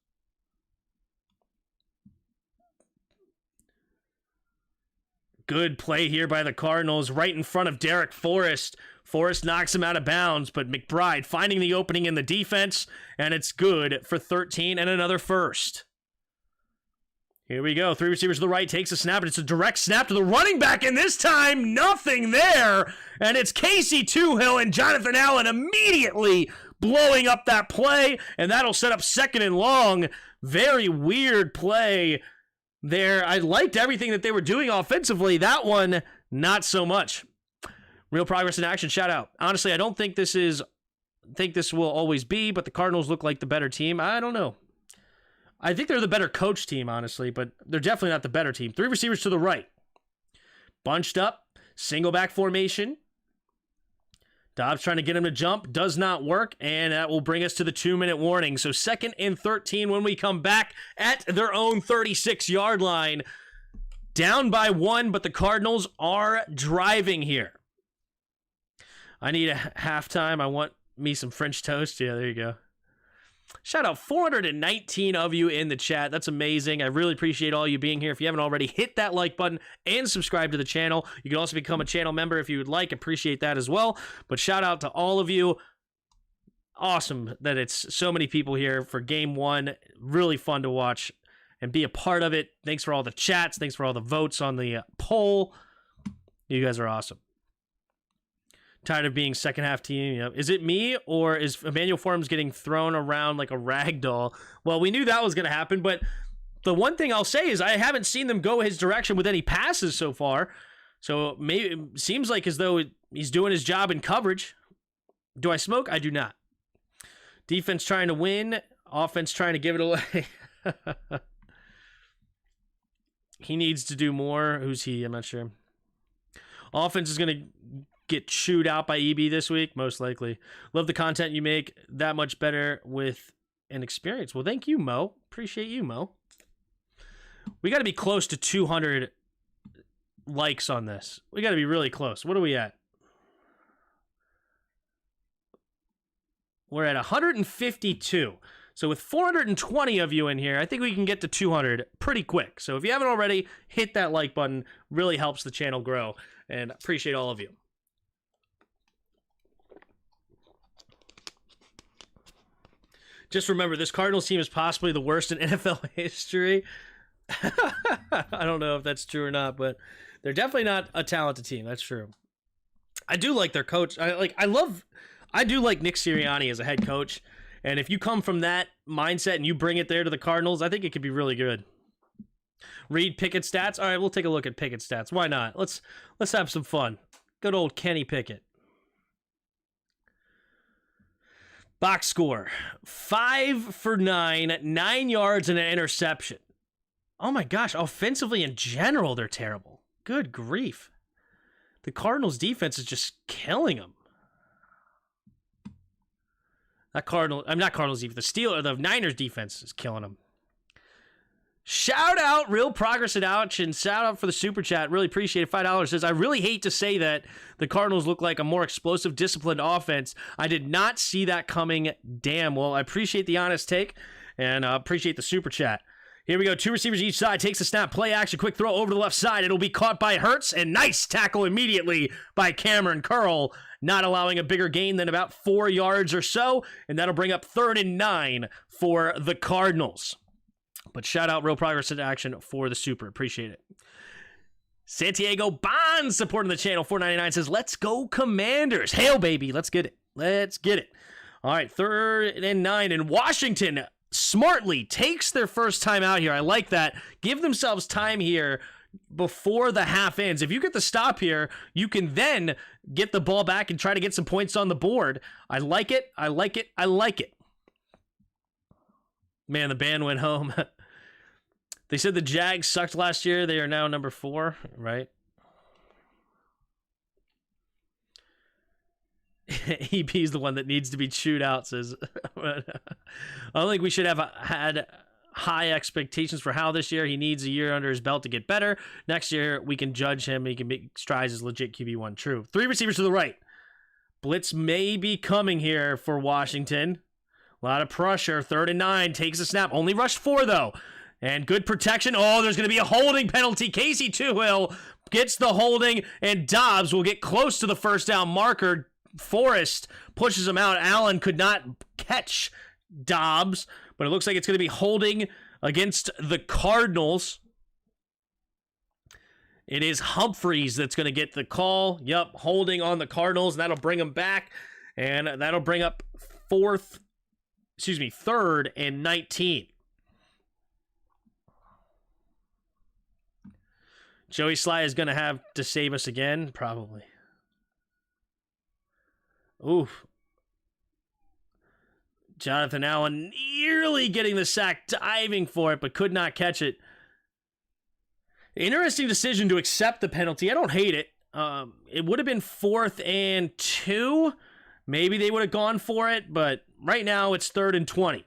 Good play here by the Cardinals right in front of Derek Forrest. Forrest knocks him out of bounds, but McBride finding the opening in the defense, and it's good for 13 and another first. Here we go. 3 receivers to the right, takes a snap, and it's a direct snap to the running back, and this time, nothing there. And it's Casey Toohill and Jonathan Allen immediately blowing up that play, and that'll set up 2nd and long. Very weird play there. I liked everything that they were doing offensively. That one, not so much. Real progress in action, shout out. Honestly, I don't think this will always be, but the Cardinals look like the better team. I don't know. I think they're the better coach team, honestly, but they're definitely not the better team. 3 receivers to the right. Bunched up, single back formation. Dobbs trying to get him to jump, does not work, and that will bring us to the 2-minute warning. So 2nd and 13 when we come back at their own 36-yard line. Down by 1, but the Cardinals are driving here. I need a halftime. I want me some French toast. Yeah, there you go. Shout out 419 of you in the chat. That's amazing. I really appreciate all you being here. If you haven't already, hit that like button and subscribe to the channel. You can also become a channel member if you would like. Appreciate that as well. But shout out to all of you. Awesome that it's so many people here for game 1. Really fun to watch and be a part of it. Thanks for all the chats. Thanks for all the votes on the poll. You guys are awesome. Tired of being second half team. You know, is it me or is Emmanuel Forms getting thrown around like a rag doll? Well, we knew that was going to happen, but the one thing I'll say is I haven't seen them go his direction with any passes so far. So maybe it seems like as though he's doing his job in coverage. Do I smoke? I do not. Defense trying to win. Offense trying to give it away. He needs to do more. Who's he? I'm not sure. Offense is going to get chewed out by EB this week, most likely. Love the content you make. That much better with an experience. Well, thank you, Mo. Appreciate you, Mo. We got to be close to 200 likes on this. We got to be really close. What are we at? We're at 152. So with 420 of you in here, I think we can get to 200 pretty quick. So if you haven't already, hit that like button. Really helps the channel grow. And appreciate all of you. Just remember, this Cardinals team is possibly the worst in NFL history. I don't know if that's true or not, but they're definitely not a talented team. That's true. I do like their coach. I do like Nick Sirianni as a head coach. And if you come from that mindset and you bring it there to the Cardinals, I think it could be really good. Read Pickett stats. All right, we'll take a look at Pickett stats. Why not? Let's have some fun. Good old Kenny Pickett. Box score, 5 for 9, 9 yards and an interception. Oh my gosh, offensively in general, they're terrible. Good grief. The Cardinals defense is just killing them. Not Cardinals defense. The Niners defense is killing them. Shout out, real progress at Ouch, and shout out for the super chat. Really appreciate it. $5 says, I really hate to say that the Cardinals look like a more explosive, disciplined offense. I did not see that coming. Damn. Well, I appreciate the honest take and appreciate the super chat. Here we go. 2 receivers each side. Takes a snap. Play action. Quick throw over to the left side. It'll be caught by Hurts. And nice tackle immediately by Cameron Curl. Not allowing a bigger gain than about 4 yards or so. And that'll bring up 3rd and 9 for the Cardinals. But shout out, real progress in action for the super. Appreciate it. Santiago Bonds supporting the channel. $4.99 says, let's go Commanders. Hail, baby. Let's get it. Let's get it. All right, 3rd and 9 in Washington. smartly takes their first time out here. I like that. Give themselves time here before the half ends. If you get the stop here, you can then get the ball back and try to get some points on the board. I like it. I like it. I like it. Man, the band went home. They said the Jags sucked last year. They are now number 4, right? EP is the one that needs to be chewed out, says. I don't think we should have had high expectations for Hal this year. He needs a year under his belt to get better. Next year, we can judge him. He can make strides as legit QB1. True. 3 receivers to the right. Blitz may be coming here for Washington. A lot of pressure. 3rd and 9. Takes a snap. Only rushed 4, though. And good protection. Oh, there's going to be a holding penalty. Casey Tuhill gets the holding, and Dobbs will get close to the first down marker. Forrest pushes him out. Allen could not catch Dobbs, but it looks like it's going to be holding against the Cardinals. It is Humphreys that's going to get the call. Yep, holding on the Cardinals, and that'll bring them back, and that'll bring up 3rd and 19. Joey Sly is going to have to save us again, probably. Oof. Jonathan Allen nearly getting the sack, diving for it, but could not catch it. Interesting decision to accept the penalty. I don't hate it. It would have been 4th and 2. Maybe they would have gone for it, but right now it's 3rd and 20.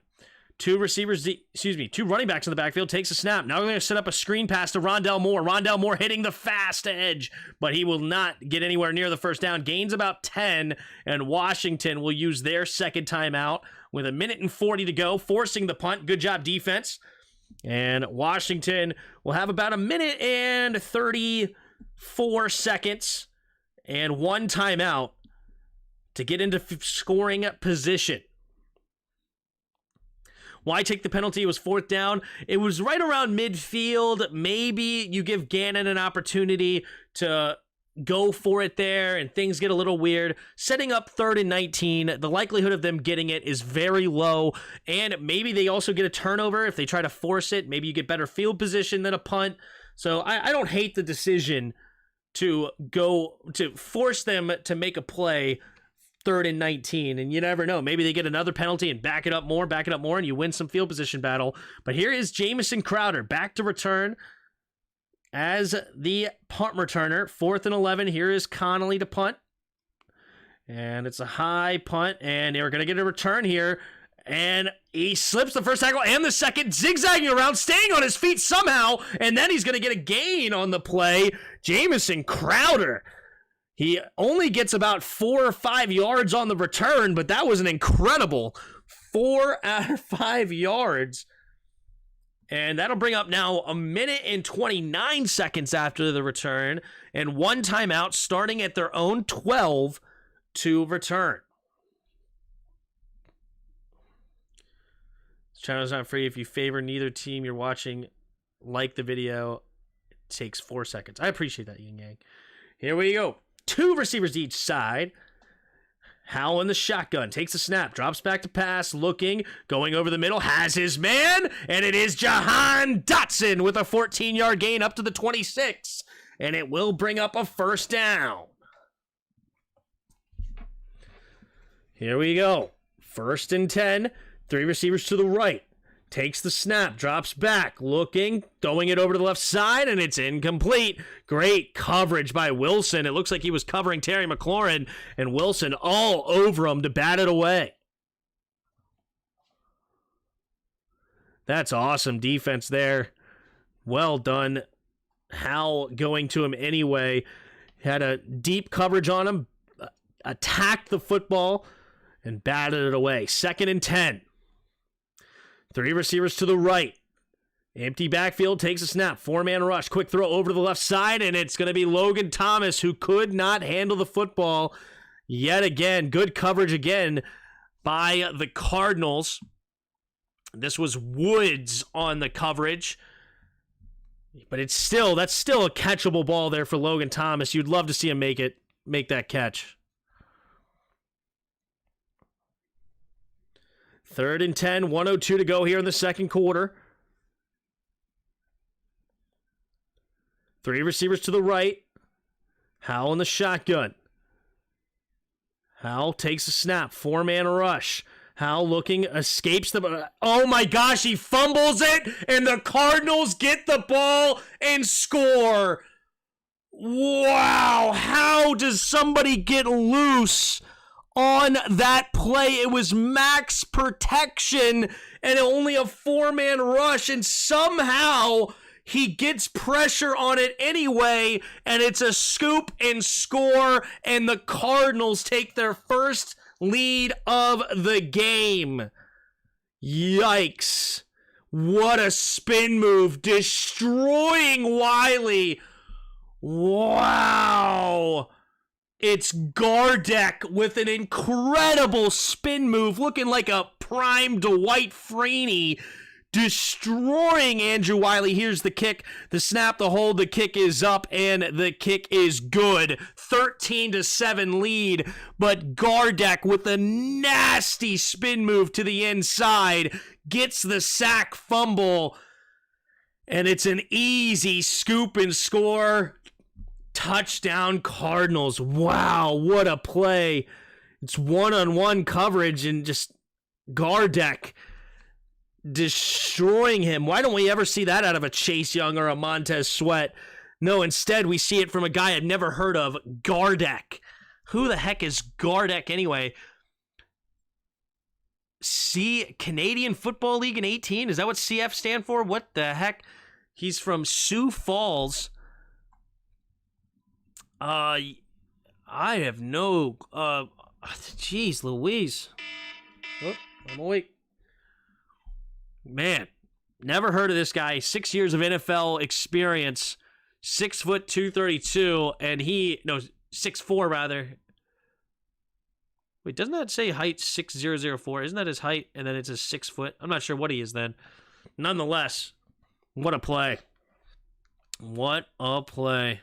2 running backs in the backfield. Takes a snap. Now we're going to set up a screen pass to Rondell Moore. Rondell Moore hitting the fast edge, but he will not get anywhere near the first down. Gains about 10, and Washington will use their second timeout with 1:40 to go, forcing the punt. Good job, defense. And Washington will have about 1:34 seconds and 1 timeout to get into scoring position. Why take the penalty? It was 4th down. It was right around midfield. Maybe you give Gannon an opportunity to go for it there and things get a little weird. Setting up 3rd and 19, the likelihood of them getting it is very low. And maybe they also get a turnover if they try to force it. Maybe you get better field position than a punt. So I don't hate the decision to force them to make a play 3rd and 19, and you never know. Maybe they get another penalty and back it up more, and you win some field position battle. But here is Jamison Crowder back to return as the punt returner. 4th and 11. Here is Connolly to punt. And it's a high punt, and they're going to get a return here. And he slips the first tackle and the second, zigzagging around, staying on his feet somehow, and then he's going to get a gain on the play. Jamison Crowder. He only gets about 4 or 5 yards on the return, but that was an incredible 4 out of 5 yards. And that'll bring up now 1:29 seconds after the return and 1 timeout starting at their own 12 to return. This channel is not free. If you favor neither team you're watching, like the video. It takes 4 seconds. I appreciate that, Yin Yang. Here we go. 2 receivers to each side. Howell in the shotgun. Takes a snap. Drops back to pass. Looking. Going over the middle. Has his man. And it is Jahan Dotson with a 14-yard gain up to the 26. And it will bring up a first down. Here we go. 1st and 10. 3 receivers to the right. Takes the snap, drops back, looking, throwing it over to the left side, and it's incomplete. Great coverage by Wilson. It looks like he was covering Terry McLaurin, and Wilson all over him to bat it away. That's awesome defense there. Well done. Hal going to him anyway. Had a deep coverage on him, attacked the football, and batted it away. 2nd and 10. 3 receivers to the right. Empty backfield, takes a snap. 4-man rush. Quick throw over to the left side, and it's going to be Logan Thomas, who could not handle the football yet again. Good coverage again by the Cardinals. This was Woods on the coverage. But that's still a catchable ball there for Logan Thomas. You'd love to see him make that catch. 3rd and 10, 1:02 to go here in the second quarter. 3 receivers to the right. Howell in the shotgun. Howell takes a snap. 4-man rush. Howell looking, escapes the... Oh my gosh, he fumbles it, and the Cardinals get the ball and score. Wow, how does somebody get loose on that play? It was max protection and only a 4-man rush, and somehow he gets pressure on it anyway, and it's a scoop and score, and the Cardinals take their first lead of the game. Yikes. What a spin move, destroying Wiley. Wow. It's Gardeck with an incredible spin move, looking like a prime Dwight Freeney, destroying Andrew Wiley. Here's the kick, the snap, the hold, the kick is up, and the kick is good. 13-7 lead, but Gardeck with a nasty spin move to the inside gets the sack fumble, and it's an easy scoop and score. Touchdown Cardinals. Wow, what a play. It's one-on-one coverage and just Gardeck destroying him. Why don't we ever see that out of a Chase Young or a Montez Sweat? No, instead we see it from a guy I've never heard of, Gardeck. Who the heck is Gardeck anyway? Canadian Football League in 18? Is that what CF stand for? What the heck? He's from Sioux Falls. I have no, jeez Louise. Oh, I'm awake. Man, never heard of this guy. 6 years of NFL experience, 6 foot 232, and 6'4" rather. Wait, doesn't that say height 6004? Isn't that his height? And then it's a 6 foot. I'm not sure what he is then. Nonetheless, what a play. What a play.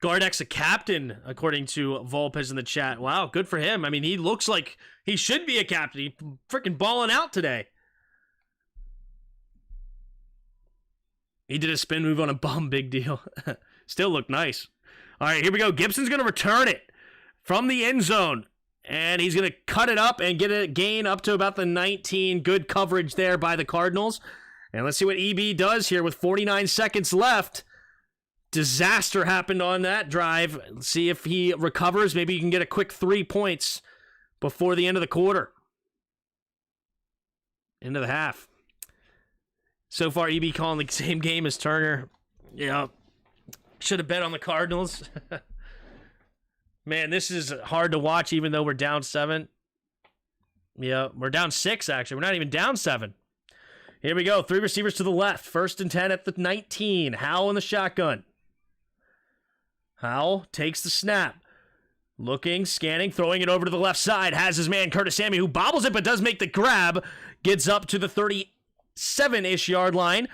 Gardeck's a captain, according to Volpez in the chat. Wow, good for him. I mean, he looks like he should be a captain. He freaking balling out today. He did a spin move on a bum, big deal. Still looked nice. All right, here we go. Gibson's going to return it from the end zone, and he's going to cut it up and get a gain up to about the 19. Good coverage there by the Cardinals. And let's see what EB does here with 49 seconds left. Disaster happened on that drive. Let's see if he recovers. Maybe he can get a quick 3 points before the end of the quarter. End of the half. So far, EB calling the same game as Turner. Yeah. Should have bet on the Cardinals. Man, this is hard to watch even though we're down 7. Yeah, we're down 6, actually. We're not even down 7. Here we go. 3 receivers to the left. 1st and 10 at the 19. Howell in the shotgun. Howell takes the snap. Looking, scanning, throwing it over to the left side. Has his man Curtis Samuel, who bobbles it but does make the grab. Gets up to the 37-ish yard line.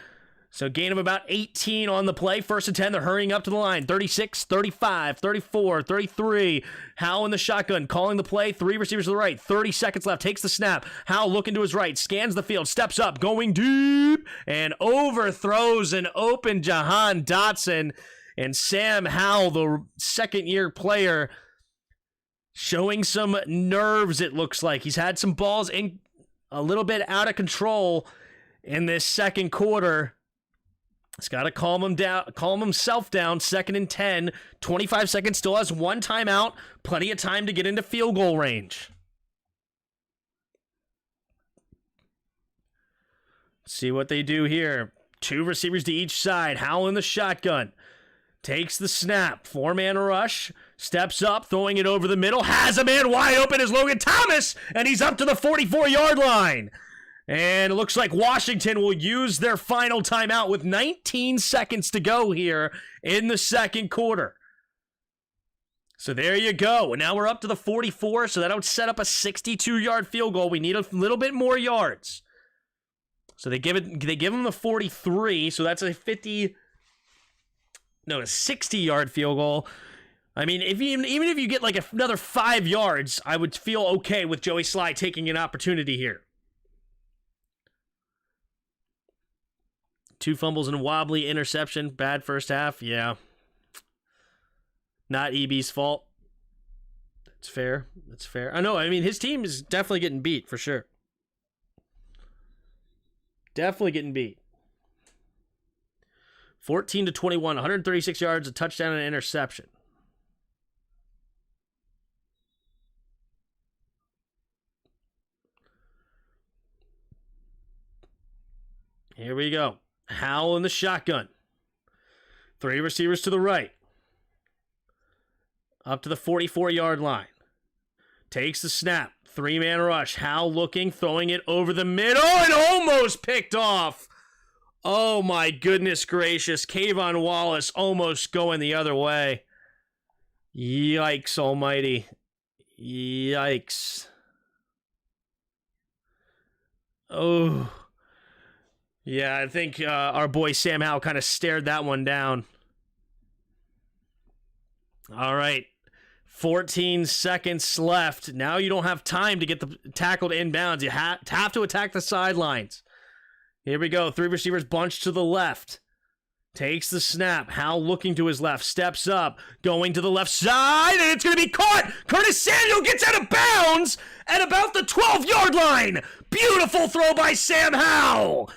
So gain of about 18 on the play. 1st and 10, they're hurrying up to the line. 36, 35, 34, 33. Howell in the shotgun, calling the play. 3 receivers to the right. 30 seconds left. Takes the snap. Howell looking to his right. Scans the field. Steps up. Going deep. And overthrows an open Jahan Dotson. And Sam Howell, the second-year player, showing some nerves, it looks like. He's had some balls in a little bit out of control in this second quarter. He's got to calm himself down. 2nd and 10, 25 seconds, still has 1 timeout. Plenty of time to get into field goal range. See what they do here. 2 receivers to each side. Howell in the shotgun. Takes the snap. 4-man rush. Steps up, throwing it over the middle. Has a man wide open as Logan Thomas, and he's up to the 44-yard line. And it looks like Washington will use their final timeout with 19 seconds to go here in the second quarter. So there you go. And now we're up to the 44, so that would set up a 62-yard field goal. We need a little bit more yards. So they give him the 43, so that's a 60-yard field goal. I mean, even if you get like another 5 yards, I would feel okay with Joey Sly taking an opportunity here. 2 fumbles and a wobbly interception. Bad first half. Yeah. Not EB's fault. That's fair. That's fair. I know. I mean, his team is definitely getting beat for sure. Definitely getting beat. 14-21, 136 yards, a touchdown and an interception. Here we go. Howell in the shotgun. 3 receivers to the right. Up to the 44-yard line. Takes the snap. 3-man rush. Howell looking, throwing it over the middle, and almost picked off. Oh my goodness gracious. Kayvon Wallace almost going the other way. Yikes almighty. Yikes. Oh. Yeah, I think our boy Sam Howell kind of stared that one down. All right. 14 seconds left. Now you don't have time to get the tackle to inbounds. You have to attack the sidelines. Here we go. 3 receivers bunched to the left. Takes the snap. Howell looking to his left. Steps up. Going to the left side. And it's going to be caught. Curtis Samuel gets out of bounds at about the 12-yard line. Beautiful throw by Sam Howell.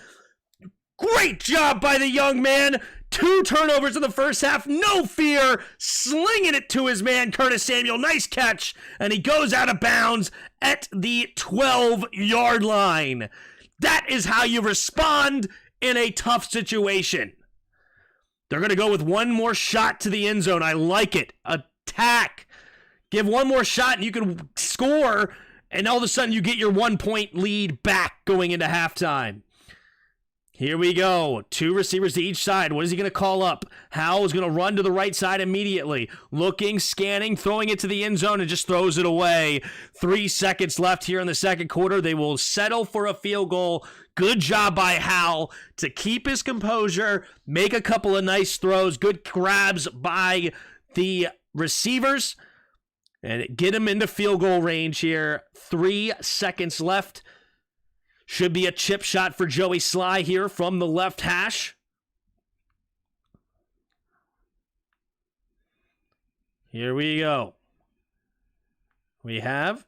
Great job by the young man. 2 turnovers in the first half. No fear. Slinging it to his man, Curtis Samuel. Nice catch. And he goes out of bounds at the 12-yard line. That is how you respond in a tough situation. They're going to go with one more shot to the end zone. I like it. Attack. Give one more shot and you can score. And all of a sudden you get your 1-point lead back going into halftime. Here we go. 2 receivers to each side. What is he going to call up? Howell is going to run to the right side immediately. Looking, scanning, throwing it to the end zone, and just throws it away. 3 seconds left here in the second quarter. They will settle for a field goal. Good job by Howell to keep his composure, make a couple of nice throws. Good grabs by the receivers, and get him into field goal range here. 3 seconds left. Should be a chip shot for Joey Sly here from the left hash. Here we go. We have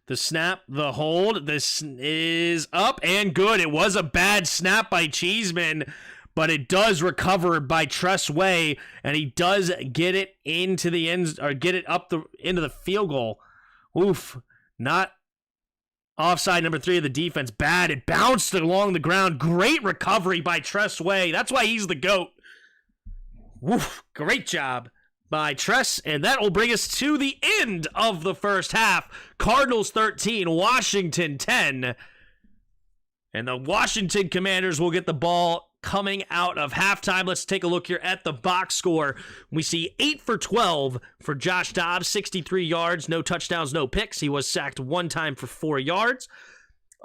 the snap, the hold. This is up and good. It was a bad snap by Cheeseman, but it does recover by Tress Way, and he does get it into the end, or get it up into the field goal. Oof, not offside number 3 of the defense. Bad. It bounced along the ground. Great recovery by Tress Way. That's why he's the GOAT. Woof. Great job by Tress. And that will bring us to the end of the first half. Cardinals 13, Washington 10. And the Washington Commanders will get the ball coming out of halftime. Let's take a look here at the box score. We see 8 for 12 for Josh Dobbs, 63 yards, no touchdowns, no picks. He was sacked 1 time for 4 yards.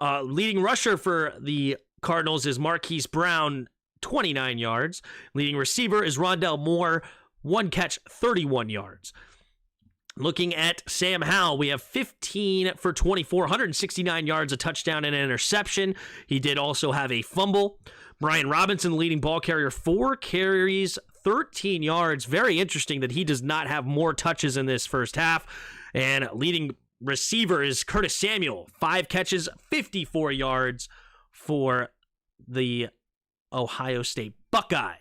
Leading rusher for the Cardinals is Marquise Brown, 29 yards. Leading receiver is Rondell Moore, 1 catch, 31 yards. Looking at Sam Howell, we have 15 for 24, 169 yards, a touchdown and an interception. He did also have a fumble. Brian Robinson, leading ball carrier, 4 carries, 13 yards. Very interesting that he does not have more touches in this first half. And leading receiver is Curtis Samuel, 5 catches, 54 yards for the Ohio State Buckeye.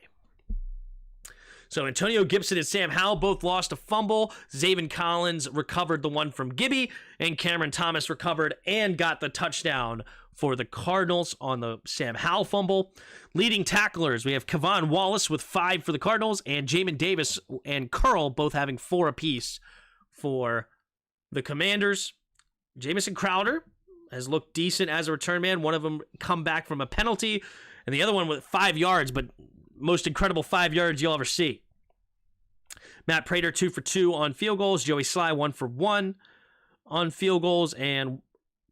So Antonio Gibson and Sam Howell both lost a fumble. Zaven Collins recovered the one from Gibby, and Cameron Thomas recovered and got the touchdown for the Cardinals on the Sam Howell fumble. Leading tacklers, we have Kevon Wallace with 5 for the Cardinals, and Jamin Davis and Curl both having 4 apiece for the Commanders. Jamison Crowder has looked decent as a return man. One of them come back from a penalty, and the other one with 5 yards, but most incredible 5 yards you'll ever see. Matt Prater 2 for 2 on field goals. Joey Sly 1 for 1 on field goals, and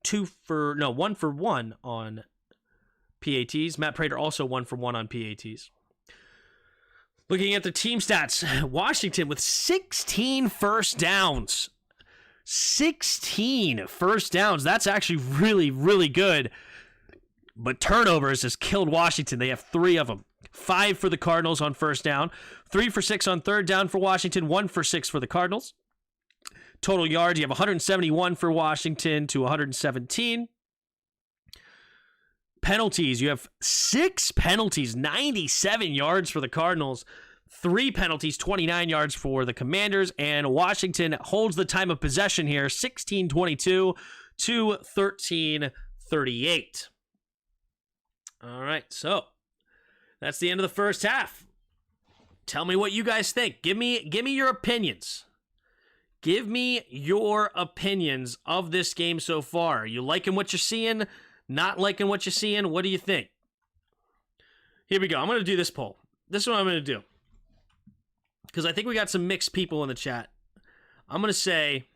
1 for 1 on PATs. Matt Prater also 1 for 1 on PATs. Looking at the team stats, Washington with 16 first downs. 16 first downs. That's actually really, really good. But turnovers has killed Washington. They have 3 of them. 5 for the Cardinals on first down. 3 for 6 on third down for Washington. 1 for 6 for the Cardinals. Total yards, you have 171 for Washington to 117. Penalties, you have 6 penalties, 97 yards for the Cardinals, 3 penalties, 29 yards for the Commanders, and Washington holds the time of possession here, 16-22 to 13-38. All right, so that's the end of the first half. Tell me what you guys think. Give me your opinions. Give me your opinions of this game so far. Are you liking what you're seeing? Not liking what you're seeing? What do you think? Here we go. I'm going to do this poll. This is what I'm going to do. Because I think we got some mixed people in the chat. I'm going to say,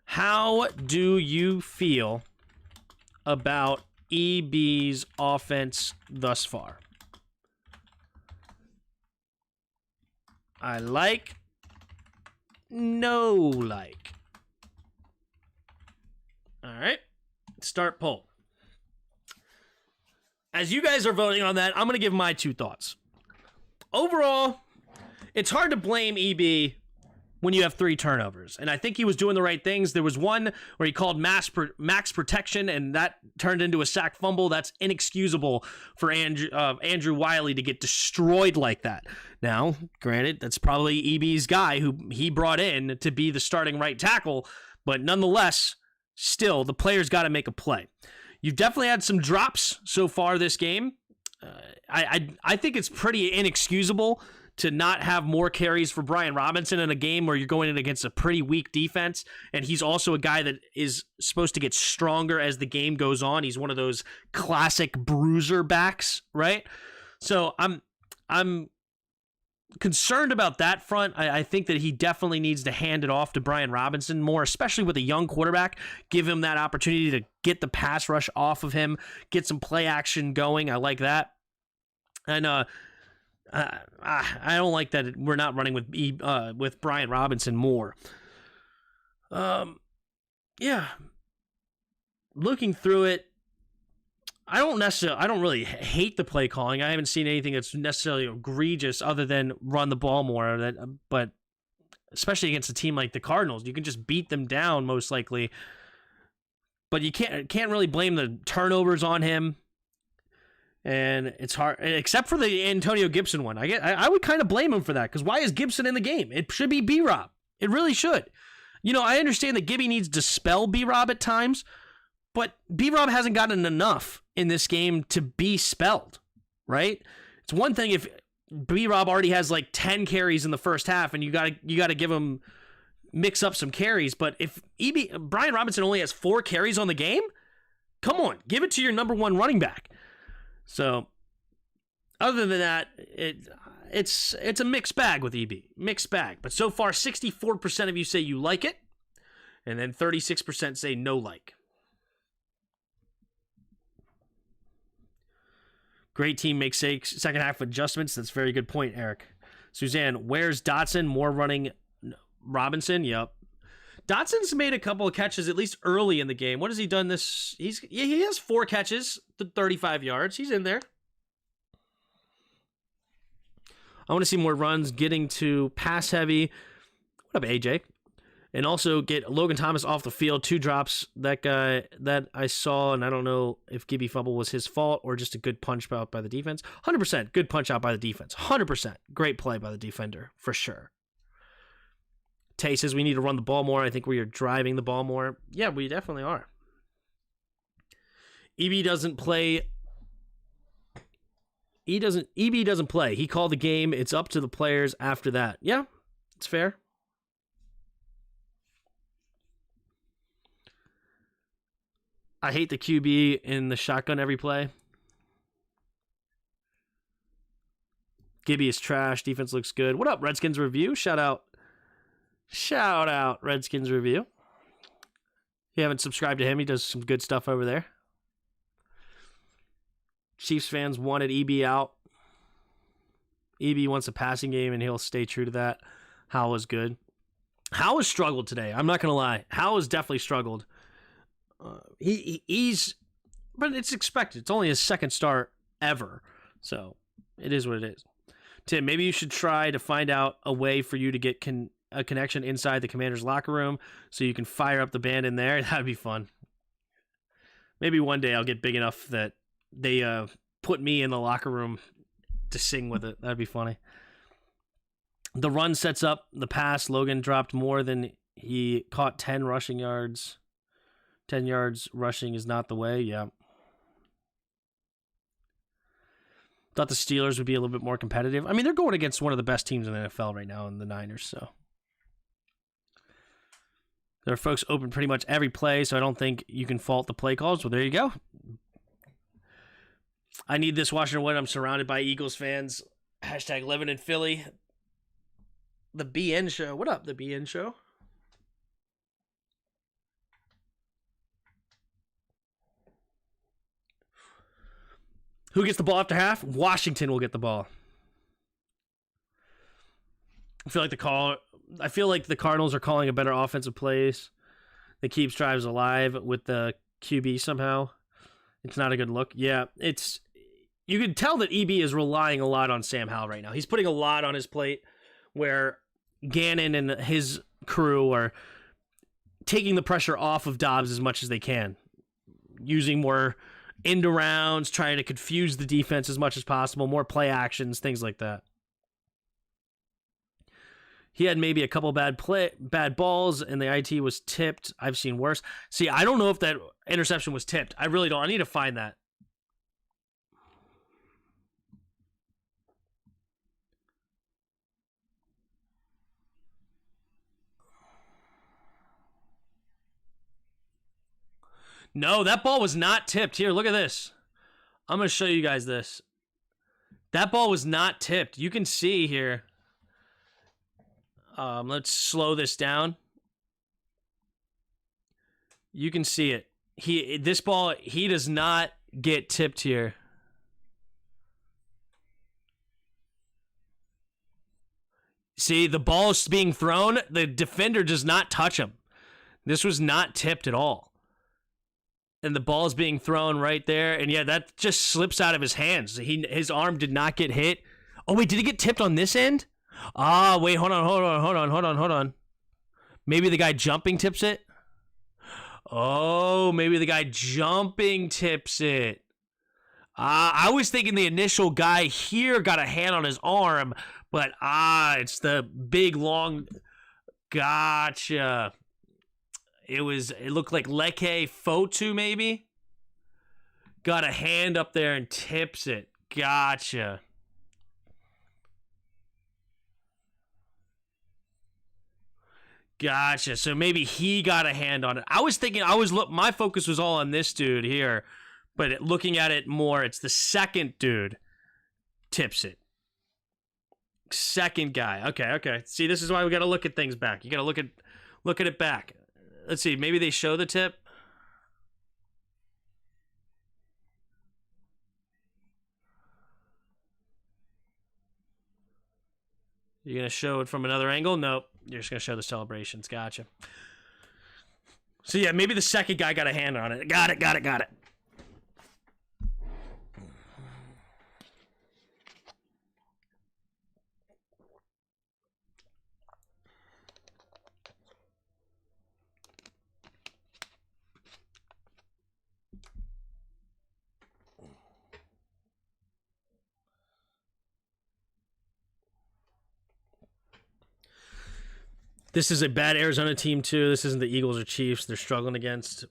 how do you feel about EB's offense thus far? I like, no like. All right. Start poll. As you guys are voting on that, I'm going to give my 2 thoughts. Overall, it's hard to blame EB when you have 3 turnovers. And I think he was doing the right things. There was one where he called max protection, and that turned into a sack fumble. That's inexcusable for Andrew Wiley to get destroyed like that. Now, granted, that's probably EB's guy who he brought in to be the starting right tackle, but nonetheless, still, the player's got to make a play. You've definitely had some drops so far this game. I think it's pretty inexcusable to not have more carries for Brian Robinson in a game where you're going in against a pretty weak defense, and he's also a guy that is supposed to get stronger as the game goes on. He's one of those classic bruiser backs, right? So I'm concerned about that front. I think that he definitely needs to hand it off to Brian Robinson more, especially with a young quarterback. Give him that opportunity to get the pass rush off of him, get some play action going. I like that. And I don't like that we're not running with Brian Robinson more. Yeah. Looking through it, I don't really hate the play calling. I haven't seen anything that's necessarily egregious other than run the ball more. But especially against a team like the Cardinals, you can just beat them down most likely. But you can't really blame the turnovers on him. And it's hard, except for the Antonio Gibson one. I would kind of blame him for that, because why is Gibson in the game? It should be B-Rob. It really should. You know, I understand that Gibby needs to spell B-Rob at times, but B-Rob hasn't gotten enough in this game to be spelled, right? It's one thing if B-Rob already has like 10 carries in the first half and you got to give him, mix up some carries, but if Brian Robinson only has 4 carries on the game, come on, give it to your number 1 running back. So, other than that, it's a mixed bag with EB. Mixed bag. But so far, 64% of you say you like it, and then 36% say no like. Great team makes second half adjustments. That's a very good point, Eric. Suzanne, where's Dotson? More running Robinson? Yep. Dotson's made a couple of catches at least early in the game. What has he done this? He has 4 catches to 35 yards. He's in there. I want to see more runs, getting to pass heavy. What up, AJ? And also get Logan Thomas off the field. 2 drops. That guy that I saw, and I don't know if Gibby fumble was his fault or just a good punch out by the defense. 100% good punch out by the defense. 100% great play by the defender, for sure. Tay says we need to run the ball more. I think we are driving the ball more. Yeah, we definitely are. EB doesn't play. EB doesn't play. He called the game. It's up to the players after that. Yeah, it's fair. I hate the QB in the shotgun every play. Gibby is trash. Defense looks good. What up, Redskins Review? Shout out, Redskins Review. If you haven't subscribed to him, he does some good stuff over there. Chiefs fans wanted EB out. EB wants a passing game, and he'll stay true to that. Howell is good. Howell has struggled today. I'm not going to lie. Howell has definitely struggled. He's... But it's expected. It's only his second start ever. So, it is what it is. Tim, maybe you should try to find out a way for you to get a connection inside the Commander's locker room so you can fire up the band in there. That'd be fun. Maybe one day I'll get big enough that they put me in the locker room to sing with it. That'd be funny. The run sets up the pass. Logan dropped more than he caught 10 rushing yards. 10 yards rushing is not the way. Yeah. Thought the Steelers would be a little bit more competitive. I mean, they're going against one of the best teams in the NFL right now in the Niners, so. There are folks open pretty much every play, so I don't think you can fault the play calls. Well, there you go. I need this Washington win. I'm surrounded by Eagles fans. Hashtag living in Philly. The BN Show. What up, the BN Show? Who gets the ball after half? Washington will get the ball. I feel like the Cardinals are calling a better offensive plays. That keeps drives alive with the QB somehow. It's not a good look. Yeah, you can tell that EB is relying a lot on Sam Howell right now. He's putting a lot on his plate where Gannon and his crew are taking the pressure off of Dobbs as much as they can. Using more end arounds, trying to confuse the defense as much as possible, more play actions, things like that. He had maybe a couple bad balls, and the IT was tipped. I've seen worse. See, I don't know if that interception was tipped. I really don't. I need to find that. No, that ball was not tipped. Here, look at this. I'm going to show you guys this. That ball was not tipped. You can see here. Let's slow this down. You can see it. This ball, he does not get tipped here. See, the ball is being thrown. The defender does not touch him. This was not tipped at all. And the ball is being thrown right there. And yeah, that just slips out of his hands. His arm did not get hit. Oh, wait, did he get tipped on this end? Ah, wait, hold on. Maybe the guy jumping tips it? Oh, maybe the guy jumping tips it. I was thinking the initial guy here got a hand on his arm, but it's the big, long... Gotcha. It looked like Leke Fotu, maybe? Got a hand up there and tips it. Gotcha. Gotcha. So maybe he got a hand on it. I was thinking, my focus was all on this dude here, but looking at it more, it's the second dude tips it. Second guy. Okay. See, this is why we got to look at things back. You got to look at it back. Let's see. Maybe they show the tip. You're going to show it from another angle? Nope. You're just going to show the celebrations. Gotcha. So, yeah, maybe the second guy got a hand on it. Got it. This is a bad Arizona team, too. This isn't the Eagles or Chiefs they're struggling against.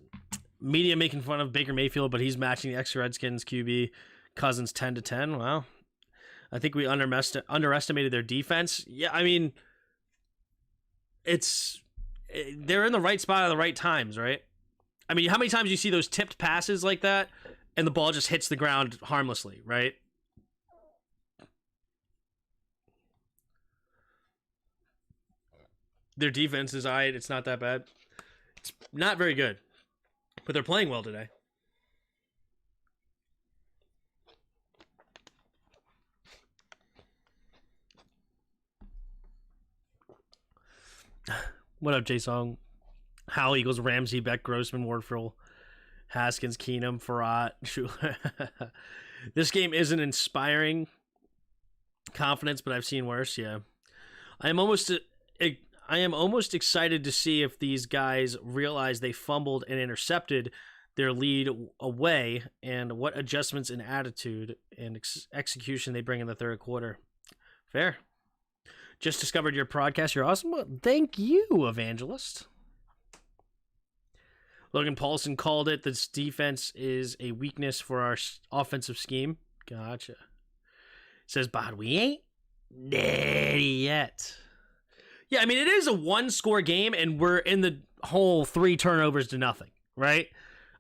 Media making fun of Baker Mayfield, but he's matching the ex-Redskins QB. Cousins 10-10. Wow. I think we underestimated their defense. Yeah, I mean, they're in the right spot at the right times, right? I mean, how many times do you see those tipped passes like that, and the ball just hits the ground harmlessly, right? Their defense is alright. It's not that bad. It's not very good. But they're playing well today. What up, Jason? Howell, Eagles, Ramsey, Beck, Grossman, Wardful, Haskins, Keenum, Farrat. This game isn't inspiring confidence, but I've seen worse. Yeah, I am almost excited to see if these guys realize they fumbled and intercepted their lead away, and what adjustments in attitude and execution they bring in the third quarter. Fair. Just discovered your podcast. You're awesome. Well, thank you, Evangelist. Logan Paulson called it. This defense is a weakness for our offensive scheme. Gotcha. Says, but we ain't dead yet. Yeah, I mean, it is a one-score game, and we're in the whole 3 turnovers to nothing, right?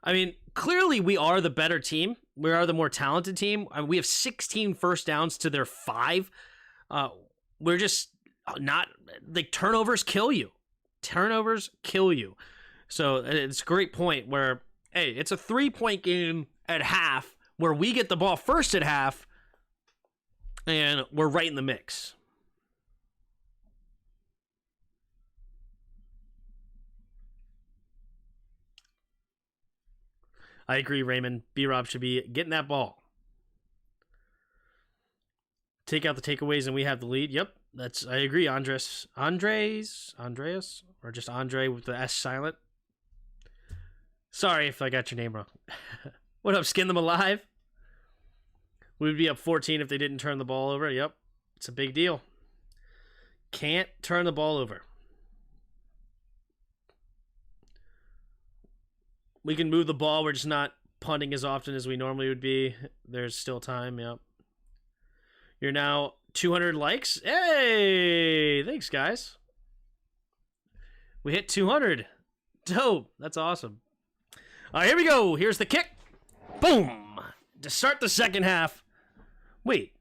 I mean, clearly we are the better team. We are the more talented team. I mean, we have 16 first downs to their 5. We're just not, like, turnovers kill you. Turnovers kill you. So it's a great point where, hey, it's a 3-point game at half where we get the ball first at half, and we're right in the mix. I agree, Raymond. B-Rob should be getting that ball. Take out the takeaways and we have the lead. Yep, I agree, Andreas, or just Andre with the S silent. Sorry if I got your name wrong. What up, Skin Them Alive? We would be up 14 if they didn't turn the ball over. Yep, it's a big deal. Can't turn the ball over. We can move the ball. We're just not punting as often as we normally would be. There's still time. Yep. You're now 200 likes. Hey, thanks, guys. We hit 200. Dope. That's awesome. All right, here we go. Here's the kick. Boom. To start the second half. Wait.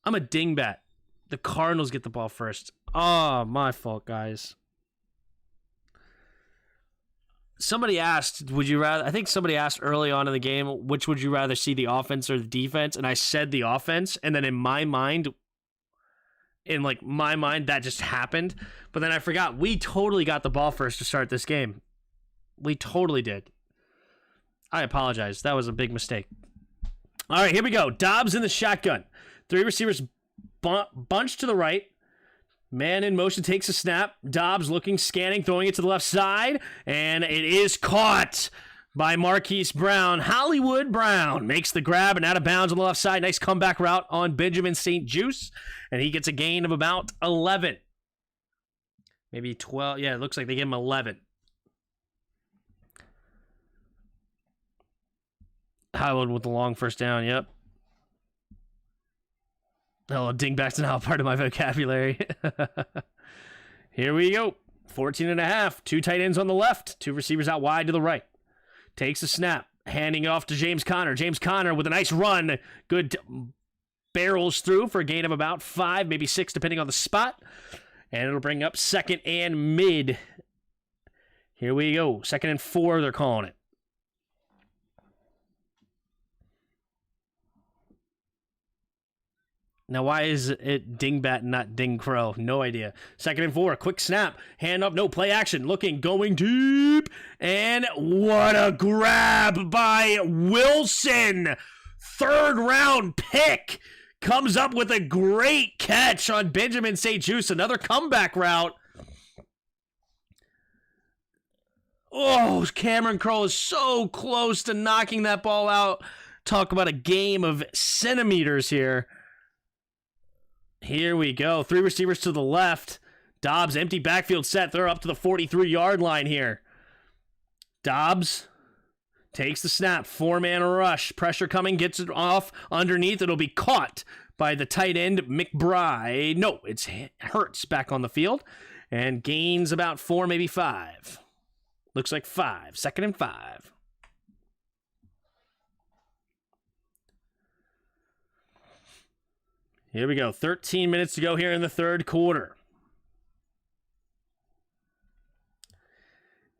I'm a dingbat. The Cardinals get the ball first. Oh, my fault, guys. Somebody asked, would you rather, I think somebody asked early on in the game, which would you rather see, the offense or the defense? And I said the offense, and then in my mind, that just happened. But then I forgot, we totally got the ball first to start this game. We totally did. I apologize. That was a big mistake. All right, here we go. Dobbs in the shotgun. 3 receivers bunched to the right. Man in motion takes a snap. Dobbs looking, scanning, throwing it to the left side. And it is caught by Marquise Brown. Hollywood Brown makes the grab and out of bounds on the left side. Nice comeback route on Benjamin St. Juice. And he gets a gain of about 11. Maybe 12. Yeah, it looks like they give him 11. Hollywood with the long first down. Yep. Oh, dingbats now part of my vocabulary. Here we go. 14.5. 2 tight ends on the left. 2 receivers out wide to the right. Takes a snap. Handing it off to James Conner. James Conner with a nice run. Good barrels through for a gain of about 5, maybe 6, depending on the spot. And it'll bring up second and mid. Here we go. 2nd and 4, they're calling it. Now, why is it dingbat and not ding crow? No idea. 2nd and 4, quick snap. Hand up, no, play action. Looking, going deep. And what a grab by Wilson. 3rd round pick. Comes up with a great catch on Benjamin St. Juice. Another comeback route. Oh, Cameron Crowe is so close to knocking that ball out. Talk about a game of centimeters here. Here we go. 3 receivers to the left. Dobbs, empty backfield set. They're up to the 43-yard line here. Dobbs takes the snap. 4-man rush. Pressure coming. Gets it off underneath. It'll be caught by the tight end, McBride. No, it's Hurts back on the field. And gains about 4, maybe 5. Looks like 5. 2nd and 5. Here we go. 13 minutes to go here in the third quarter.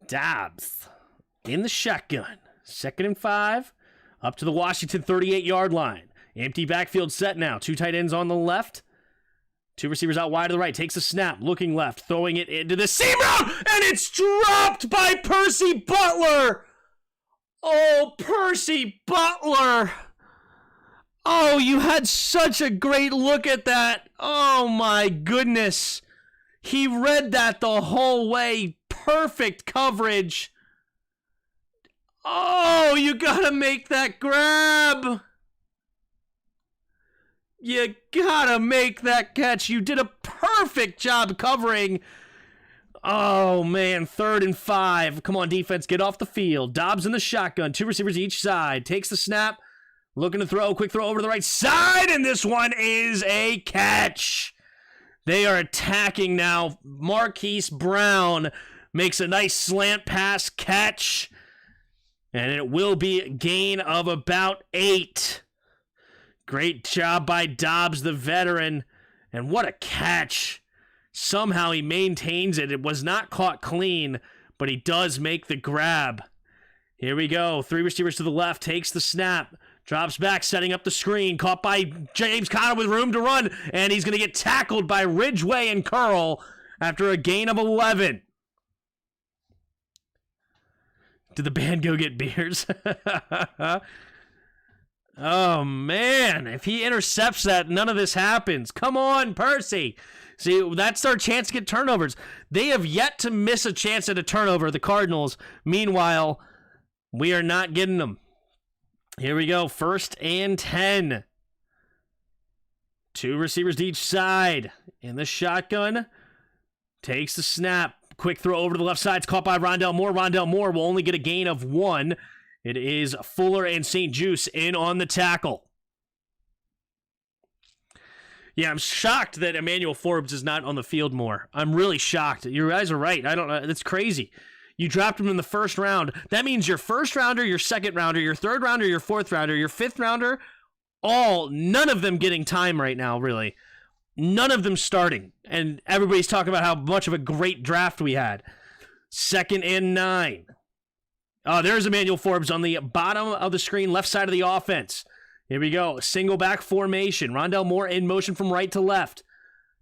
Dobbs in the shotgun. 2nd and 5. Up to the Washington 38-yard line. Empty backfield set now. 2 tight ends on the left. Two receivers out wide to the right. Takes the snap. Looking left. Throwing it into the seam route. And it's dropped by Percy Butler. Oh, Percy Butler. Oh, you had such a great look at that. Oh, my goodness. He read that the whole way. Perfect coverage. Oh, you gotta make that grab. You gotta make that catch. You did a perfect job covering. Oh, man, 3rd and 5. Come on, defense, get off the field. Dobbs in the shotgun. Two receivers each side. Takes the snap. Looking to throw. Quick throw over to the right side, and this one is a catch. They are attacking now. Marquise Brown makes a nice slant pass catch, and it will be a gain of about 8. Great job by Dobbs, the veteran. And what a catch. Somehow he maintains it. It was not caught clean, but he does make the grab. Here we go. 3 receivers to the left. Takes the snap. Drops back, setting up the screen. Caught by James Conner with room to run. And he's going to get tackled by Ridgeway and Curl after a gain of 11. Did the band go get beers? Oh, man. If he intercepts that, none of this happens. Come on, Percy. See, that's our chance to get turnovers. They have yet to miss a chance at a turnover, the Cardinals. Meanwhile, we are not getting them. Here we go. 1st and 10. 2 receivers to each side. In the shotgun. Takes the snap. Quick throw over to the left side. It's caught by Rondell Moore. Rondell Moore will only get a gain of 1. It is Fuller and St. Juice in on the tackle. Yeah, I'm shocked that Emmanuel Forbes is not on the field more. I'm really shocked. You guys are right. I don't know. That's crazy. You dropped him in the 1st round. That means your 1st rounder, your 2nd rounder, your 3rd rounder, your 4th rounder, your 5th rounder, none of them getting time right now, really. None of them starting. And everybody's talking about how much of a great draft we had. 2nd and 9. Oh, there's Emmanuel Forbes on the bottom of the screen, left side of the offense. Here we go. Single back formation. Rondell Moore in motion from right to left.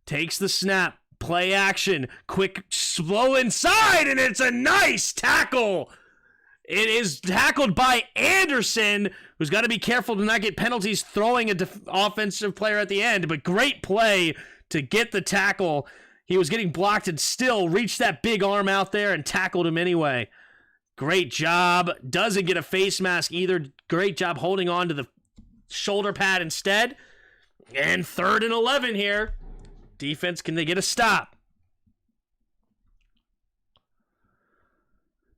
Takes the snap. Play action. Quick, slow inside, and it's a nice tackle. It is tackled by Anderson, who's got to be careful to not get penalties throwing a offensive player at the end, but great play to get the tackle. He was getting blocked and still reached that big arm out there and tackled him anyway. Great job. Doesn't get a face mask either. Great job holding on to the shoulder pad instead. And 3rd and 11 here. Defense, can they get a stop?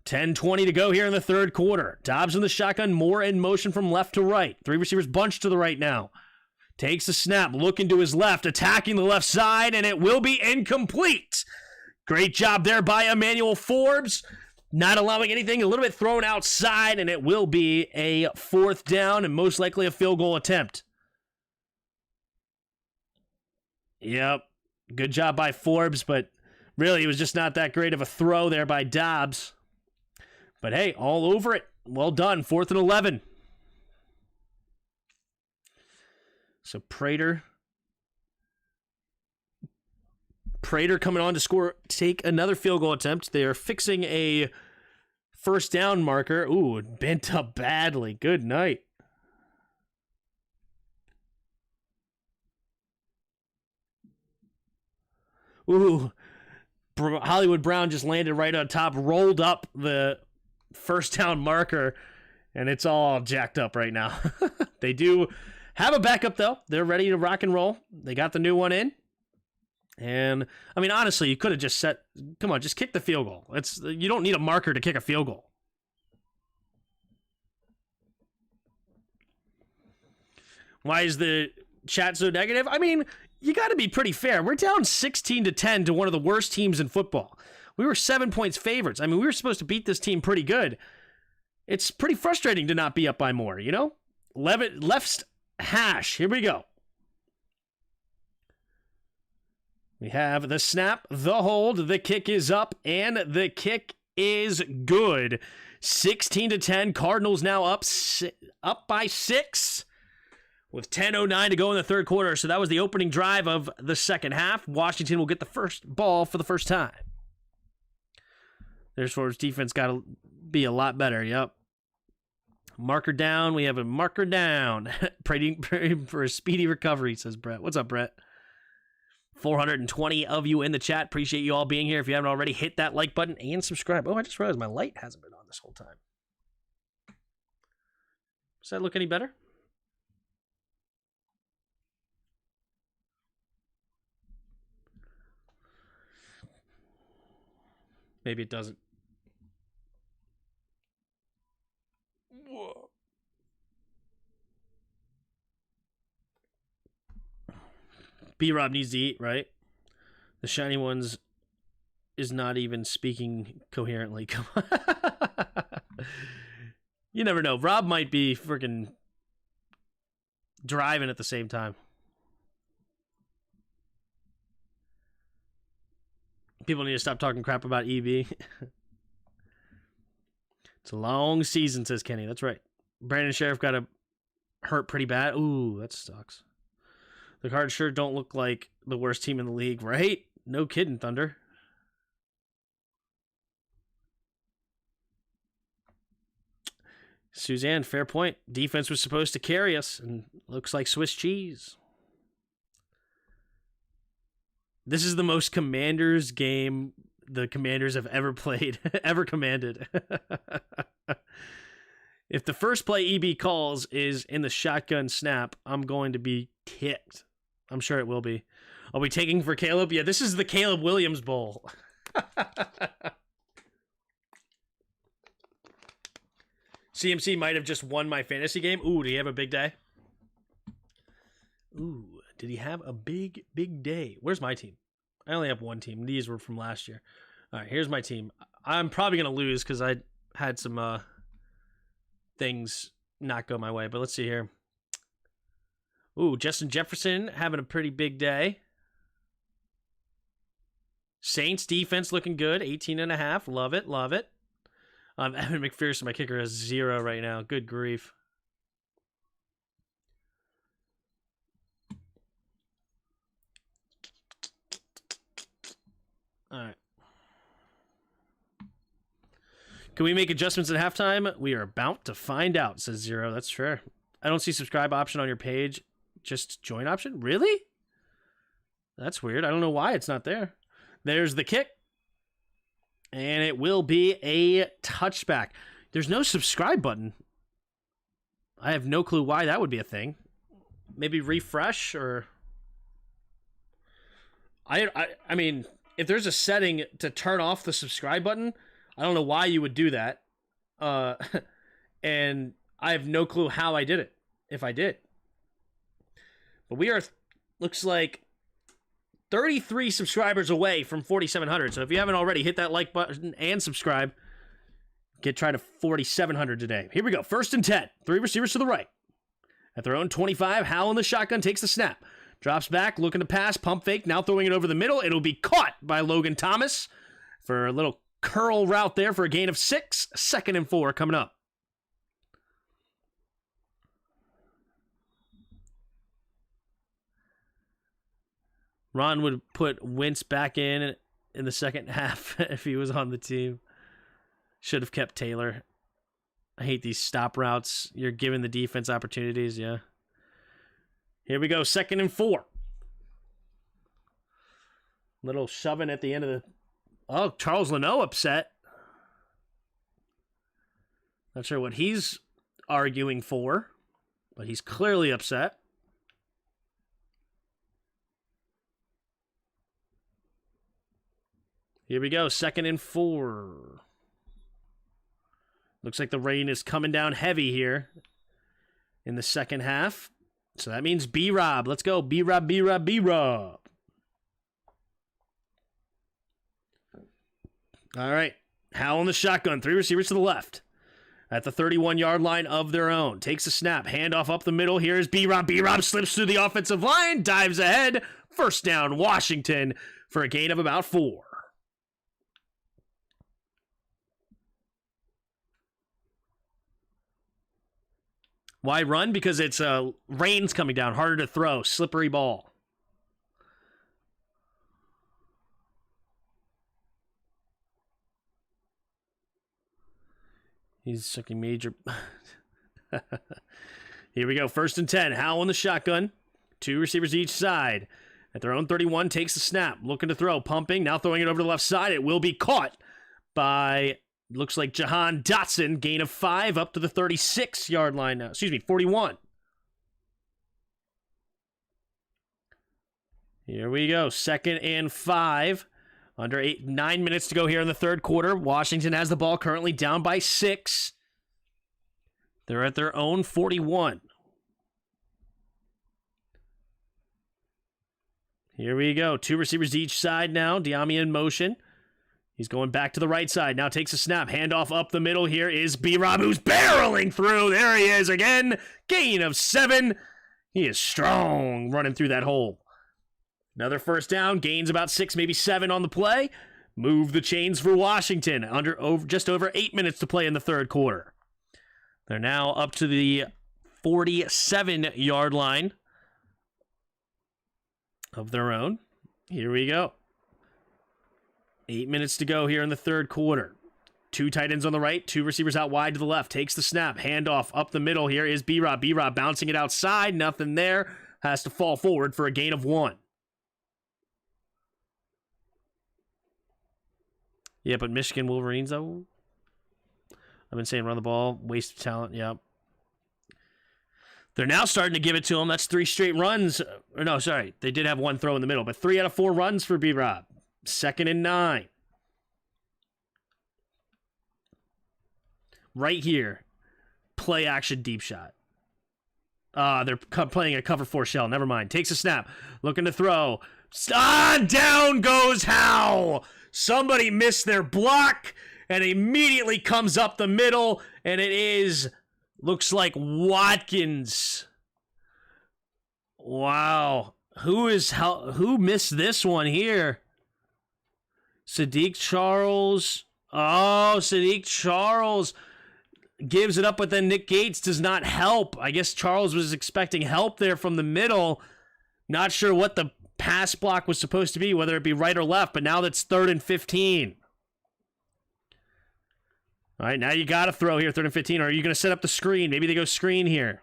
10:20 to go here in the 3rd quarter. Dobbs in the shotgun. Moore in motion from left to right. 3 receivers bunched to the right now. Takes a snap. Looking to his left. Attacking the left side. And it will be incomplete. Great job there by Emmanuel Forbes. Not allowing anything, a little bit thrown outside, and it will be a 4th down and most likely a field goal attempt. Yep, good job by Forbes, but really it was just not that great of a throw there by Dobbs. But hey, all over it. Well done, 4th and 11. So Prater coming on to score, take another field goal attempt. They are fixing a 1st down marker. Ooh, bent up badly. Good night. Ooh, Hollywood Brown just landed right on top, rolled up the 1st down marker, and it's all jacked up right now. They do have a backup, though. They're ready to rock and roll. They got the new one in. And, I mean, honestly, you could have just come on, just kick the field goal. You don't need a marker to kick a field goal. Why is the chat so negative? I mean, you got to be pretty fair. We're down 16-10 to one of the worst teams in football. We were 7 points favorites. I mean, we were supposed to beat this team pretty good. It's pretty frustrating to not be up by more, you know? Left's hash. Here we go. We have the snap, the hold, the kick is up, and the kick is good. 16-10. Cardinals now up by 6. with 10:09 to go in the third quarter. So that was the opening drive of the second half. Washington will get the first ball for the first time. Therefore, his defense got to be a lot better. Yep. Marker down. We have a marker down. praying for a speedy recovery, says Brett. What's up, Brett? 420 of you in the chat. Appreciate you all being here. If you haven't already, hit that like button and subscribe. Oh, I just realized my light hasn't been on this whole time. Does that look any better? Maybe it doesn't. Whoa. B-Rob needs to eat, right? The shiny ones is not even speaking coherently. Come on. You never know. Rob might be freaking driving at the same time. People need to stop talking crap about EB. It's a long season, says Kenny. That's right. Brandon Sheriff got hurt pretty bad. Ooh, that sucks. The Cards sure don't look like the worst team in the league, right? No kidding, Thunder. Suzanne, fair point. Defense was supposed to carry us, and looks like Swiss cheese. This is the most Commanders game the Commanders have ever played, ever commanded. If the first play EB calls is in the shotgun snap, I'm going to be ticked. I'm sure it will be. Are we taking for Caleb? Yeah, this is the Caleb Williams Bowl. CMC might have just won my fantasy game. Ooh, did he have a big day? Ooh, did he have a big, big day? Where's my team? I only have one team. These were from last year. All right, here's my team. I'm probably going to lose because I had some things not go my way. But let's see here. Ooh, Justin Jefferson having a pretty big day. Saints defense looking good. 18.5. Love it. Love it. Evan McPherson, my kicker, has 0 right now. Good grief. All right. Can we make adjustments at halftime? We are about to find out, says 0. That's fair. I don't see subscribe option on your page. Just join option? Really? That's weird. I don't know why it's not there. There's the kick. And it will be a touchback. There's no subscribe button. I have no clue why that would be a thing. Maybe refresh or... I mean, if there's a setting to turn off the subscribe button, I don't know why you would do that. And I have no clue how I did it, if I did. But we are, looks like, 33 subscribers away from 4,700. So if you haven't already, hit that like button and subscribe. Try to 4,700 today. Here we go. 1st and 10. 3 receivers to the right. At their own 25, Howell in the shotgun takes the snap. Drops back, looking to pass, pump fake. Now throwing it over the middle. It'll be caught by Logan Thomas for a little curl route there for a gain of 6. 2nd and 4 coming up. Ron would put Wentz back in the second half if he was on the team. Should have kept Taylor. I hate these stop routes. You're giving the defense opportunities, yeah. Here we go, 2nd and 4. Little shoving at the end of the... Oh, Charles Leno upset. Not sure what he's arguing for, but he's clearly upset. Here we go, 2nd and 4. Looks like the rain is coming down heavy here in the second half. So that means B-Rob. Let's go, B-Rob, B-Rob, B-Rob. All right, Howell in the shotgun. 3 receivers to the left. At the 31-yard line of their own. Takes a snap. Handoff up the middle. Here's B-Rob. B-Rob slips through the offensive line. Dives ahead. 1st down, Washington, for a gain of about 4. Why run? Because it's rain's coming down, harder to throw, slippery ball. He's sucking major. Here we go. 1st and 10. Howell in the shotgun. 2 receivers each side. At their own 31, takes the snap. Looking to throw. Pumping. Now throwing it over to the left side. It will be caught by, looks like Jahan Dotson. Gain of 5 up to the 36-yard line now. 41. Here we go. 2nd and 5. Under 9 minutes to go here in the third quarter. Washington has the ball, currently down by 6. They're at their own 41. Here we go. 2 receivers each side now. Diami in motion. He's going back to the right side. Now takes a snap. Handoff up the middle. Here is B-Rob, who's barreling through. There he is again. Gain of 7. He is strong running through that hole. Another first down, gains about 6, maybe 7 on the play. Move the chains for Washington. Just over 8 minutes to play in the third quarter. They're now up to the 47-yard line of their own. Here we go. 8 minutes to go here in the third quarter. 2 tight ends on the right, 2 receivers out wide to the left. Takes the snap, handoff up the middle. Here is B-Rob. B-Rob bouncing it outside, nothing there. Has to fall forward for a gain of 1. Yeah, but Michigan Wolverines, though. I've been saying run the ball, waste of talent, yep. They're now starting to give it to him. That's 3 straight runs. Or no, sorry. They did have 1 throw in the middle, but 3 out of 4 runs for B-Rob. 2nd and 9. Right here. Play action deep shot. They're playing a cover 4 shell. Never mind. Takes a snap. Looking to throw. Down goes Howell. Somebody missed their block and immediately comes up the middle, and it is, looks like Watkins. Wow. Who missed this one here? Sadiq Charles. Oh, Sadiq Charles gives it up, but then Nick Gates does not help. I guess Charles was expecting help there from the middle. Not sure what the pass block was supposed to be, whether it be right or left, but now that's 3rd and 15. All right, now you got to throw here, 3rd and 15. Or are you going to set up the screen? Maybe they go screen here.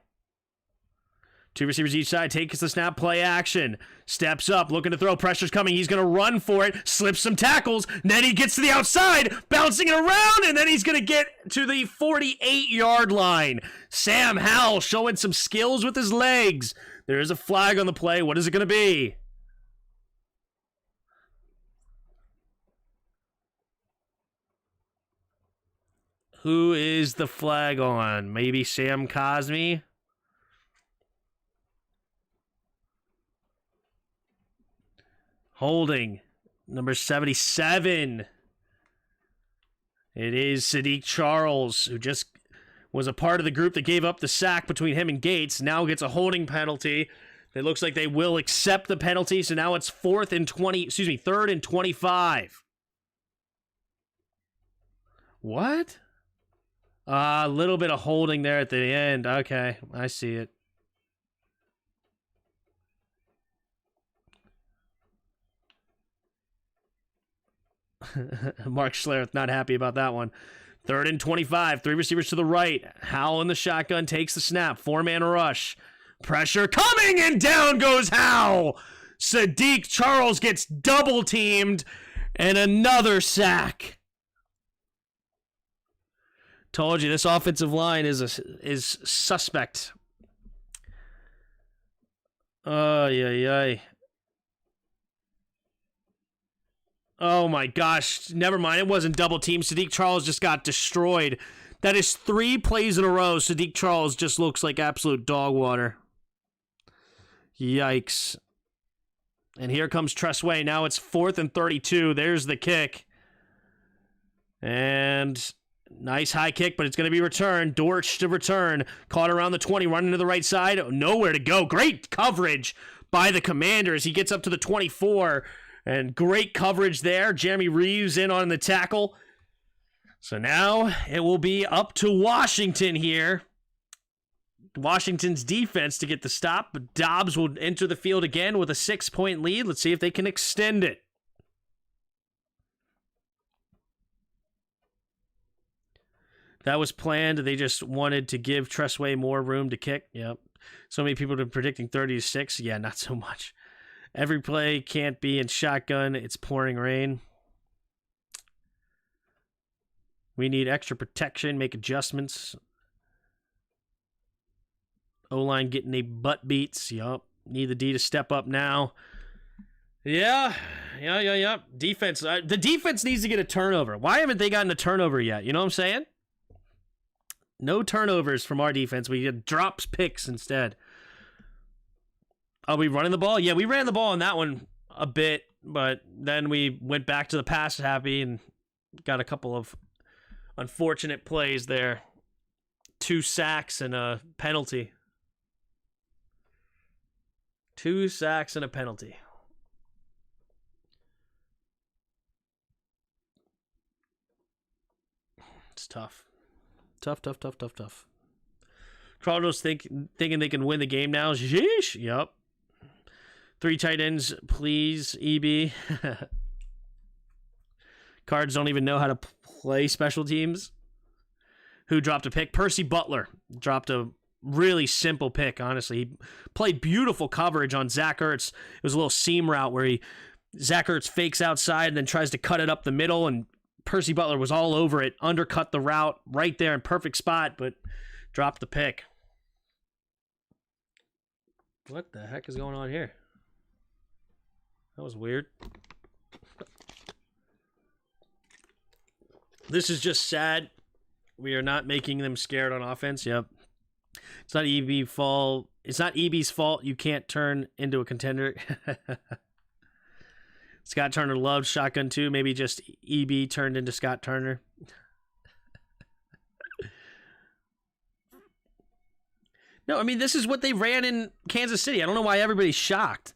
2 receivers each side, takes the snap, play action. Steps up, looking to throw, pressure's coming. He's going to run for it, slips some tackles. Then he gets to the outside, bouncing it around, and then he's going to get to the 48-yard line. Sam Howell showing some skills with his legs. There is a flag on the play. What is it going to be? Who is the flag on? Maybe Sam Cosmi? Holding. Number 77. It is Sadiq Charles, who just was a part of the group that gave up the sack between him and Gates. Now gets a holding penalty. It looks like they will accept the penalty, so now it's 3rd and 25. What? A little bit of holding there at the end. Okay, I see it. Mark Schlereth not happy about that one. 3rd and 25. 3 receivers to the right. Howell in the shotgun takes the snap. 4-man rush. Pressure coming, and down goes Howell. Sadiq Charles gets double teamed, and another sack. Told you, this offensive line is suspect. Ay. Oh my gosh, never mind. It wasn't double team. Sadiq Charles just got destroyed. That is 3 plays in a row. Sadiq Charles just looks like absolute dog water. Yikes. And here comes Tressway. Now it's 4th and 32. There's the kick. And nice high kick, but it's going to be returned. Dortch to return. Caught around the 20, running to the right side. Nowhere to go. Great coverage by the Commanders. He gets up to the 24, and great coverage there. Jeremy Reeves in on the tackle. So now it will be up to Washington here. Washington's defense to get the stop, but Dobbs will enter the field again with a 6-point lead. Let's see if they can extend it. That was planned. They just wanted to give Tressway more room to kick. Yep. So many people have been predicting 30-6. Yeah, not so much. Every play can't be in shotgun. It's pouring rain. We need extra protection, make adjustments. O-line getting a butt beats. Yup. Need the D to step up now. Yeah. Defense. The defense needs to get a turnover. Why haven't they gotten a turnover yet? You know what I'm saying? No turnovers from our defense. We get drops picks instead. Are we running the ball? Yeah, we ran the ball on that one a bit, but then we went back to the pass happy and got a couple of unfortunate plays there. 2 sacks and a penalty. 2 sacks and a penalty. It's tough. Tough. Cardinals thinking they can win the game now. Sheesh. Yep. 3 tight ends, please, EB. Cards don't even know how to play special teams. Who dropped a pick? Percy Butler dropped a really simple pick, honestly. He played beautiful coverage on Zach Ertz. It was a little seam route where Zach Ertz fakes outside and then tries to cut it up the middle, and Percy Butler was all over it, undercut the route right there in perfect spot, but dropped the pick. What the heck is going on here? That was weird. This is just sad. We are not making them scared on offense. Yep. It's not EB's fault. It's not EB's fault you can't turn into a contender. Scott Turner loved shotgun too. Maybe just EB turned into Scott Turner. No, I mean, this is what they ran in Kansas City. I don't know why everybody's shocked.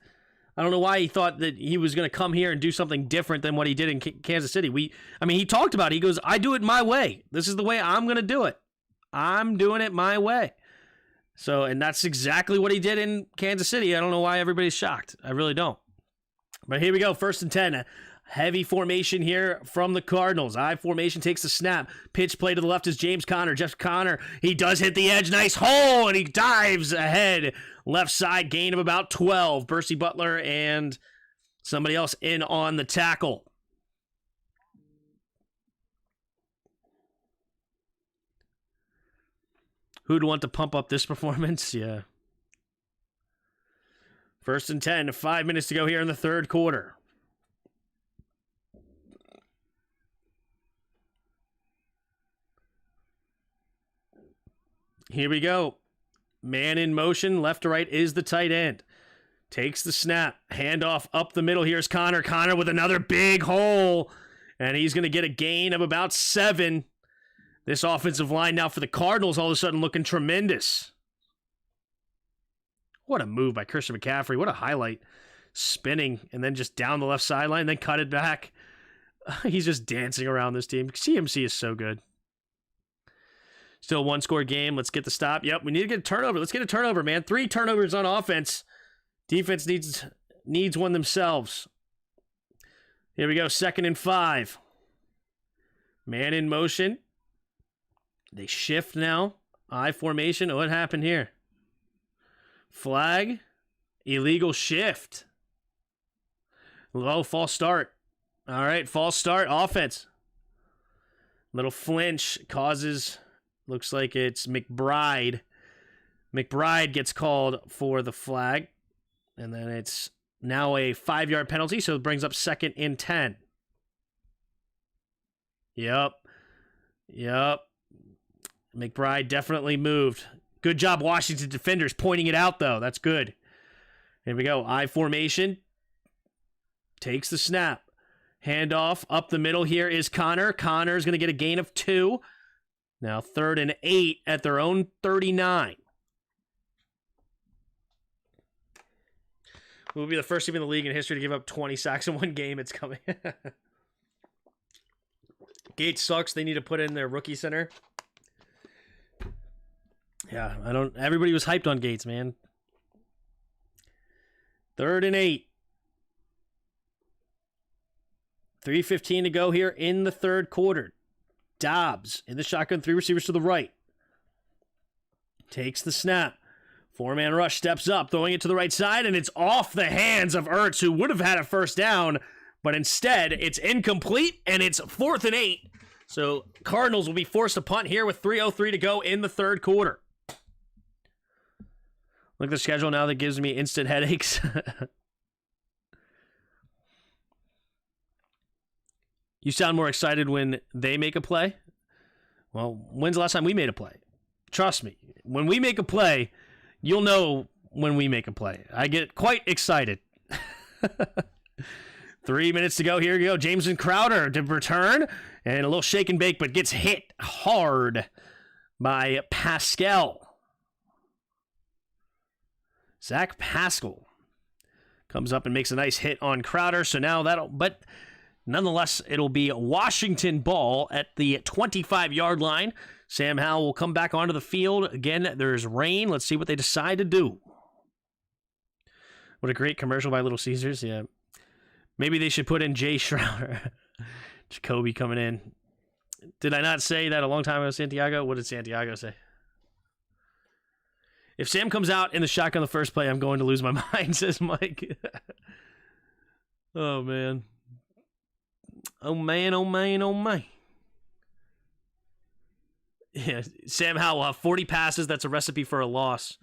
I don't know why he thought that he was going to come here and do something different than what he did in Kansas City. He talked about it. He goes, I do it my way. This is the way I'm going to do it. I'm doing it my way. So, and that's exactly what he did in Kansas City. I don't know why everybody's shocked. I really don't. But here we go, 1st and 10. Heavy formation here from the Cardinals. I formation takes the snap. Pitch play to the left is James Conner. Jeff Conner, he does hit the edge. Nice hole, and he dives ahead. Left side, gain of about 12. Percy Butler and somebody else in on the tackle. Who'd want to pump up this performance? Yeah. 1st and 10, 5 minutes to go here in the 3rd quarter. Here we go. Man in motion, left to right is the tight end. Takes the snap, handoff up the middle. Here's Conner. Conner with another big hole, and he's going to get a gain of about 7. This offensive line now for the Cardinals all of a sudden looking tremendous. What a move by Christian McCaffrey. What a highlight. Spinning and then just down the left sideline, then cut it back. He's just dancing around this team. CMC is so good. Still 1-score game. Let's get the stop. Yep, we need to get a turnover. Let's get a turnover, man. 3 turnovers on offense. Defense needs one themselves. Here we go. 2nd and 5. Man in motion. They shift now. I formation. Oh, what happened here? Flag. Illegal shift. Low false start. All right, false start. Offense. Little flinch causes, looks like it's McBride. McBride gets called for the flag. And then it's now a 5-yard penalty, so it brings up 2nd and 10. Yep. McBride definitely moved. Good job, Washington defenders, pointing it out, though. That's good. Here we go. I formation. Takes the snap. Handoff up the middle here is Conner. Conner's going to get a gain of 2. Now 3rd and 8 at their own 39. We'll be the first team in the league in history to give up 20 sacks in one game. It's coming. Gates sucks. They need to put in their rookie center. Yeah, everybody was hyped on Gates, man. 3rd and 8. 3:15 to go here in the third quarter. Dobbs in the shotgun, 3 receivers to the right. Takes the snap. 4-man rush, steps up, throwing it to the right side, and it's off the hands of Ertz, who would have had a first down, but instead it's incomplete, and it's 4th and 8. So Cardinals will be forced to punt here with 3:03 to go in the third quarter. Look at the schedule now that gives me instant headaches. You sound more excited when they make a play? Well, when's the last time we made a play? Trust me, when we make a play, you'll know when we make a play. I get quite excited. 3 minutes to go. Here you go. Jameson Crowder to return. And a little shake and bake, but gets hit hard by Pascal. Zach Pascal comes up and makes a nice hit on Crowder. So now but nonetheless, it'll be a Washington ball at the 25-yard line. Sam Howell will come back onto the field. Again, there's rain. Let's see what they decide to do. What a great commercial by Little Caesars. Yeah. Maybe they should put in Jay Schrouder. Jacoby coming in. Did I not say that a long time ago, Santiago? What did Santiago say? If Sam comes out in the shotgun the first play, I'm going to lose my mind, says Mike. Oh, man. Oh, man, oh, man, oh, man. Yeah, Sam Howell will have 40 passes. That's a recipe for a loss.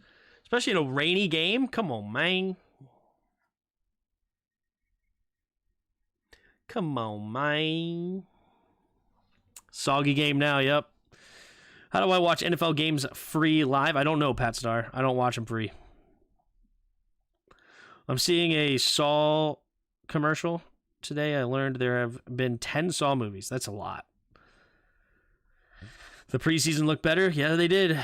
Especially in a rainy game. Come on, man. Come on, man. Soggy game now, yep. How do I watch NFL games free live? I don't know, Pat Star. I don't watch them free. I'm seeing a Saw commercial today. I learned there have been 10 Saw movies. That's a lot. The preseason looked better? Yeah, they did.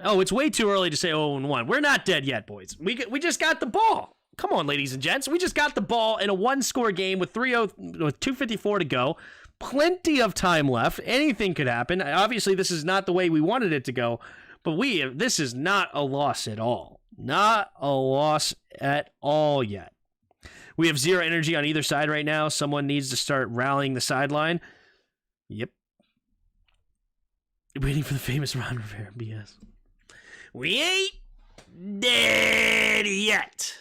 Oh, it's way too early to say 0-1. We're not dead yet, boys. We just got the ball. Come on, ladies and gents. We just got the ball in a one-score game with 2:54 to go. Plenty of time left. Anything could happen. Obviously, this is not the way we wanted it to go, but this is not a loss at all. Not a loss at all yet. We have zero energy on either side right now. Someone needs to start rallying the sideline. Yep. Waiting for the famous Ron Rivera BS. We ain't dead yet.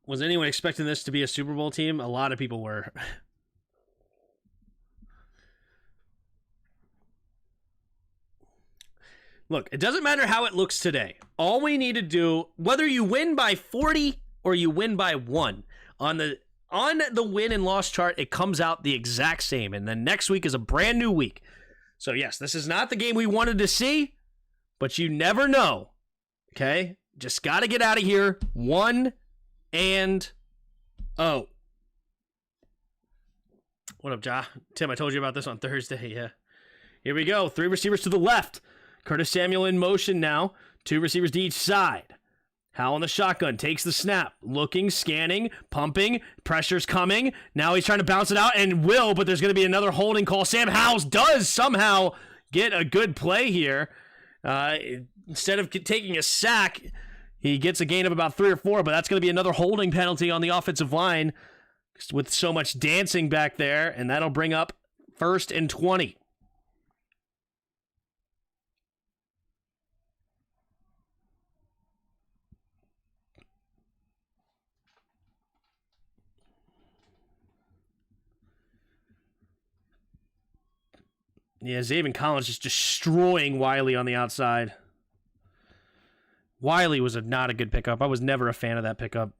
Was anyone expecting this to be a Super Bowl team? A lot of people were. Look, it doesn't matter how it looks today. All we need to do, whether you win by 40 or you win by 1, on the win and loss chart, it comes out the exact same. And then next week is a brand new week. So yes, this is not the game we wanted to see, but you never know. Okay? Just got to get out of here 1-0. What up, Ja? Tim, I told you about this on Thursday. Yeah. Here we go. 3 receivers to the left. Curtis Samuel in motion now. 2 receivers to each side. Howell on the shotgun. Takes the snap. Looking, scanning, pumping. Pressure's coming. Now he's trying to bounce it out and but there's going to be another holding call. Sam Howell does somehow get a good play here. Instead of taking a sack, he gets a gain of about 3 or 4, but that's going to be another holding penalty on the offensive line with so much dancing back there, and that'll bring up 1st and 20. Yeah, Zaven Collins just destroying Wiley on the outside. Wiley was not a good pickup. I was never a fan of that pickup.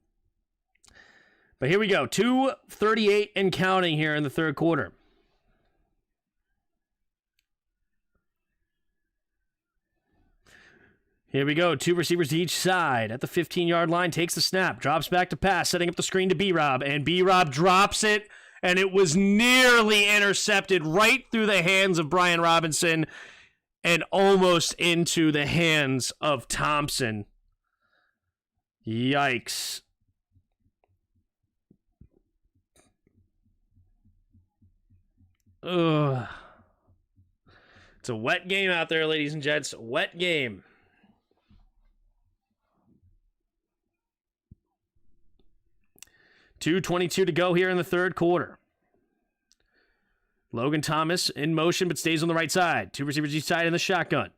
But here we go. 2:38 and counting here in the third quarter. Here we go. 2 receivers to each side at the 15-yard line. Takes the snap. Drops back to pass. Setting up the screen to B-Rob. And B-Rob drops it. and it was nearly intercepted right through the hands of Brian Robinson and almost into the hands of Thompson. Yikes. Ugh. It's a wet game out there, ladies and gents. Wet game. .2:22 to go here in the third quarter. Logan Thomas in motion, but stays on the right side. Two receivers each side in the shotgun.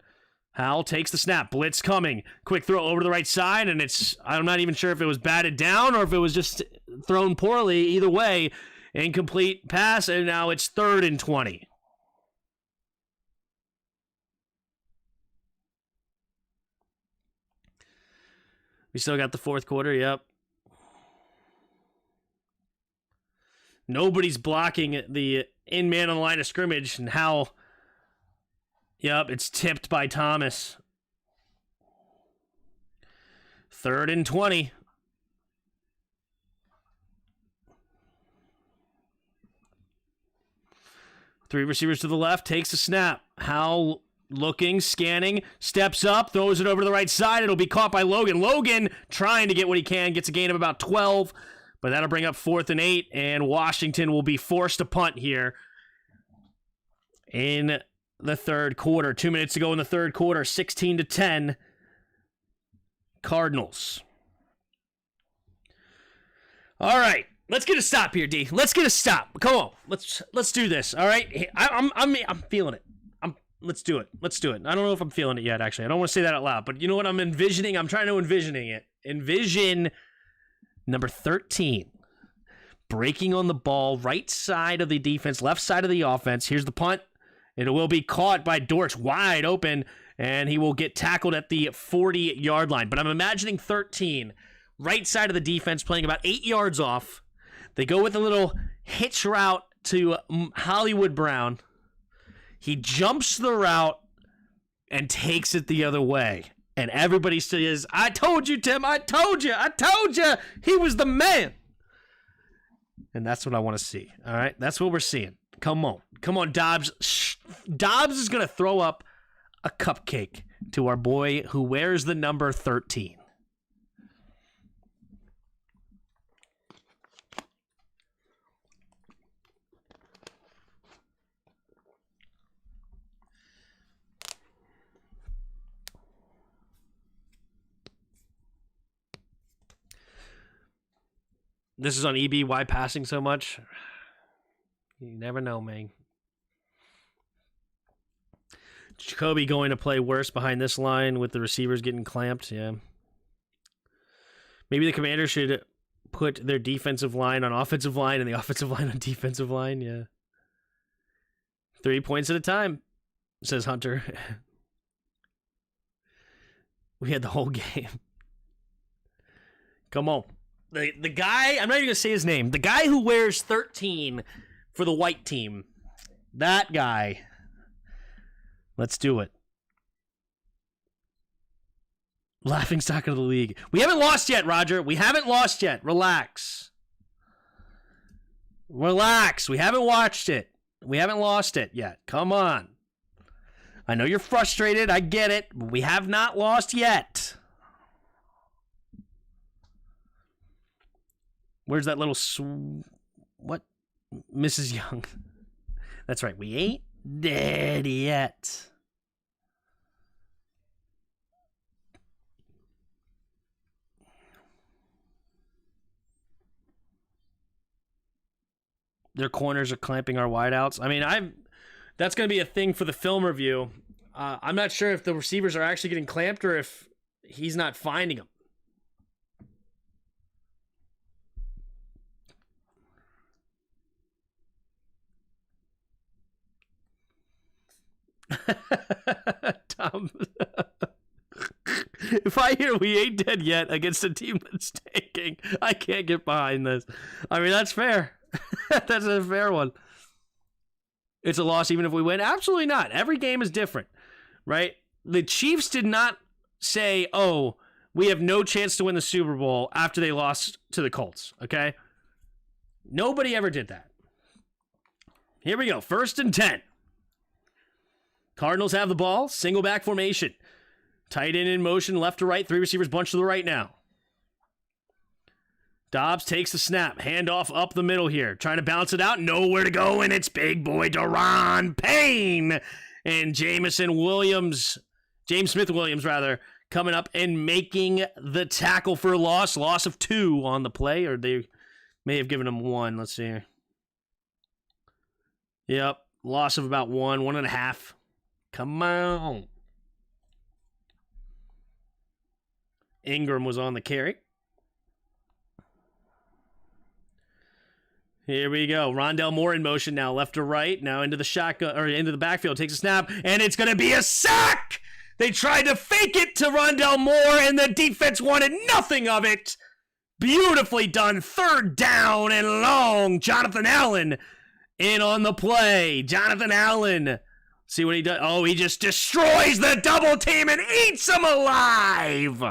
Howell takes the snap. Blitz coming. Quick throw over to the right side, and I'm not even sure if it was batted down or if it was just thrown poorly. Either way, incomplete pass, and now it's 3rd and 20. We still got the fourth quarter, yep. Nobody's blocking the in-man on the line of scrimmage, and Howell, yep, it's tipped by Thomas. 3rd and 20. Three receivers to the left, takes a snap. Howell looking, scanning, steps up, throws it over to the right side. It'll be caught by Logan. Logan trying to get what he can, gets a gain of about 12, but that'll bring up 4th and 8, and Washington will be forced to punt here in the third quarter. 2 minutes to go in the third quarter, 16-10, Cardinals. All right. Let's get a stop here, D. Let's get a stop. Come on. Let's do this. All right. I'm feeling it. Let's do it. Let's do it. I don't know if I'm feeling it yet, actually. I don't want to say that out loud, but you know what I'm envisioning? I'm trying to envisioning it. Envision number 13 breaking on the ball, right side of the defense, left side of the offense. Here's the punt. It will be caught by Dortch wide open, and he will get tackled at the 40-yard line. But I'm imagining 13, right side of the defense, playing about 8 yards off. They go with a little hitch route to Hollywood Brown. He jumps the route and takes it the other way. And everybody says, I told you, Tim. I told you. He was the man. And that's what I want to see. All right? That's what we're seeing. Come on. Come on, Dobbs. Dobbs is going to throw up a cupcake to our boy who wears the number 13. This is on EB. Why passing so much? You never know, man. Jacoby going to play worse behind this line with the receivers getting clamped. Yeah. Maybe the Commanders should put their defensive line on offensive line and the offensive line on defensive line. Yeah. 3 points at a time, says Hunter. We had the whole game. Come on. The guy, I'm not even going to say his name. The guy who wears 13 for the white team. That guy. Let's do it. Laughingstock of the league. We haven't lost yet, Roger. We haven't lost yet. Relax. Relax. We haven't watched it. We haven't lost it yet. Come on. I know you're frustrated. I get it. But we have not lost yet. Where's that little what? Mrs. Young. That's right. We ain't dead yet. Their corners are clamping our wideouts. I mean, that's going to be a thing for the film review. I'm not sure if the receivers are actually getting clamped or if he's not finding them. Tom, if I hear we ain't dead yet against a team that's tanking, I can't get behind this. I mean, that's fair. That's a fair one. It's a loss even if we win? Absolutely not. Every game is different, right? The Chiefs did not say, oh, we have no chance to win the Super Bowl after they lost to the Colts, okay? Nobody ever did that. Here we go. 1st and 10. Cardinals have the ball. Single back formation. Tight end in motion, left to right. 3 receivers bunched to the right now. Dobbs takes the snap. Handoff up the middle here. Trying to bounce it out. Nowhere to go, and it's big boy Daron Payne. And James Smith Williams, coming up and making the tackle for a loss. Loss of 2 on the play, or they may have given him 1. Let's see here. Yep, loss of about 1.5. Come on. Ingram was on the carry. Here we go. Rondell Moore in motion now, left to right. Now into the shotgun, or into the backfield. Takes a snap, and it's going to be a sack! They tried to fake it to Rondell Moore, and the defense wanted nothing of it. Beautifully done. 3rd down and long. Jonathan Allen in on the play. Jonathan Allen. See what he does. Oh, he just destroys the double team and eats them alive.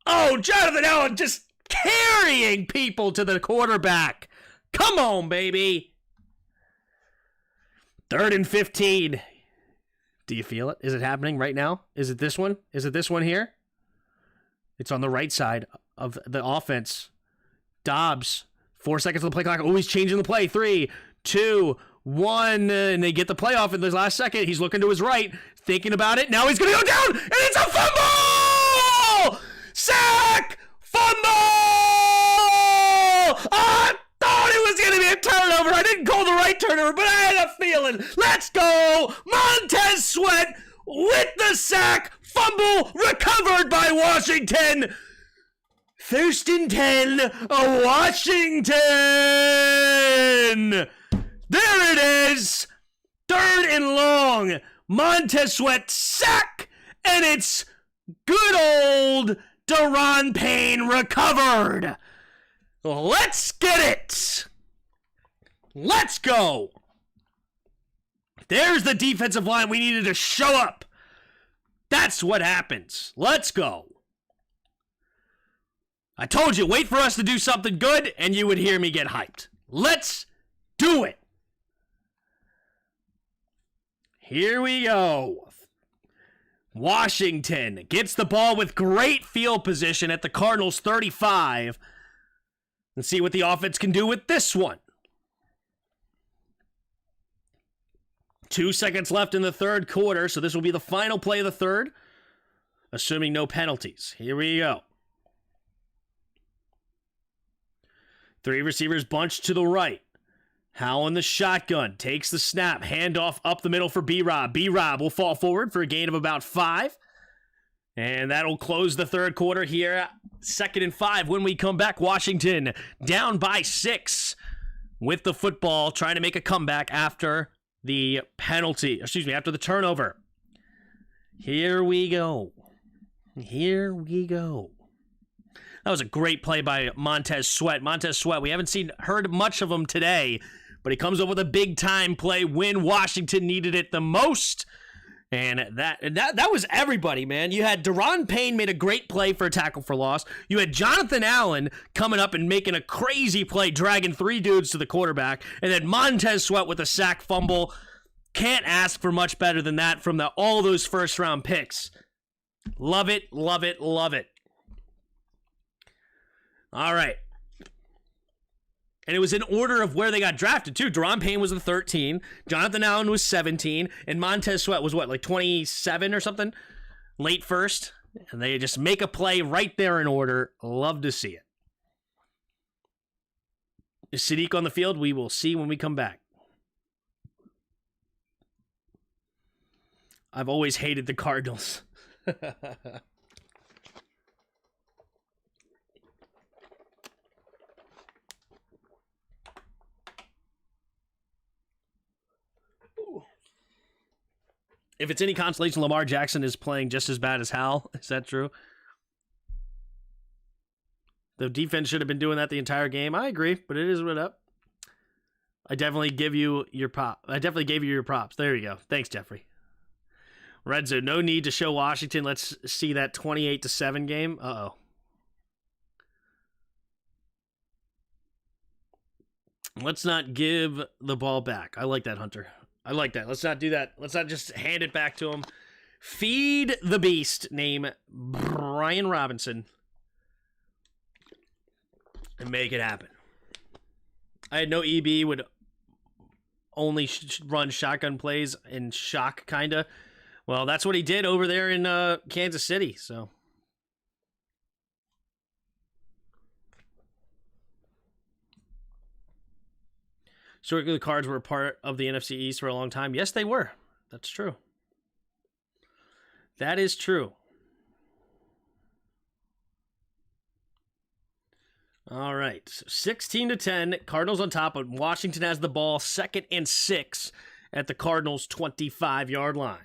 Oh, Jonathan Allen just carrying people to the quarterback. Come on, baby. 3rd and 15. Do you feel it? Is it happening right now? Is it this one? Is it this one here? It's on the right side of the offense. Dobbs. 4 seconds on the play clock. Oh, he's changing the play. 3, 2, 1. And they get the play off in the last second. He's looking to his right, thinking about it. Now he's going to go down, and it's a fumble! Sack! Fumble! I thought it was going to be a turnover. I didn't call the right turnover, but I had a feeling. Let's go! Montez Sweat with the sack. Fumble recovered by Washington. 1st and 10, Washington. There it is. 3rd and long. Montez Sweat sack, and it's good old Daron Payne recovered. Let's get it. Let's go. There's the defensive line we needed to show up. That's what happens. Let's go. I told you, wait for us to do something good, and you would hear me get hyped. Let's do it. Here we go. Washington gets the ball with great field position at the Cardinals 35. Let's see what the offense can do with this one. 2 seconds left in the 3rd quarter, so this will be the final play of the 3rd, assuming no penalties. Here we go. 3 receivers bunched to the right. Howell in the shotgun, takes the snap, handoff up the middle for B-Rob. B-Rob will fall forward for a gain of about 5. And that'll close the 3rd quarter here. 2nd and 5 when we come back. Washington down by 6 with the football, trying to make a comeback after the penalty. After the turnover. Here we go. Here we go. That was a great play by Montez Sweat. Montez Sweat, we haven't heard much of him today, but he comes up with a big-time play when Washington needed it the most. And that was everybody, man. You had Daron Payne made a great play for a tackle for loss. You had Jonathan Allen coming up and making a crazy play, dragging 3 dudes to the quarterback. And then Montez Sweat with a sack fumble. Can't ask for much better than that from all those first-round picks. Love it, love it, love it. All right. And it was in order of where they got drafted, too. Daron Payne was the 13, Jonathan Allen was 17, and Montez Sweat was, 27 or something? Late first. And they just make a play right there in order. Love to see it. Is Sadiq on the field? We will see when we come back. I've always hated the Cardinals. If it's any consolation, Lamar Jackson is playing just as bad as Hal. Is that true? The defense should have been doing that the entire game. I agree, but it is what up. I definitely give you your definitely gave you your props. There you go. Thanks, Jeffrey. Red Zone, no need to show Washington. Let's see that 28-7 game. Uh-oh. Let's not give the ball back. I like that, Hunter. I like that. Let's not do that. Let's not just hand it back to him. Feed the beast, name Brian Robinson, and make it happen. I had no EB would only run shotgun plays in shock, kind of. Well, that's what he did over there in Kansas City, so. Historically, the Cards were a part of the NFC East for a long time. Yes, they were. That's true. That is true. All right, 16-10. Cardinals on top, but Washington has the ball, 2nd and 6 at the Cardinals' 25-yard line.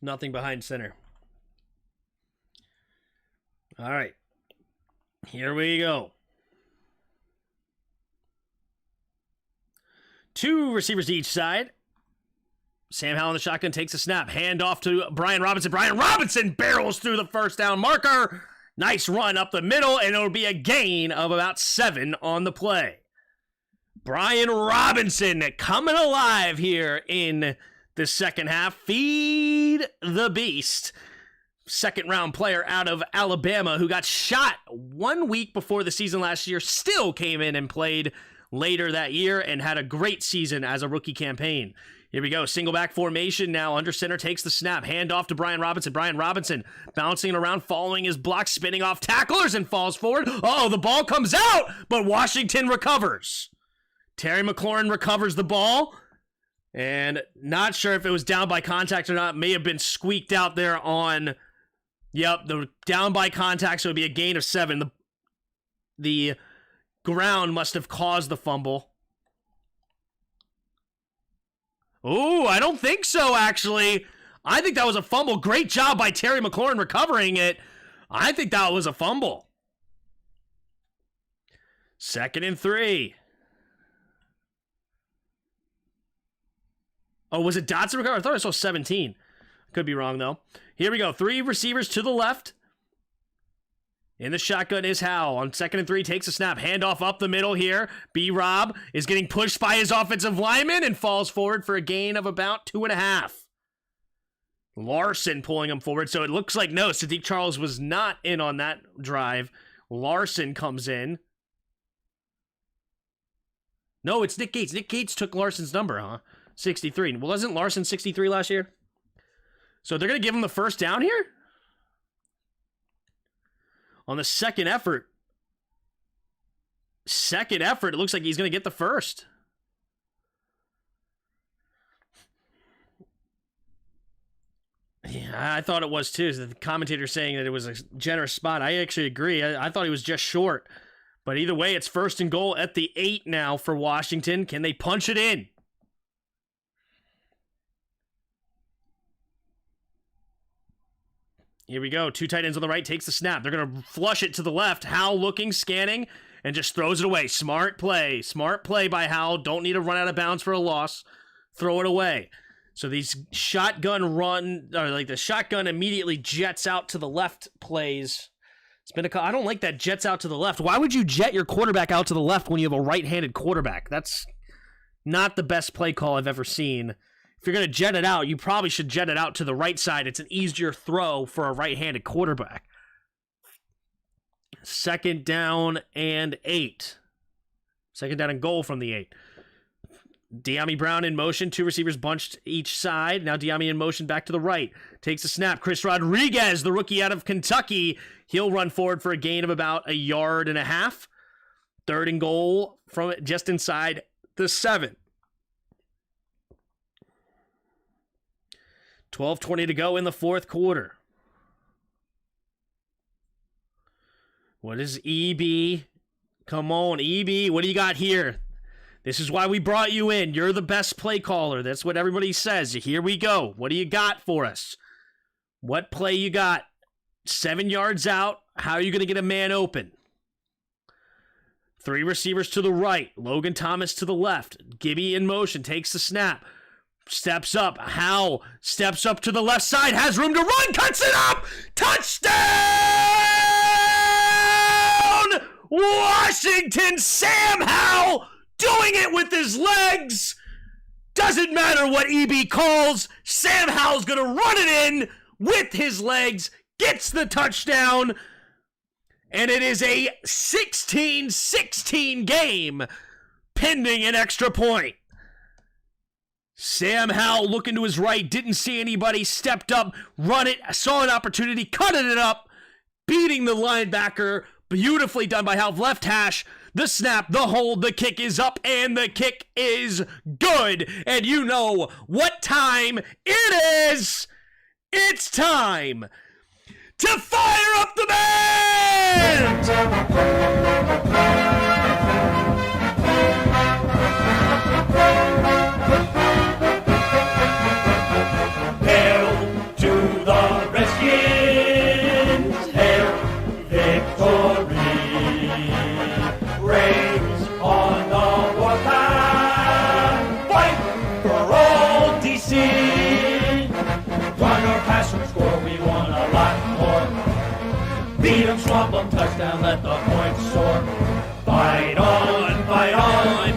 Nothing behind center. All right, here we go. 2 receivers to each side. Sam Howell in the shotgun takes a snap. Hand off to Brian Robinson. Brian Robinson barrels through the first down marker. Nice run up the middle, and it'll be a gain of about 7 on the play. Brian Robinson coming alive here in the second half. Feed the beast. Second-round player out of Alabama who got shot 1 week before the season last year. Still came in and played later that year and had a great season as a rookie campaign. Here we go. Single back formation now. Under center takes the snap. Hand off to Brian Robinson. Brian Robinson bouncing around, following his block, spinning off tacklers and falls forward. Oh, the ball comes out, but Washington recovers. Terry McLaurin recovers the ball. And not sure if it was down by contact or not. May have been squeaked out there on... Yep, the down by contact, so it would be a gain of 7. The ground must have caused the fumble. Oh, I don't think so, actually. I think that was a fumble. Great job by Terry McLaurin recovering it. I think that was a fumble. 2nd and 3. Oh, was it Dotson recover? I thought I saw 17. Could be wrong, though. Here we go. 3 receivers to the left. In the shotgun is Howell. On 2nd and 3, takes a snap. Handoff up the middle here. B-Rob is getting pushed by his offensive lineman and falls forward for a gain of about 2.5. Larson pulling him forward. So it looks like, no, Sadiq Charles was not in on that drive. Larson comes in. No, it's Nick Gates. Nick Gates took Larson's number, huh? 63. Wasn't Larson 63 last year? So they're going to give him the first down here? On the second effort. It looks like he's going to get the first. Yeah, I thought it was too. The commentator saying that it was a generous spot. I actually agree. I thought he was just short. But either way, it's 1st and goal at the 8 now for Washington. Can they punch it in? Here we go. 2 tight ends on the right, takes the snap. They're going to flush it to the left. Howell looking, scanning, and just throws it away. Smart play. Smart play by Howell. Don't need to run out of bounds for a loss. Throw it away. So these shotgun run, or like the shotgun immediately jets out to the left plays. It's been I don't like that jets out to the left. Why would you jet your quarterback out to the left when you have a right-handed quarterback? That's not the best play call I've ever seen. If you're going to jet it out, you probably should jet it out to the right side. It's an easier throw for a right-handed quarterback. 2nd down and 8. 2nd down and goal from the 8. De'Ami Brown in motion. 2 receivers bunched each side. Now De'Ami in motion back to the right. Takes a snap. Chris Rodriguez, the rookie out of Kentucky. He'll run forward for a gain of about 1.5 yards. 3rd and goal from just inside the 7. 12:20 to go in the 4th quarter. What is EB? Come on, EB. What do you got here? This is why we brought you in. You're the best play caller. That's what everybody says. Here we go. What do you got for us? What play you got? 7 yards out. How are you going to get a man open? 3 receivers to the right. Logan Thomas to the left. Gibby in motion. Takes the snap. Steps up. Howell steps up to the left side. Has room to run. Cuts it up. Touchdown! Washington, Sam Howell doing it with his legs. Doesn't matter what EB calls. Sam Howell's going to run it in with his legs, gets the touchdown, and it is a 16-16 game pending an extra point. Sam Howell looking to his right, didn't see anybody, stepped up, run it, saw an opportunity, cutting it up, beating the linebacker. Beautifully done by Howell. Left hash, the snap, the hold, the kick is up, and the kick is good. And you know what time it is. It's time to fire up the band! Hail to the Redskins, hail victory, raise on the warpath, fight for all DC, run or pass or score, we want a lot more, beat 'em, swamp 'em, touchdown, let the points soar, fight on,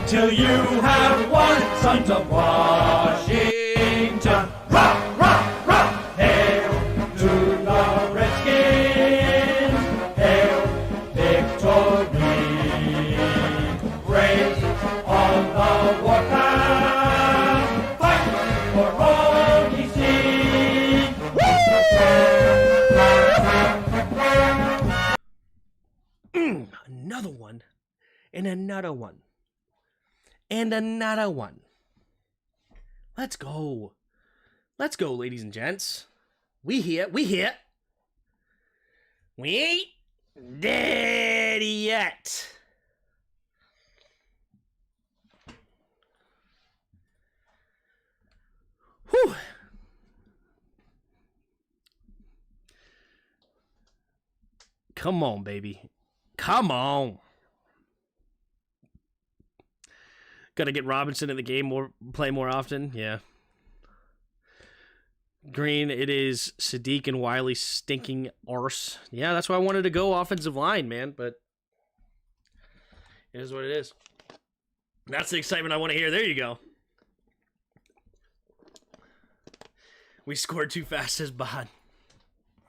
till you have won, sons of Washington, rock, rock, rock, hail to the Redskins, hail victory, raise on the warpath, fight for all ye see. Another one, and another one, and another one. Let's go. Let's go, ladies and gents. We here. We ain't dead yet. Whew. Come on, baby. Come on. Got to get Robinson in the game play more often. Yeah. Green, it is Sadiq and Wiley stinking arse. Yeah, that's why I wanted to go offensive line, man, but it is what it is. That's the excitement I want to hear. There you go. We scored too fast as Bod.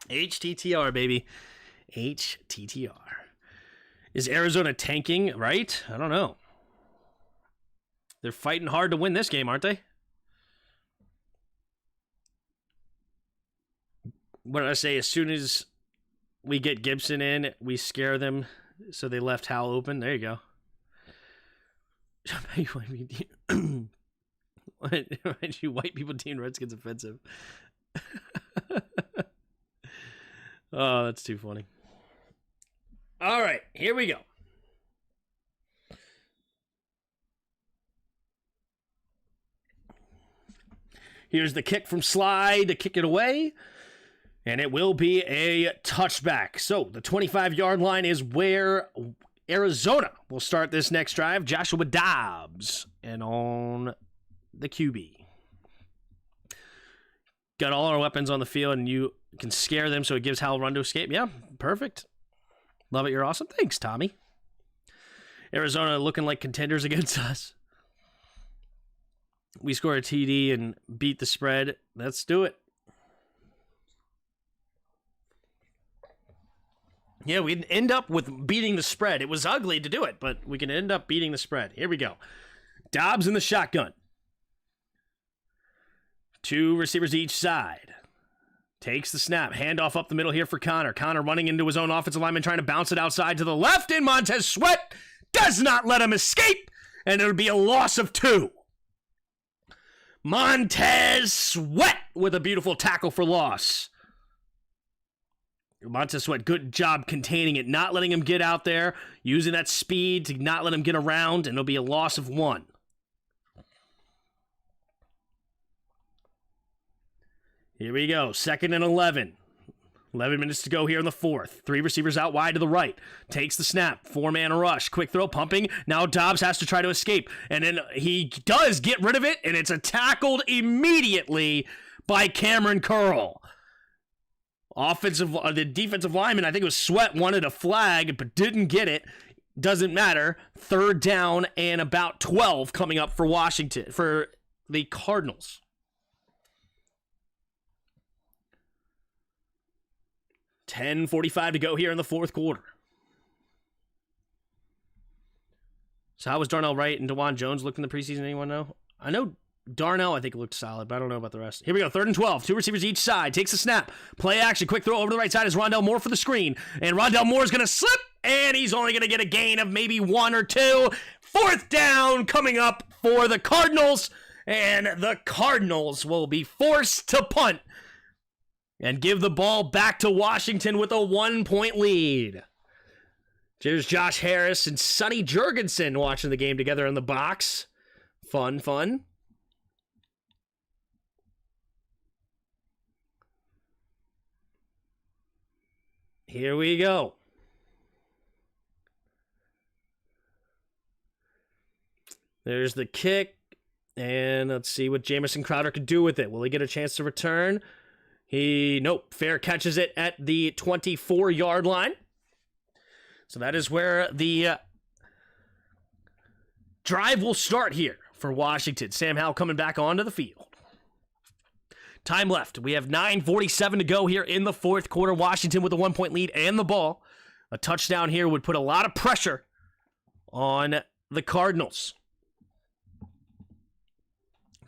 HTTR, baby. HTTR. Is Arizona tanking, right? I don't know. They're fighting hard to win this game, aren't they? What did I say? As soon as we get Gibson in, we scare them, so they left Howell open. There you go. Why did you white people deem Redskins offensive? Oh, that's too funny. All right, here we go. Here's the kick from Slide to kick it away, and it will be a touchback. So the 25-yard line is where Arizona will start this next drive. Joshua Dobbs, and on the QB. Got all our weapons on the field, and you can scare them so it gives Howell run to escape. Yeah, perfect. Love it. You're awesome. Thanks, Tommy. Arizona looking like contenders against us. We score a TD and beat the spread. Let's do it. Yeah, we'd end up with beating the spread. It was ugly to do it, but we can end up beating the spread. Here we go. Dobbs in the shotgun. 2 receivers each side. Takes the snap. Handoff up the middle here for Connor. Connor running into his own offensive lineman, trying to bounce it outside to the left, and Montez Sweat does not let him escape, and it'll be a loss of 2. Montez Sweat with a beautiful tackle for loss. Montez Sweat, good job containing it, not letting him get out there, using that speed to not let him get around, and it'll be a loss of 1. Here we go, 2nd and 11. 11 minutes to go here in the 4th. 3 receivers out wide to the right. Takes the snap. 4-man rush. Quick throw, pumping. Now Dobbs has to try to escape. And then he does get rid of it, and it's tackled immediately by Cameron Curl. The defensive lineman, I think it was Sweat, wanted a flag, but didn't get it. Doesn't matter. 3rd down and about 12 coming up for Washington, for the Cardinals. $10:45 to go here in the 4th quarter. So how was Darnell Wright and DeJuan Jones look in the preseason? Anyone know? I know Darnell, I think, looked solid, but I don't know about the rest. Here we go, 3rd and 12. 2 receivers each side. Takes a snap. Play action. Quick throw over to the right side is Rondell Moore for the screen. And Rondell Moore is going to slip, and he's only going to get a gain of maybe 1 or 2. 4th down coming up for the Cardinals, and the Cardinals will be forced to punt and give the ball back to Washington with a 1-point lead. Here's Josh Harris and Sonny Jurgensen watching the game together in the box. Fun. Here we go. There's the kick. And let's see what Jamison Crowder could do with it. Will he get a chance to return? Nope. Fair catches it at the 24-yard line. So that is where the drive will start here for Washington. Sam Howell coming back onto the field. Time left. We have 9:47 to go here in the 4th quarter. Washington with a 1-point lead and the ball. A touchdown here would put a lot of pressure on the Cardinals.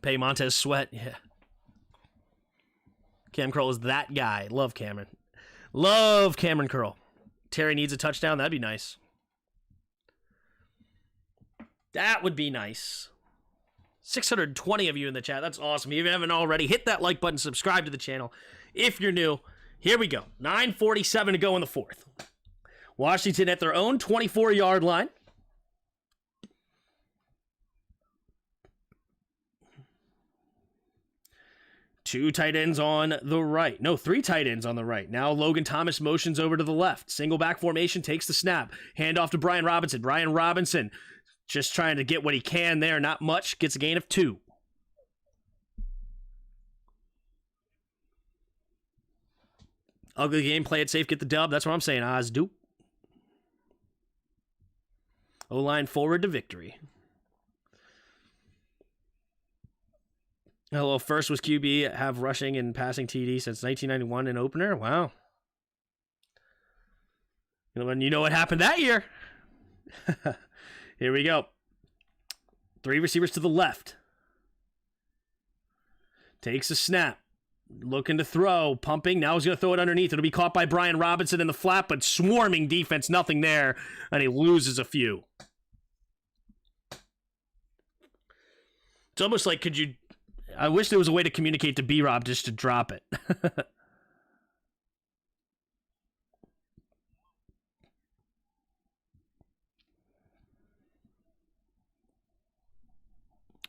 Pay Montez Sweat. Yeah. Cam Curl is that guy. Love Cameron. Love Cameron Curl. Terry needs a touchdown. That'd be nice. That would be nice. 620 of you in the chat. That's awesome. If you haven't already, hit that like button, subscribe to the channel. If you're new, here we go. 9:47 to go in the 4th. Washington at their own 24-yard line. Two tight ends on the right. No, 3 tight ends on the right. Now Logan Thomas motions over to the left. Single back formation, takes the snap. Hand off to Brian Robinson. Brian Robinson just trying to get what he can there. Not much. Gets a gain of 2. Ugly game. Play it safe. Get the dub. That's what I'm saying. Oz do. O-line forward to victory. Hello, first was QB have rushing and passing TD since 1991 in opener. Wow. You know what happened that year. Here we go. 3 receivers to the left. Takes a snap. Looking to throw. Pumping. Now he's going to throw it underneath. It'll be caught by Brian Robinson in the flat, but swarming defense. Nothing there. And he loses a few. It's almost like, I wish there was a way to communicate to B-Rob just to drop it.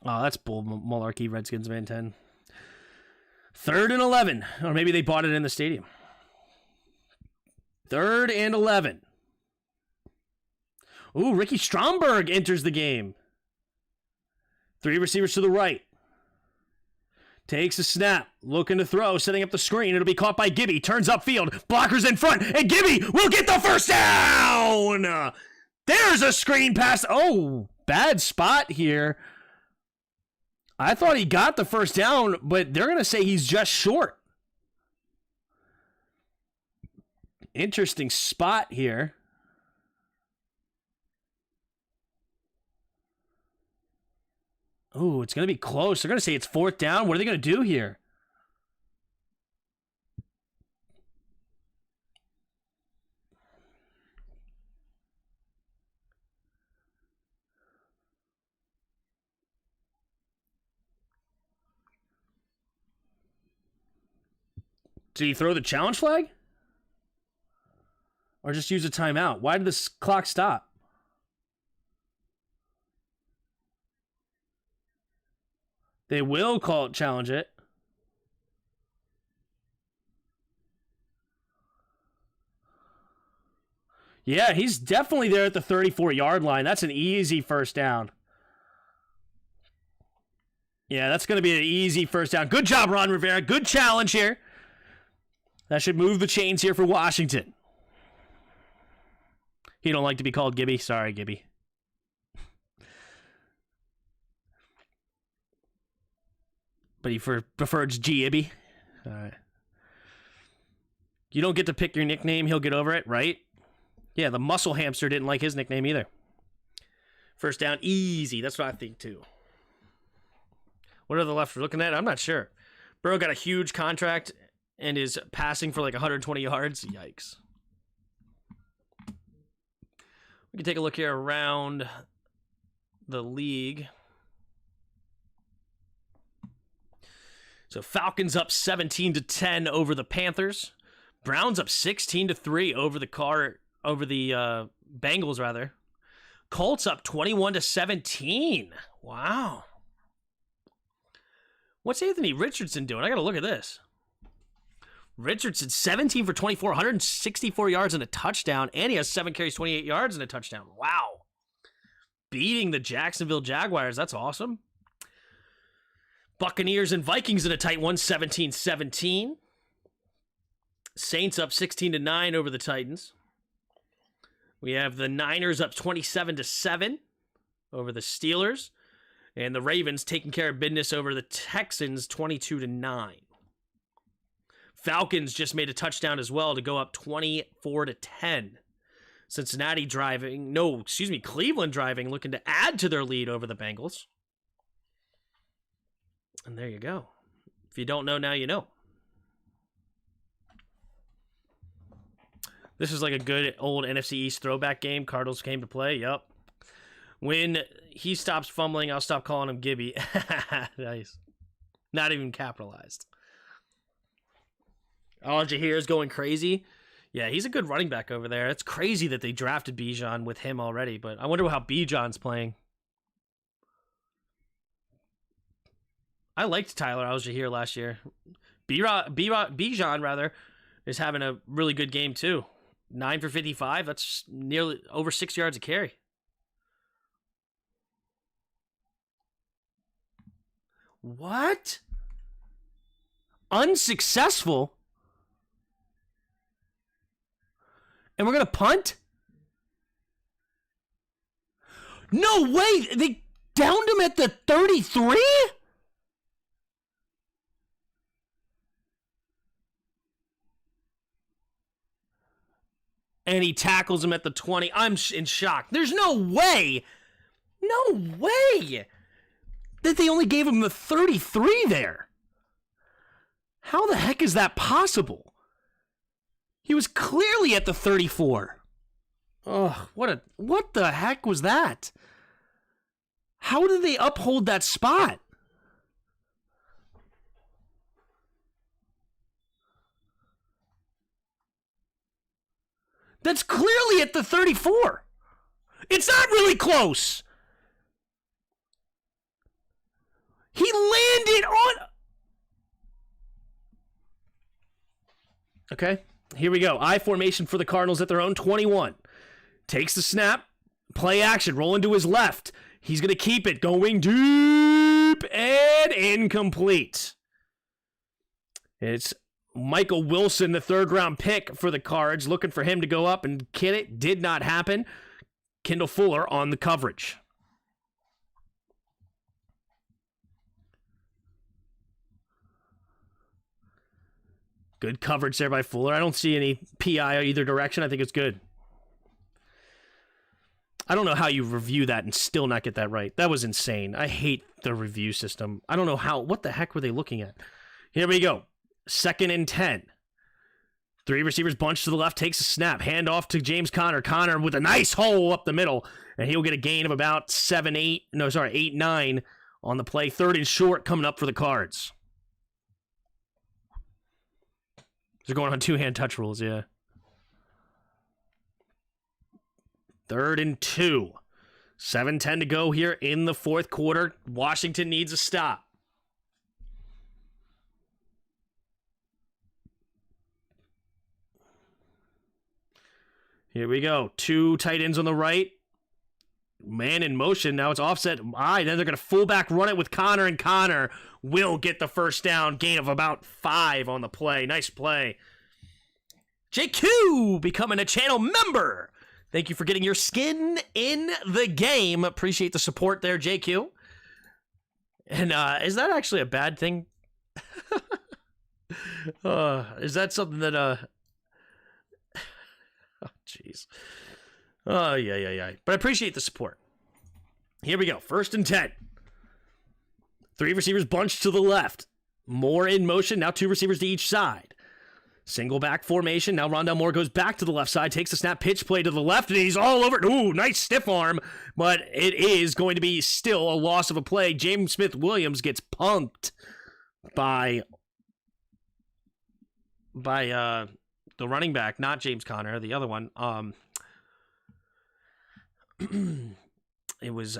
Oh, that's bull malarkey, Redskins man 10. 3rd and 11. Or maybe they bought it in the stadium. 3rd and 11. Ooh, Ricky Stromberg enters the game. 3 receivers to the right. Takes a snap. Looking to throw. Setting up the screen. It'll be caught by Gibby. Turns upfield. Blockers in front. And Gibby will get the first down. There's a screen pass. Oh, bad spot here. I thought he got the first down, but they're going to say he's just short. Interesting spot here. Oh, it's going to be close. They're going to say it's 4th down. What are they going to do here? Did he throw the challenge flag? Or just use a timeout? Why did this clock stop? They will challenge it. Yeah, he's definitely there at the 34-yard line. That's an easy first down. Yeah, that's going to be an easy first down. Good job, Ron Rivera. Good challenge here. That should move the chains here for Washington. He don't like to be called Gibby. Sorry, Gibby. But he prefers G-Ibby. All right. You don't get to pick your nickname. He'll get over it, right? Yeah, the muscle hamster didn't like his nickname either. First down, easy. That's what I think, too. What are the left looking at? I'm not sure. Burrow got a huge contract and is passing for like 120 yards. Yikes. We can take a look here around the league. So Falcons up 17-10 over the Panthers. Browns up 16-3 over the Bengals rather. Colts up 21-17. Wow. What's Anthony Richardson doing? I got to look at this. Richardson 17 for 24, 164 yards and a touchdown, and he has 7 carries, 28 yards and a touchdown. Wow. Beating the Jacksonville Jaguars. That's awesome. Buccaneers and Vikings in a tight one, 17-17. Saints up 16-9 over the Titans. We have the Niners up 27-7 over the Steelers. And the Ravens taking care of business over the Texans, 22-9. Falcons just made a touchdown as well to go up 24-10. Cleveland driving, looking to add to their lead over the Bengals. And there you go. If you don't know, now you know. This is like a good old NFC East throwback game. Cardinals came to play. Yep. When he stops fumbling, I'll stop calling him Gibby. Nice. Not even capitalized. All Jahir is going crazy. Yeah, he's a good running back over there. It's crazy that they drafted Bijan with him already, but I wonder how Bijan's playing. I liked Tyler Algier last year. Bijan, rather, is having a really good game, too. 9 for 55. That's nearly over 6 yards a carry. What? Unsuccessful? And we're going to punt? No way! They downed him at the 33? And he tackles him at the 20. I'm in shock. There's no way that they only gave him the 33 there. How the heck is that possible? He was clearly at the 34. Ugh, what the heck was that? How did they uphold that spot? That's clearly at the 34. It's not really close. He landed on... Okay, here we go. I formation for the Cardinals at their own 21. Takes the snap. Play action. Rolling to his left. He's going to keep it. Going deep and incomplete. It's Michael Wilson, the third-round pick for the Cards, looking for him to go up and get it. Did not happen. Kendall Fuller on the coverage. Good coverage there by Fuller. I don't see any PI either direction. I think it's good. I don't know how you review that and still not get that right. That was insane. I hate the review system. I don't know how. What the heck were they looking at? Here we go. 2nd and 10. 3 receivers bunch to the left. Takes a snap. Hand off to James Conner. Conner with a nice hole up the middle. And he'll get a gain of about 8-9 on the play. 3rd and short coming up for the Cards. They're going on 2-hand touch rules, yeah. 3rd and 2. 7:10 to go here in the 4th quarter. Washington needs a stop. Here we go. 2 tight ends on the right. Man in motion. Now it's offset. Then they're going to fullback run it with Conner, and Conner will get the first down. Gain of about 5 on the play. Nice play. JQ becoming a channel member. Thank you for getting your skin in the game. Appreciate the support there, JQ. And is that actually a bad thing? Is that something that oh jeez. Oh yeah. But I appreciate the support. Here we go. 1st and 10. 3 receivers bunched to the left. Moore in motion. Now 2 receivers to each side. Single back formation. Now Rondale Moore goes back to the left side, takes the snap, pitch play to the left, and he's all over it. Ooh, nice stiff arm, but it is going to be still a loss of a play. James Smith-Williams gets punked by the running back, not James Conner, the other one. It was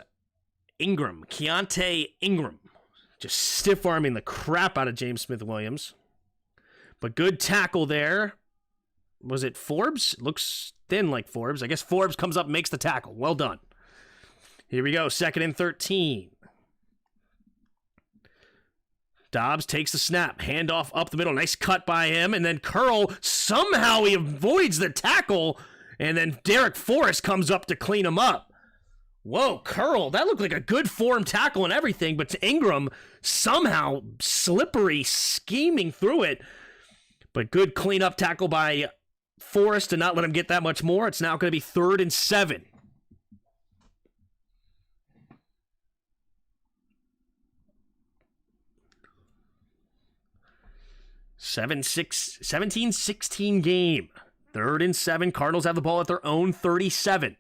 Ingram, Keontae Ingram, just stiff-arming the crap out of James Smith-Williams. But good tackle there. Was it Forbes? Looks thin like Forbes. I guess Forbes comes up and makes the tackle. Well done. Here we go. 2nd and 13. Dobbs takes the snap. Handoff up the middle. Nice cut by him. And then Curl, somehow he avoids the tackle. And then Derek Forrest comes up to clean him up. Whoa, Curl. That looked like a good form tackle and everything. But Ingram somehow slippery, scheming through it. But good cleanup tackle by Forrest to not let him get that much more. It's now going to be 3rd and 7. Seven, 17-16 game. 3rd and 7. Cardinals have the ball at their own 37.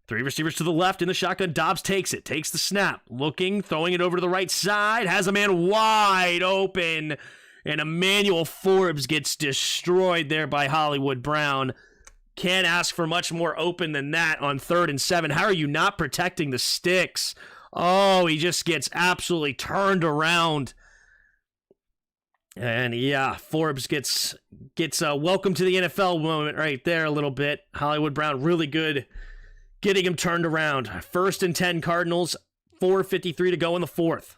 3 receivers to the left in the shotgun. Dobbs takes it. Takes the snap. Looking, throwing it over to the right side. Has a man wide open. And Emmanuel Forbes gets destroyed there by Hollywood Brown. Can't ask for much more open than that on 3rd and 7. How are you not protecting the sticks? Oh, he just gets absolutely turned around. And yeah, Forbes gets a welcome to the NFL moment right there a little bit. Hollywood Brown really good getting him turned around. 1st and 10 Cardinals, 4:53 to go in the 4th.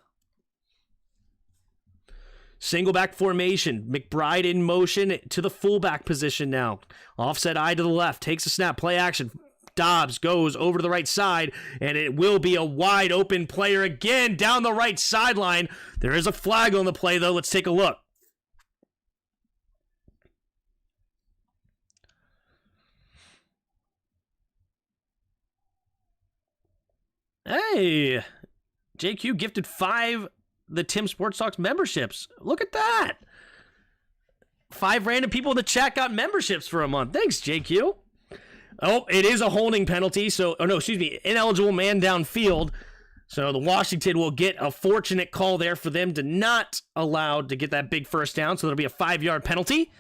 Single back formation. McBride in motion to the fullback position now. Offset eye to the left. Takes a snap. Play action. Dobbs goes over to the right side, and it will be a wide open player again down the right sideline. There is a flag on the play, though. Let's take a look. Hey, JQ gifted 5 the Tim Sports Talks memberships. Look at that. 5 random people in the chat got memberships for a month. Thanks, JQ. Oh, it is a holding penalty. So, ineligible man downfield. So the Washington will get a fortunate call there for them to not allowed to get that big first down. So there'll be a 5-yard penalty.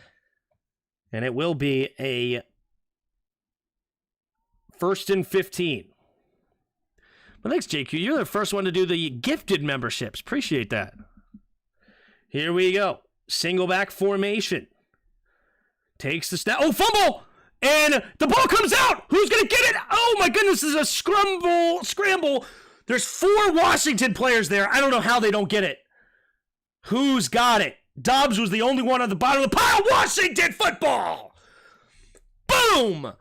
And it will be a 1st and 15. Well, thanks, JQ. You're the first one to do the gifted memberships. Appreciate that. Here we go. Single back formation. Takes the snap. Oh, fumble! And the ball comes out! Who's going to get it? Oh, my goodness, this is a scramble. There's 4 Washington players there. I don't know how they don't get it. Who's got it? Dobbs was the only one on the bottom of the pile. Washington football! Boom!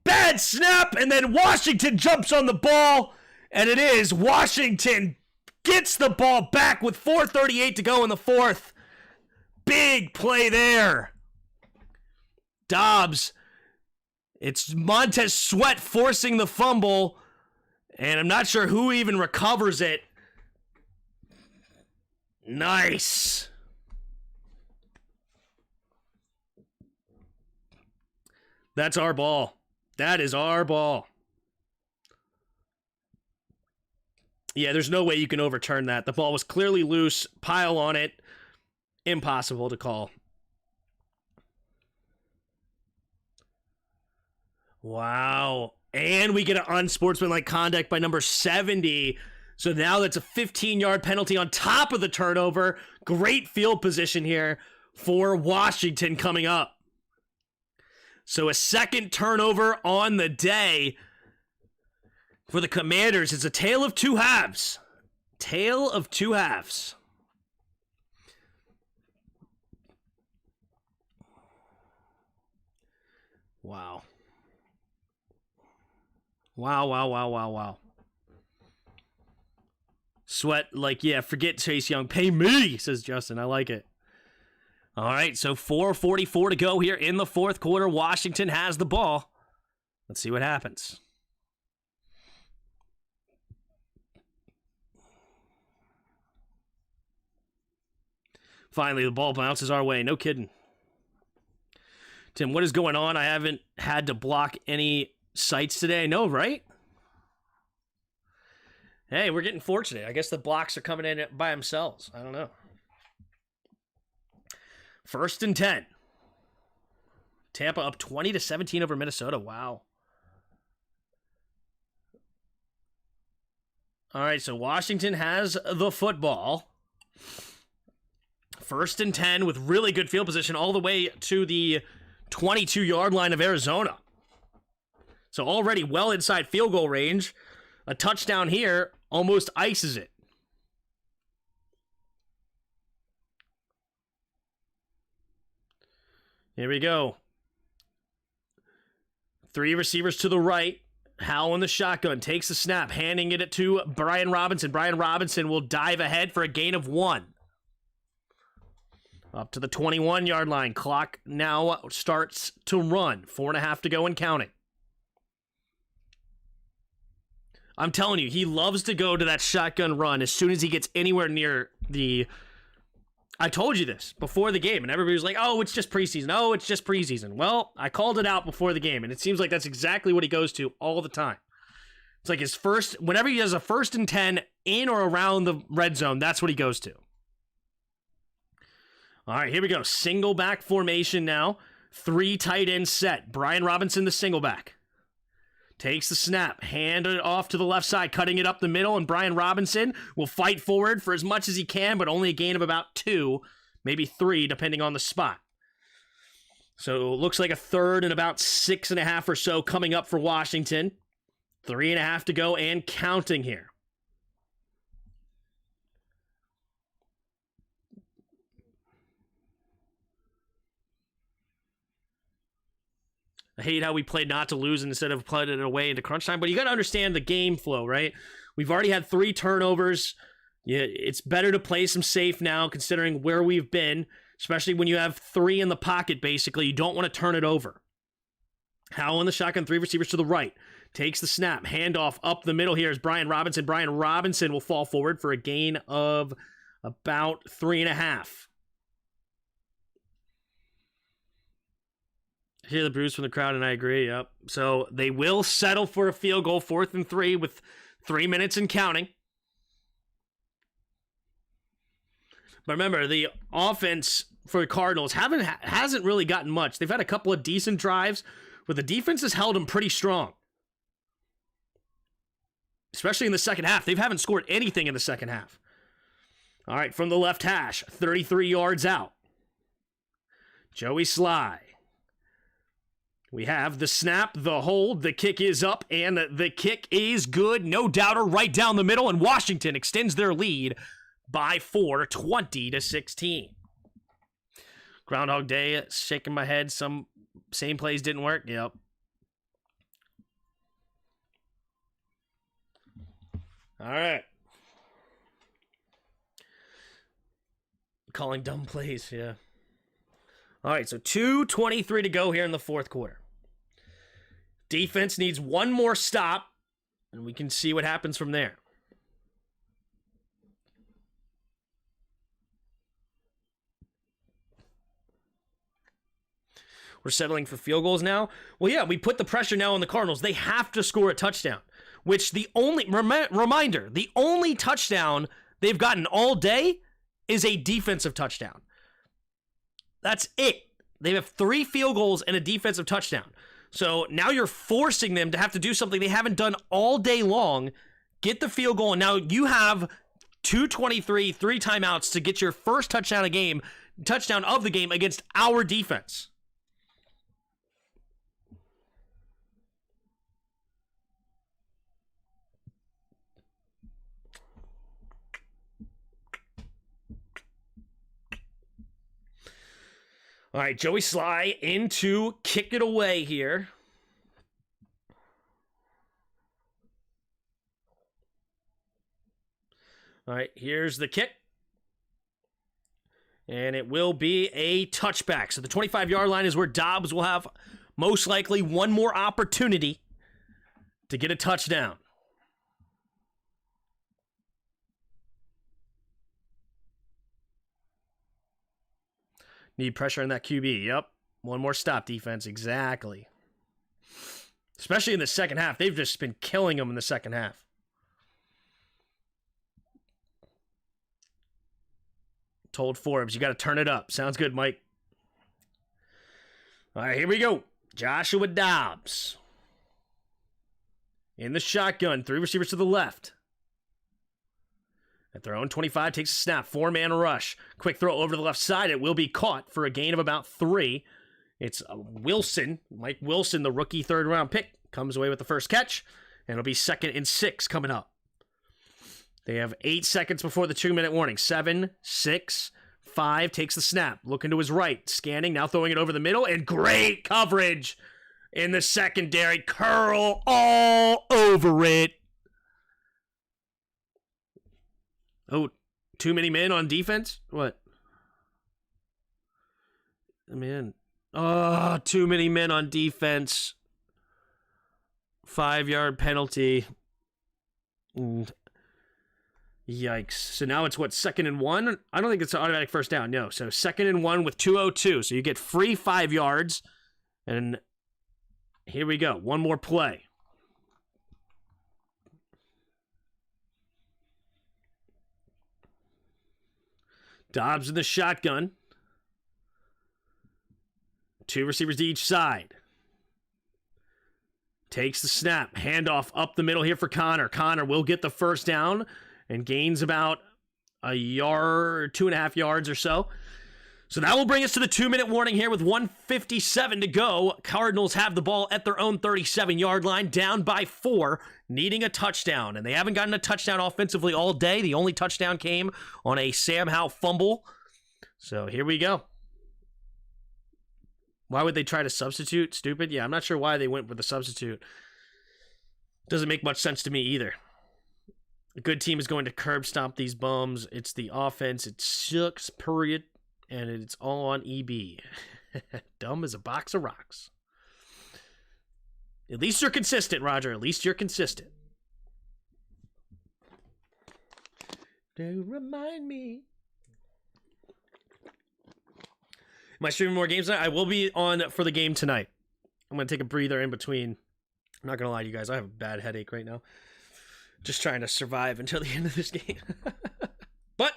Bad snap, and then Washington jumps on the ball. And it is Washington gets the ball back with 4:38 to go in the 4th. Big play there. Dobbs. It's Montez Sweat forcing the fumble. And I'm not sure who even recovers it. Nice. That's our ball. That is our ball. Yeah, there's no way you can overturn that. The ball was clearly loose. Pile on it. Impossible to call. Wow. And we get an unsportsmanlike conduct by number 70. So now that's a 15-yard penalty on top of the turnover. Great field position here for Washington coming up. So a second turnover on the day. For the Commanders, it's a tale of 2 halves. Tale of 2 halves. Wow. Wow. Sweat, like, yeah, forget Chase Young. Pay me, says Justin. I like it. All right, so 4:44 to go here in the fourth quarter. Washington has the ball. Let's see what happens. Finally, the ball bounces our way. No kidding. Tim, what is going on? I haven't had to block any sites today. No, right? Hey, we're getting fortunate. I guess the blocks are coming in by themselves. I don't know. 1st and 10. Tampa up 20-17 over Minnesota. Wow. All right, so Washington has the football. 1st and 10 with really good field position all the way to the 22-yard line of Arizona. So already well inside field goal range. A touchdown here almost ices it. Here we go. 3 receivers to the right. Howell in the shotgun. Takes the snap. Handing it to Brian Robinson. Brian Robinson will dive ahead for a gain of 1. Up to the 21-yard line. Clock now starts to run. 4.5 to go and counting. I'm telling you, he loves to go to that shotgun run as soon as he gets anywhere near the... I told you this before the game, and everybody was like, oh, it's just preseason. Oh, it's just preseason. Well, I called it out before the game, and it seems like that's exactly what he goes to all the time. It's like his first... Whenever he has a 1st and 10 in or around the red zone, that's what he goes to. All right, here we go. Single back formation now. 3 tight ends set. Brian Robinson, the single back. Takes the snap, handed it off to the left side, cutting it up the middle, and Brian Robinson will fight forward for as much as he can, but only a gain of about 2, maybe 3, depending on the spot. So it looks like a 3rd and about 6.5 or so coming up for Washington. 3.5 to go and counting here. I hate how we played not to lose instead of playing it away into crunch time, but you got to understand the game flow, right? We've already had 3 turnovers. Yeah, it's better to play some safe now considering where we've been, especially when you have 3 in the pocket, basically. You don't want to turn it over. Howell in the shotgun, 3 receivers to the right. Takes the snap, handoff up the middle here is Brian Robinson. Brian Robinson will fall forward for a gain of about 3.5. Hear the bruise from the crowd, and I agree. Yep. So they will settle for a field goal, 4th and 3 with 3 minutes and counting. But remember, the offense for the Cardinals hasn't really gotten much. They've had a couple of decent drives, but the defense has held them pretty strong. Especially in the second half. They haven't scored anything in the second half. All right, from the left hash, 33 yards out. Joey Sly. We have the snap, the hold, the kick is up, and the kick is good. No doubter, right down the middle, and Washington extends their lead by 4, 20-16. Groundhog Day, shaking my head. Some same plays didn't work. Yep. All right. Calling dumb plays, yeah. All right, so 2:23 to go here in the fourth quarter. Defense needs one more stop, and we can see what happens from there. We're settling for field goals now. Well, yeah, we put the pressure now on the Cardinals. They have to score a touchdown, which the only, reminder, the only touchdown they've gotten all day is a defensive touchdown. That's it. They have 3 field goals and a defensive touchdown. So now you're forcing them to have to do something they haven't done all day long, get the field goal, and now you have 2:23, 3 timeouts to get your first touchdown of the game against our defense. All right, Joey Sly in to kick it away here. All right, here's the kick. And it will be a touchback. So the 25-yard line is where Dobbs will have most likely one more opportunity to get a touchdown. Need pressure on that QB. Yep. One more stop, defense. Exactly. Especially in the second half. They've just been killing them in the second half. Told Forbes, you got to turn it up. Sounds good, Mike. All right, here we go. Joshua Dobbs. In the shotgun. 3 receivers to the left. At their own 25, takes a snap. 4-man rush. Quick throw over to the left side. It will be caught for a gain of about 3. It's Wilson. Mike Wilson, the rookie 3rd-round pick, comes away with the first catch. And it'll be 2nd and 6 coming up. They have 8 seconds before the 2-minute warning. 7, 6, 5, takes the snap. Looking to his right. Scanning, now throwing it over the middle. And great coverage in the secondary. Curl all over it. Oh, too many men on defense? What? Man. Oh, too many men on defense. 5-yard penalty. Yikes. So now it's what, 2nd and 1? I don't think it's an automatic first down. No. So 2nd and 1 with 2:02. So you get free 5 yards. And here we go. One more play. Dobbs in the shotgun. 2 receivers to each side. Takes the snap. Handoff up the middle here for Connor. Connor will get the first down and gains about a yard, 2.5 yards or so. So that will bring us to the 2-minute warning here with 1:57 to go. Cardinals have the ball at their own 37-yard line, down by 4, needing a touchdown. And they haven't gotten a touchdown offensively all day. The only touchdown came on a Sam Howell fumble. So here we go. Why would they try to substitute? Stupid. Yeah, I'm not sure why they went with the substitute. Doesn't make much sense to me either. A good team is going to curb stomp these bums. It's the offense. It sucks, period. And it's all on EB. Dumb as a box of rocks. At least you're consistent, Roger. At least you're consistent. Don't remind me. Am I streaming more games tonight? I will be on for the game tonight. I'm going to take a breather in between. I'm not going to lie to you guys. I have a bad headache right now. Just trying to survive until the end of this game. But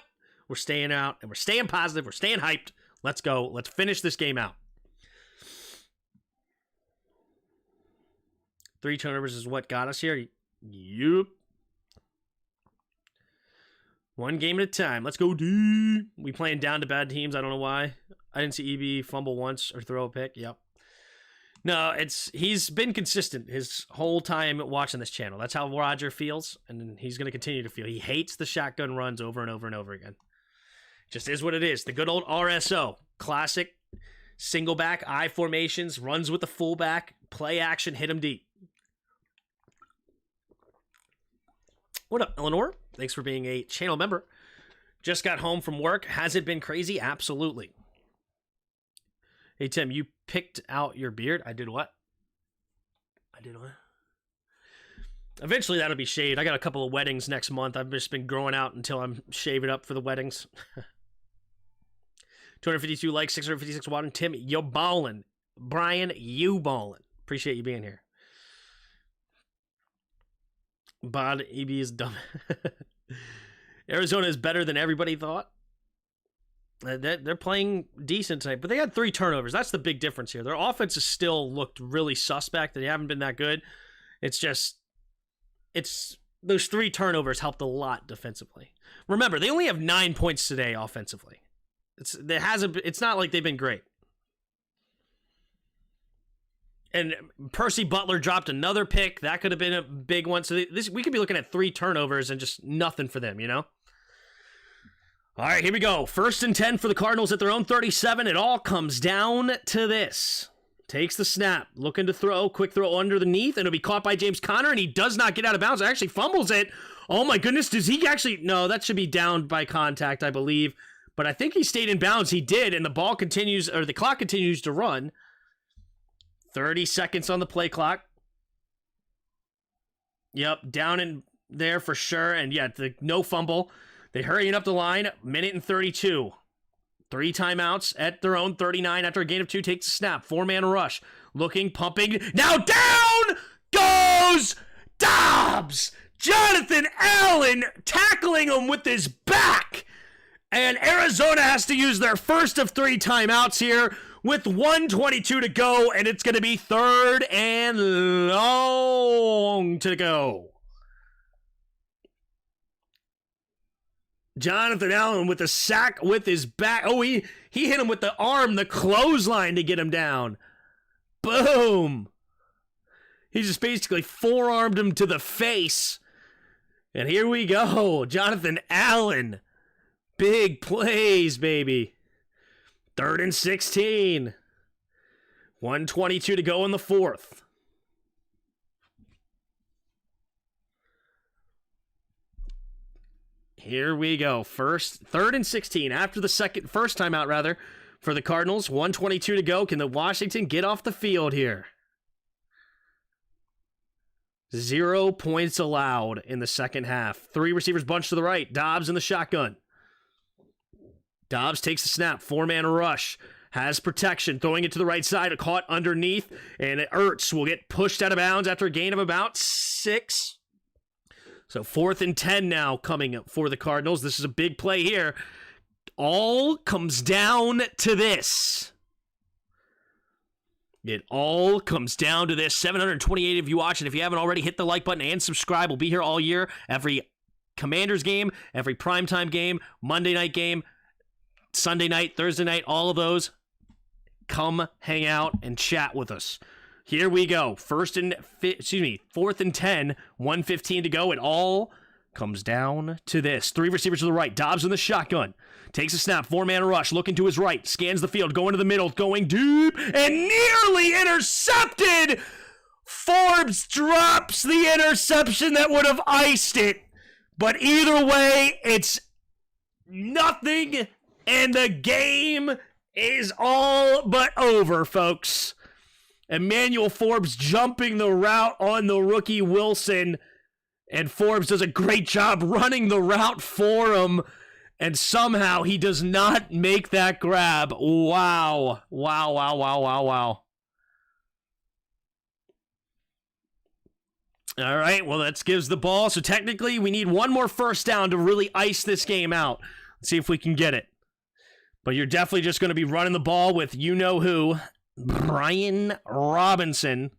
we're staying out, and we're staying positive. We're staying hyped. Let's go. Let's finish this game out. 3 turnovers is what got us here. Yup. 1 game at a time. Let's go, D. We playing down to bad teams. I don't know why. I didn't see EB fumble once or throw a pick. Yep. No, he's been consistent his whole time watching this channel. That's how Roger feels, and he's going to continue to feel. He hates the shotgun runs over and over and over again. Just is what it is. The good old RSO. Classic single back, I formations, runs with the fullback, play action, hit him deep. What up, Eleanor? Thanks for being a channel member. Just got home from work. Has it been crazy? Absolutely. Hey, Tim, you picked out your beard? I did what? Eventually, that'll be shaved. I got a couple of weddings next month. I've just been growing out until I'm shaving up for the weddings. 252 likes, 656 watching. Tim, you ballin'. Brian, you ballin'. Appreciate you being here. Bod EB is dumb. Arizona is better than everybody thought. They're playing decent tonight, but they had 3 turnovers. That's the big difference here. Their offense has still looked really suspect. They haven't been that good. It's those 3 turnovers helped a lot defensively. Remember, they only have 9 points today offensively. It's not like they've been great. And Percy Butler dropped another pick. That could have been a big one. So we could be looking at 3 turnovers and just nothing for them, you know? All right, here we go. 1st and 10 for the Cardinals at their own 37. It all comes down to this. Takes the snap. Looking to throw. Quick throw underneath. And it'll be caught by James Conner. And he does not get out of bounds. Actually fumbles it Oh my goodness, does he actually? No, that should be down by contact, I believe. But I think he stayed in bounds. He did, and the ball continues, or the clock continues to run. 30 seconds on the play clock. Yep, down in there for sure. And yeah, no fumble. They hurrying up the line. Minute and 32. 3 timeouts at their own 39 after a gain of 2. Takes the snap. 4-man rush. Looking, pumping. Now down goes Dobbs. Jonathan Allen tackling him with his back. And Arizona has to use their first of 3 timeouts here with 1:22 to go. And it's going to be 3rd and long to go. Jonathan Allen with a sack with his back. Oh, he hit him with the arm, the clothesline to get him down. Boom. He just basically forearmed him to the face. And here we go. Jonathan Allen. Big plays, baby. 3rd and 16. 1:22 to go in the 4th. Here we go. 3rd and 16 after the first timeout rather for the Cardinals. 1:22 to go. Can the Washington get off the field here? 0 points allowed in the second half. 3 receivers bunched to the right. Dobbs in the shotgun. Dobbs takes the snap. 4-man rush. Has protection. Throwing it to the right side. Caught underneath. And Ertz will get pushed out of bounds after a gain of about 6. So 4th and 10 now coming up for the Cardinals. This is a big play here. All comes down to this. It all comes down to this. 728 of you watching. If you haven't already, hit the like button and subscribe. We'll be here all year. Every Commanders game, every primetime game, Monday night game, Sunday night, Thursday night, all of those. Come hang out and chat with us. Here we go. 4th and 10, 1:15 to go. It all comes down to this. 3 receivers to the right. Dobbs in the shotgun. Takes a snap. 4-man rush. Looking to his right. Scans the field. Going to the middle. Going deep. And nearly intercepted. Forbes drops the interception that would have iced it. But either way, it's nothing. And the game is all but over, folks. Emmanuel Forbes jumping the route on the rookie Wilson. And Forbes does a great job running the route for him. And somehow he does not make that grab. Wow. Wow, wow, wow, wow, wow. All right, well, that gives the ball. So technically, we need one more first down to really ice this game out. Let's see if we can get it. But you're definitely just going to be running the ball with you-know-who, Brian Robinson.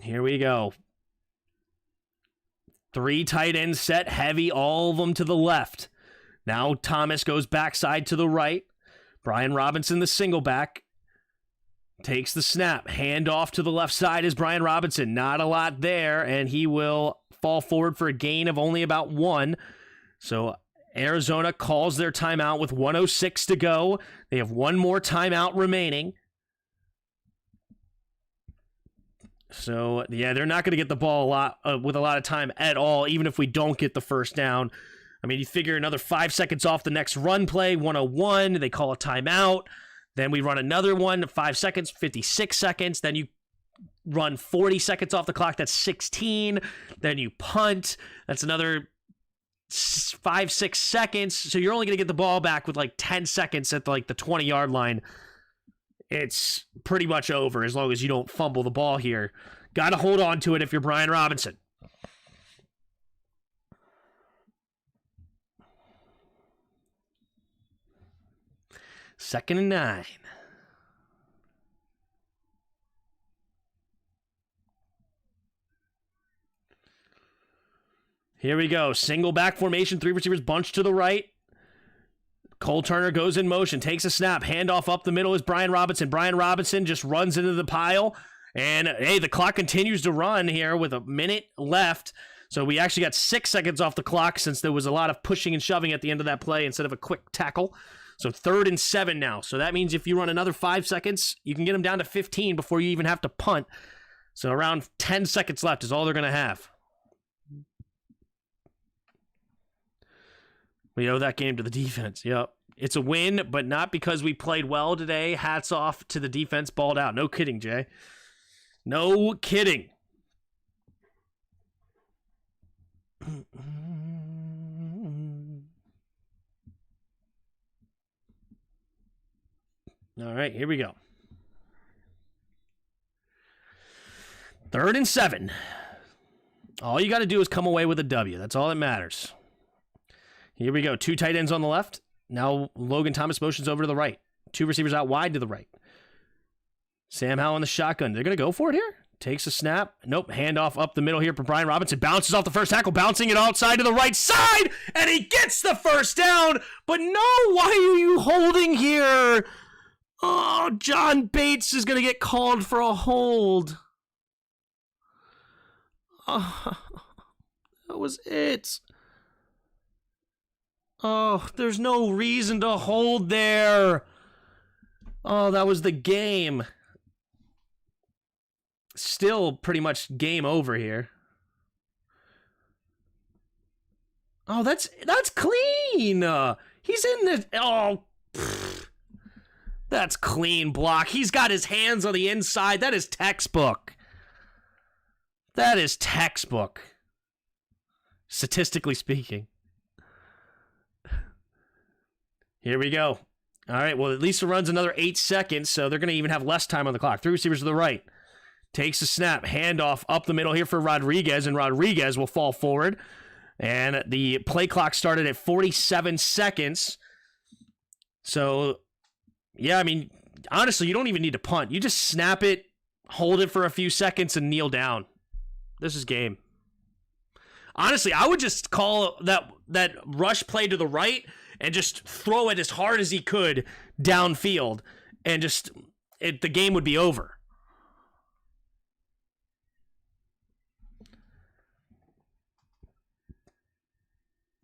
Here we go. 3 tight ends set, heavy, all of them to the left. Now Thomas goes backside to the right. Brian Robinson, the single back, takes the snap. Hand off to the left side is Brian Robinson. Not a lot there, and he will fall forward for a gain of only about 1. So Arizona calls their timeout with 1:06 to go. They have 1 more timeout remaining. So, yeah, they're not going to get the ball with a lot of time at all, even if we don't get the first down. I mean, you figure another 5 seconds off the next run play, 1:01, they call a timeout. Then we run another one, 5 seconds, 56 seconds. Then you run 40 seconds off the clock, that's 16. Then you punt, that's another 5-6 seconds. So you're only going to get the ball back with like 10 seconds at like the 20-yard line. It's pretty much over as long as you don't fumble the ball here. Got to hold on to it if you're Brian Robinson. Second and 9. Here we go. Single back formation. 3 receivers bunched to the right. Cole Turner goes in motion, takes a snap, handoff up the middle is Brian Robinson. Brian Robinson just runs into the pile, and hey, the clock continues to run here with a minute left. So we actually got 6 seconds off the clock since there was a lot of pushing and shoving at the end of that play instead of a quick tackle. So 3rd and 7 now. So that means if you run another 5 seconds, you can get them down to 15 before you even have to punt. So around 10 seconds left is all they're going to have. We owe that game to the defense. Yep. It's a win, but not because we played well today. Hats off to the defense, balled out. No kidding, Jay. No kidding. All right, here we go. 3rd and 7. All you got to do is come away with a W. That's all that matters. Here we go. 2 tight ends on the left. Now Logan Thomas motions over to the right. 2 receivers out wide to the right. Sam Howell in the shotgun. They're going to go for it here. Takes a snap. Nope. Handoff up the middle here for Brian Robinson. Bounces off the first tackle. Bouncing it outside to the right side. And he gets the first down. But no, why are you holding here? Oh, John Bates is going to get called for a hold. Oh, that was it. Oh, there's no reason to hold there. Oh, that was the game. Still pretty much game over here. Oh, that's clean. He's in the... Oh, pfft. That's clean block. He's got his hands on the inside. That is textbook. That is textbook. Statistically speaking. Here we go. All right, well, at least it runs another 8 seconds, so they're going to even have less time on the clock. 3 receivers to the right. Takes a snap. Handoff up the middle here for Rodriguez, and Rodriguez will fall forward. And the play clock started at 47 seconds. So, yeah, I mean, honestly, you don't even need to punt. You just snap it, hold it for a few seconds, and kneel down. This is game. Honestly, I would just call that rush play to the right and just throw it as hard as he could downfield, and just the game would be over.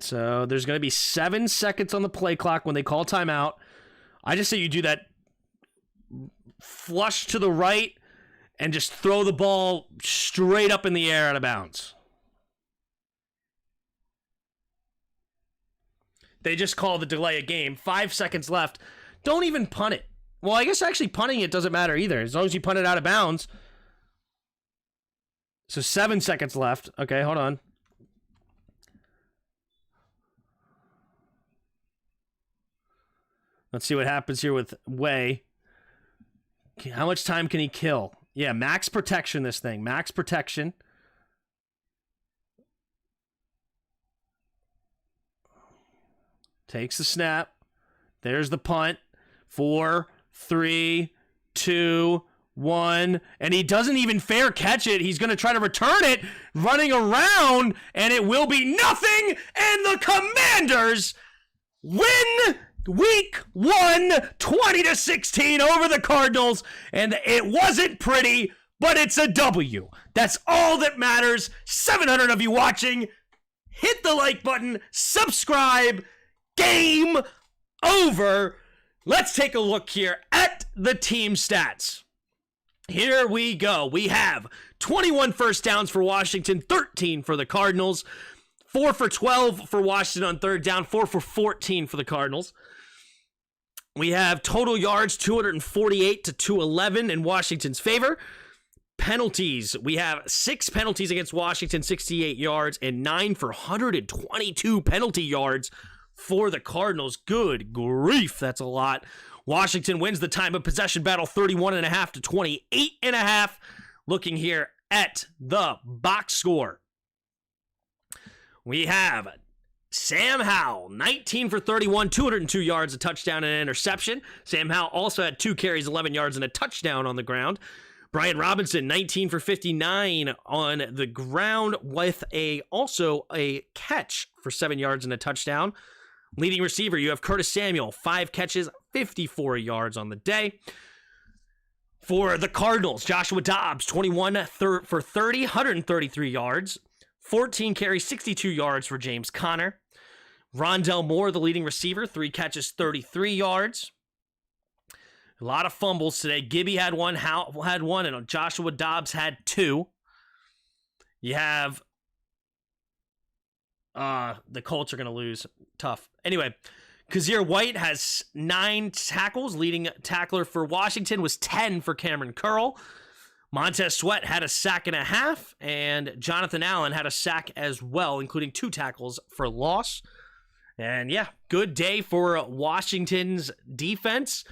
So there's going to be 7 seconds on the play clock when they call timeout. I just say you do that flush to the right and just throw the ball straight up in the air out of bounds. They just call the delay a game. 5 seconds left. Don't even punt it. Well, I guess actually punting it doesn't matter either, as long as you punt it out of bounds. So 7 seconds left. Okay, hold on. Let's see what happens here with Way. How much time can he kill? Yeah, max protection, this thing. Max protection. Takes the snap. There's the punt. 4, 3, 2, 1. And he doesn't even fair catch it. He's going to try to return it, running around, and it will be nothing. And the Commanders win Week 1, 20-16 over the Cardinals. And it wasn't pretty, but it's a W. That's all that matters. 700 of you watching. Hit the like button. Subscribe. Game over. Let's take a look here at the team stats. Here we go. We have 21 first downs for Washington, 13 for the Cardinals, 4 for 12 for Washington on third down, 4 for 14 for the Cardinals. We have total yards 248 to 211 in Washington's favor. Penalties. We have 6 penalties against Washington, 68 yards, and 9 for 122 penalty yards for the Cardinals. Good grief, that's a lot. Washington wins the time of possession battle 31.5 to 28.5. Looking here at the box score. We have Sam Howell, 19 for 31, 202 yards, a touchdown and an interception. Sam Howell also had 2 carries, 11 yards, and a touchdown on the ground. Brian Robinson, 19 for 59 on the ground with also a catch for 7 yards and a touchdown. Leading receiver, you have Curtis Samuel, 5 catches, 54 yards on the day. For the Cardinals, Joshua Dobbs, 21 for 30, 133 yards. 14 carries, 62 yards for James Conner. Rondell Moore, the leading receiver, 3 catches, 33 yards. A lot of fumbles today. Gibby had one, Howell had one, and Joshua Dobbs had 2. You have the Colts are going to lose. tough. Anyway, Kazir White has 9 tackles. Leading tackler for Washington was 10 for Cameron Curl. Montez Sweat had a sack and a half, and Jonathan Allen had a sack as well, including 2 tackles for loss. And yeah, good day for Washington's defense.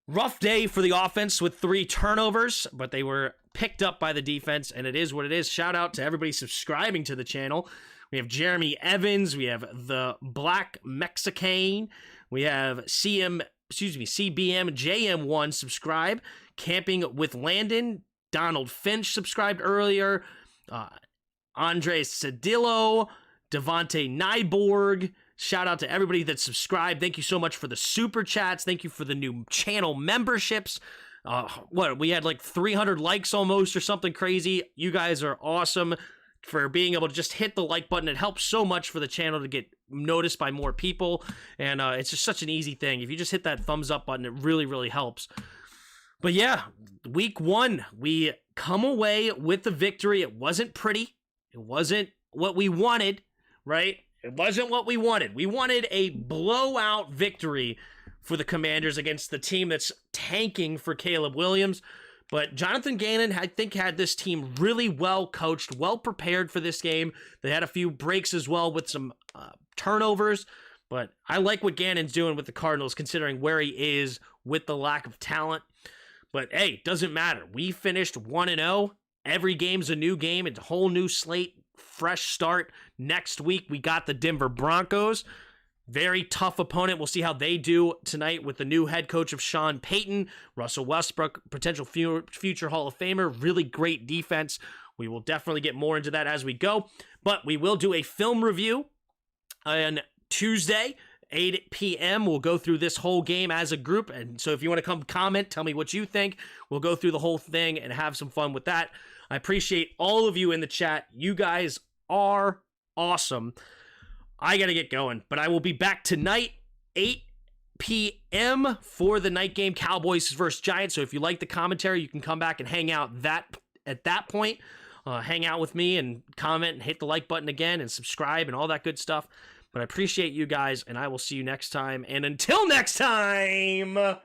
Rough day for the offense with 3 turnovers, but they were picked up by the defense, and it is what it is. Shout out to everybody subscribing to the channel. We have Jeremy Evans, we have the Black Mexican, we have CBM JM1 subscribe, Camping with Landon, Donald Finch subscribed earlier, Andre Cedillo, Devontae Nyborg. Shout out to everybody that subscribed. Thank you so much for the super chats. Thank you for the new channel memberships. We had like 300 likes almost or something crazy. You guys are awesome for being able to just hit the like button. It helps so much for the channel to get noticed by more people. And it's just such an easy thing. If you just hit that thumbs up button, it really, really helps. But yeah, week 1, we come away with the victory. It wasn't pretty. It wasn't what we wanted, right? It wasn't what we wanted. We wanted a blowout victory for the Commanders against the team that's tanking for Caleb Williams. But Jonathan Gannon, I think, had this team really well coached, well prepared for this game. They had a few breaks as well with some turnovers. But I like what Gannon's doing with the Cardinals, considering where he is with the lack of talent. But hey, doesn't matter. We finished 1-0. Every game's a new game. It's a whole new slate, fresh start. Next week, we got the Denver Broncos. Very tough opponent. We'll see how they do tonight with the new head coach of Sean Payton. Russell Westbrook, potential future Hall of Famer. Really great defense. We will definitely get more into that as we go. But we will do a film review on Tuesday, 8 p.m. We'll go through this whole game as a group. And so if you want to come comment, tell me what you think. We'll go through the whole thing and have some fun with that. I appreciate all of you in the chat. You guys are awesome. I got to get going, but I will be back tonight, 8 p.m. for the night game, Cowboys versus Giants. So if you like the commentary, you can come back and hang out at that point. Hang out with me and comment and hit the like button again and subscribe and all that good stuff. But I appreciate you guys, and I will see you next time. And until next time...